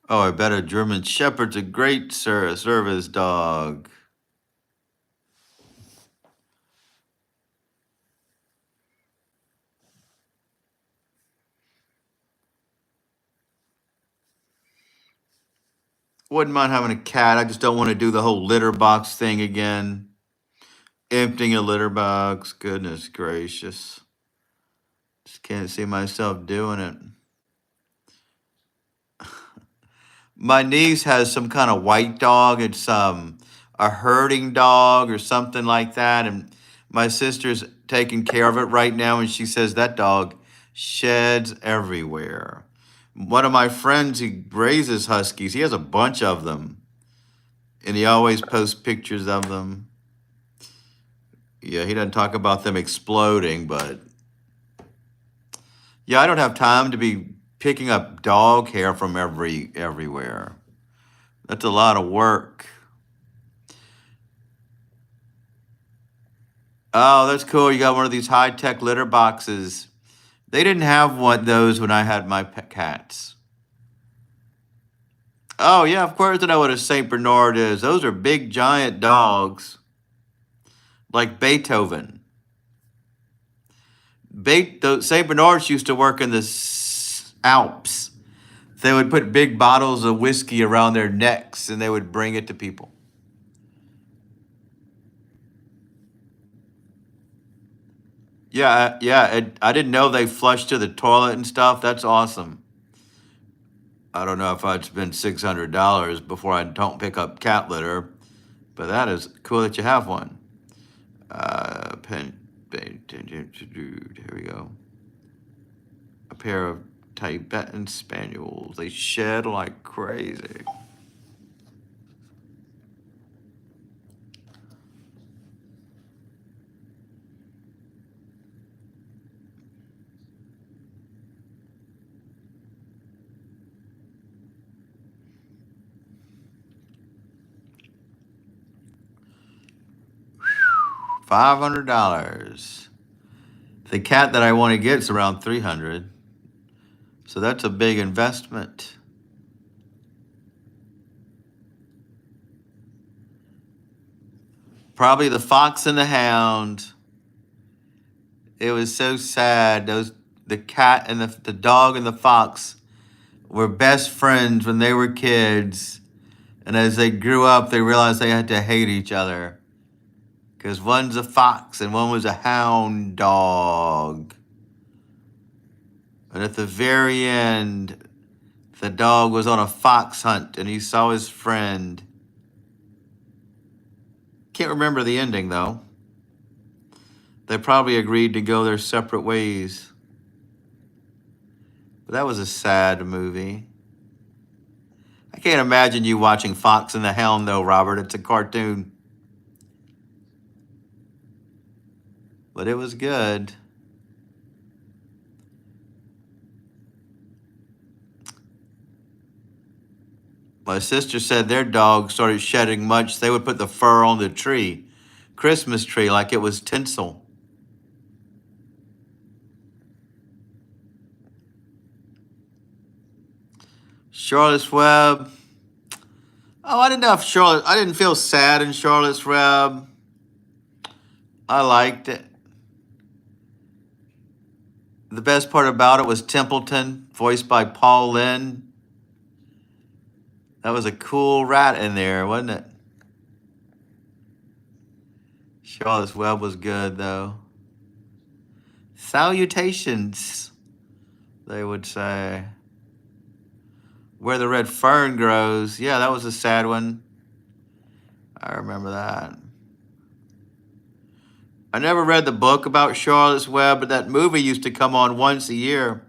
Oh, I bet a German Shepherd's a great service dog. Wouldn't mind having a cat. I just don't want to do the whole litter box thing again. Emptying a litter box. Goodness gracious. Just can't see myself doing it. My niece has some kind of white dog. It's a herding dog or something like that. And my sister's taking care of it right now, and she says that dog sheds everywhere. One of my friends who raises huskies, he has a bunch of them, and he always posts pictures of them. Yeah, he doesn't talk about them exploding, but yeah, I don't have time to be picking up dog hair from everywhere. That's a lot of work. Oh, that's cool. You got one of these high-tech litter boxes. They didn't have one those when I had my pet cats. Oh yeah, of course I know what a Saint Bernard is. Those are big giant dogs, like Beethoven. Saint Bernards used to work in the Alps. They would put big bottles of whiskey around their necks, and they would bring it to people. Yeah, yeah. I didn't know they flushed to the toilet and stuff. That's awesome. I don't know if I'd spend $600 before I don't pick up cat litter, but that is cool that you have one. Here we go. A pair of Tibetan spaniels. They shed like crazy. $500. The cat that I want to get is around 300. So that's a big investment. Probably the Fox and the Hound. It was so sad. The cat and the dog and the fox were best friends when they were kids. And as they grew up, they realized they had to hate each other. Because one's a fox and one was a hound dog. And at the very end, the dog was on a fox hunt and he saw his friend. Can't remember the ending though. They probably agreed to go their separate ways. But that was a sad movie. I can't imagine you watching Fox and the Hound though, Robert. It's a cartoon. But it was good. My sister said their dog started shedding much. They would put the fur on the tree, Christmas tree, like it was tinsel. Charlotte's Web. Oh, I didn't know if I didn't feel sad in Charlotte's Web. I liked it. The best part about it was Templeton, voiced by Paul Lynde. That was a cool rat in there, wasn't it? Charlotte's Web was good, though. Salutations, they would say. Where the Red Fern Grows. Yeah, that was a sad one. I remember that. I never read the book about Charlotte's Web, but that movie used to come on once a year.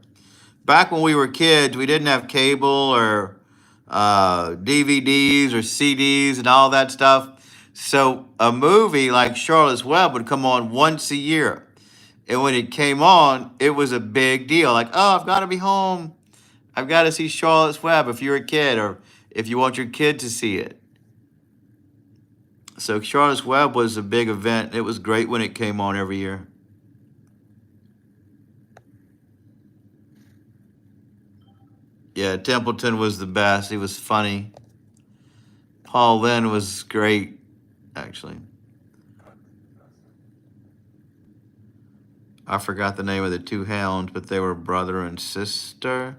Back when we were kids, we didn't have cable or DVDs or CDs and all that stuff. So a movie like Charlotte's Web would come on once a year. And when it came on, it was a big deal. Like, oh, I've got to be home. I've got to see Charlotte's Web if you're a kid or if you want your kid to see it. So Charlotte's Web was a big event. It was great when it came on every year. Yeah, Templeton was the best. He was funny. Paul Lynde was great, actually. I forgot the name of the two hounds, but they were brother and sister.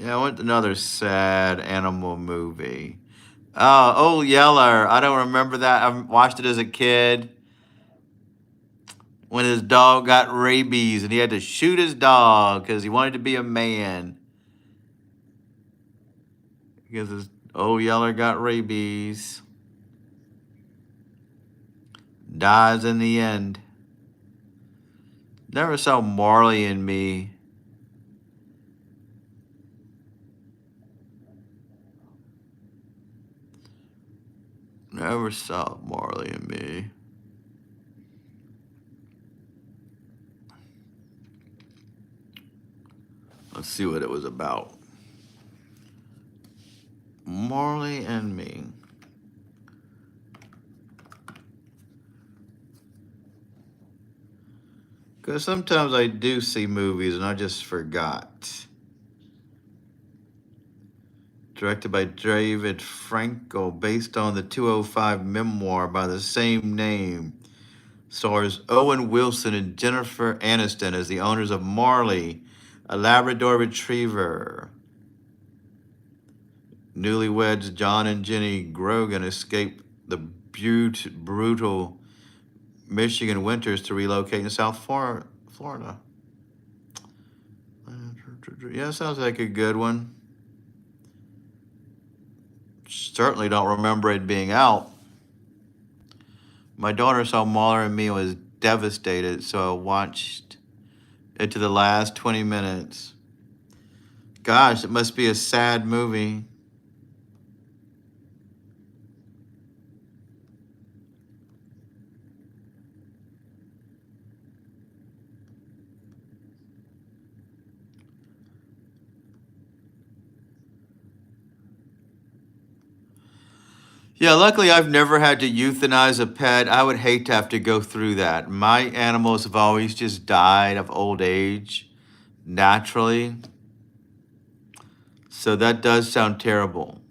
Yeah, I went to another sad animal movie. Oh, Old Yeller. I don't remember that. I watched it as a kid when his dog got rabies and he had to shoot his dog because he wanted to be a man. Because his Old Yeller got rabies. Dies in the end. Never saw Marley and Me. Never saw Marley and Me. Let's see what it was about. Marley and Me. Because sometimes I do see movies and I just forgot. Directed by David Frankel, based on the 205 memoir by the same name. Stars Owen Wilson and Jennifer Aniston as the owners of Marley, a Labrador Retriever. Newlyweds John and Jenny Grogan escape the brutal Michigan winters to relocate in South Florida. Yeah, sounds like a good one. Certainly don't remember it being out. My daughter saw Marley and Me and was devastated, so I watched it to the last 20 minutes. Gosh, it must be a sad movie. Yeah, luckily I've never had to euthanize a pet. I would hate to have to go through that. My animals have always just died of old age naturally. So that does sound terrible.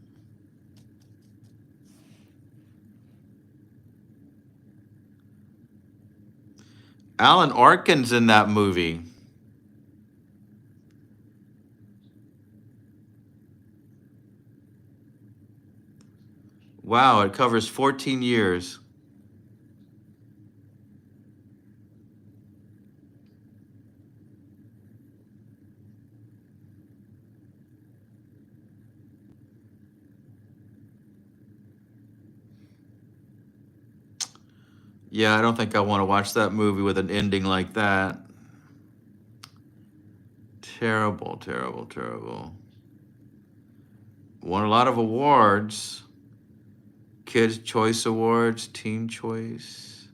Alan Arkin's in that movie. Wow, it covers 14 years. Yeah, I don't think I want to watch that movie with an ending like that. Terrible, terrible, terrible. Won a lot of awards. Kids' Choice Awards, Teen Choice.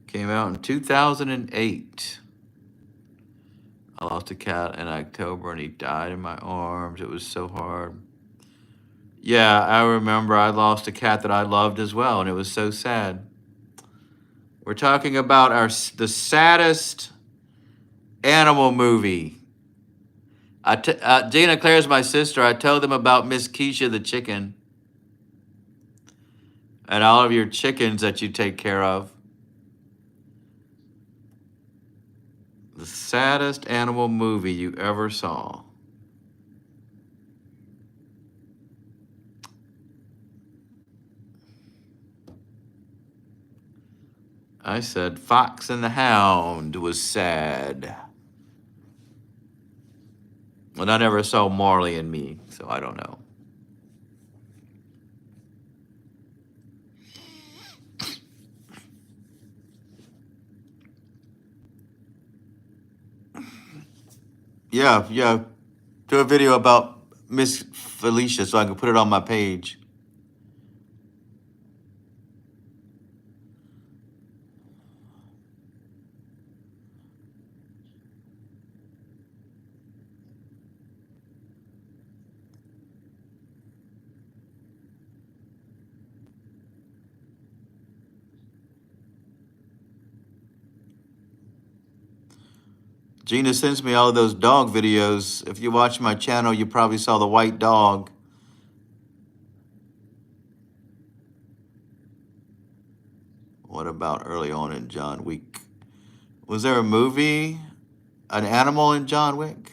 Came out in 2008. I lost a cat in October and he died in my arms. It was so hard. Yeah, I remember I lost a cat that I loved as well, and it was so sad. We're talking about the saddest animal movie. Gina Claire's my sister. I told them about Miss Keisha the chicken and all of your chickens that you take care of. The saddest animal movie you ever saw. I said Fox and the Hound was sad. And I never saw Marley and Me, so I don't know. Yeah. Do a video about Miss Felicia so I can put it on my page. Gina sends me all of those dog videos. If you watch my channel, you probably saw the white dog. What about early on in John Wick? Was there a movie An animal in John Wick?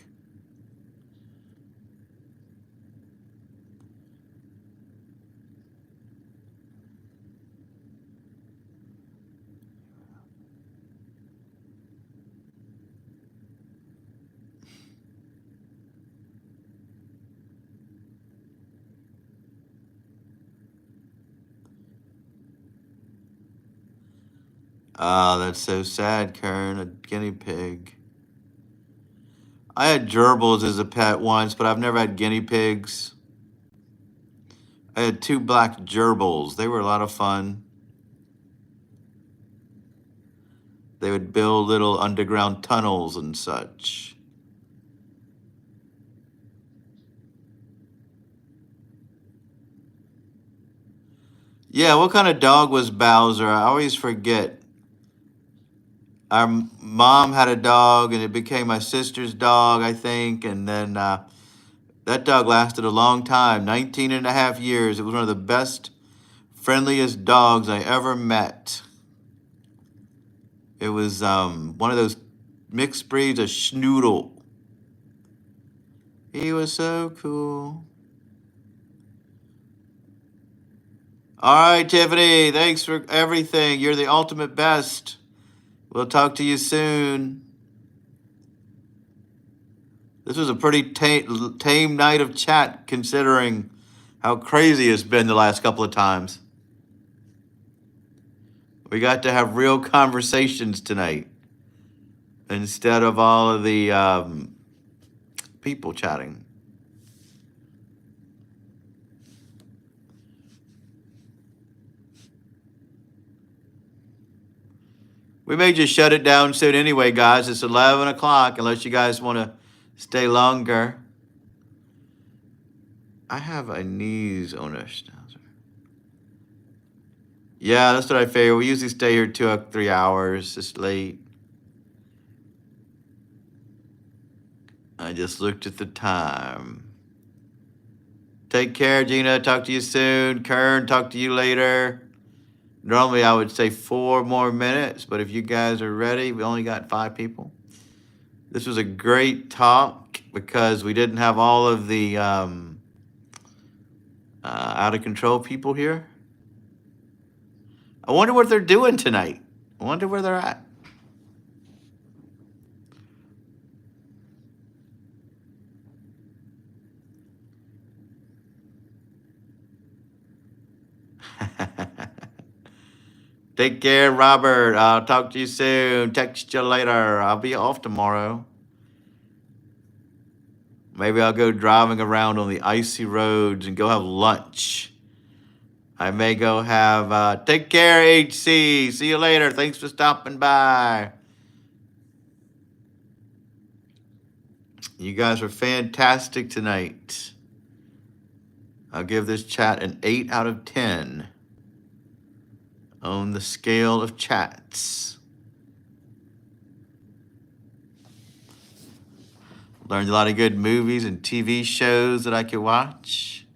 Ah, that's so sad, Karen. A guinea pig. I had gerbils as a pet once, but I've never had guinea pigs. I had 2 black gerbils. They were a lot of fun. They would build little underground tunnels and such. Yeah, what kind of dog was Bowser? I always forget. Our mom had a dog, and it became my sister's dog, I think. And then that dog lasted a long time, 19 and a half years. It was one of the best, friendliest dogs I ever met. It was one of those mixed breeds, a schnoodle. He was so cool. All right, Tiffany, thanks for everything. You're the ultimate best. We'll talk to you soon. This was a pretty tame night of chat, considering how crazy it's been the last couple of times. We got to have real conversations tonight instead of all of the people chatting. We may just shut it down soon anyway, guys. It's 11 o'clock, unless you guys want to stay longer. I have a knees on a schnauzer. Yeah, that's what I figure. We usually stay here 2 or 3 hours. It's late. I just looked at the time. Take care, Gina. Talk to you soon. Kern, talk to you later. Normally I would say 4 more minutes, but if you guys are ready, we only got 5 people. This was a great talk because we didn't have all of the out of control people here. I wonder what they're doing tonight. I wonder where they're at. Take care, Robert. I'll talk to you soon. Text you later. I'll be off tomorrow. Maybe I'll go driving around on the icy roads and go have lunch. I may go have, take care, HC. See you later. Thanks for stopping by. You guys are fantastic tonight. I'll give this chat an 8 out of 10 on the scale of chats. Learned a lot of good movies and TV shows that I could watch.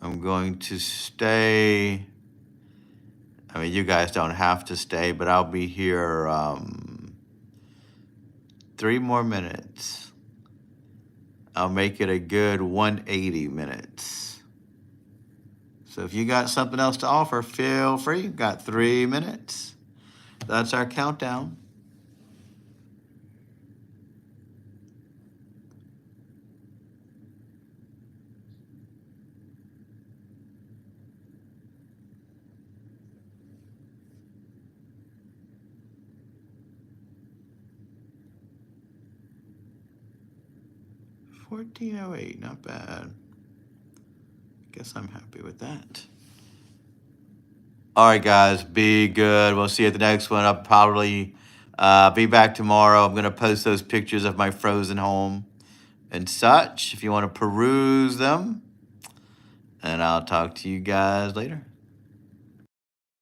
I'm going to stay. I mean, you guys don't have to stay, but I'll be here 3 more minutes. I'll make it a good 180 minutes. So if you got something else to offer, feel free. You've got 3 minutes. That's our countdown. $14.08, not bad. Guess I'm happy with that. All right, guys, be good. We'll see you at the next one. I'll probably be back tomorrow. I'm going to post those pictures of my frozen home and such if you want to peruse them. And I'll talk to you guys later.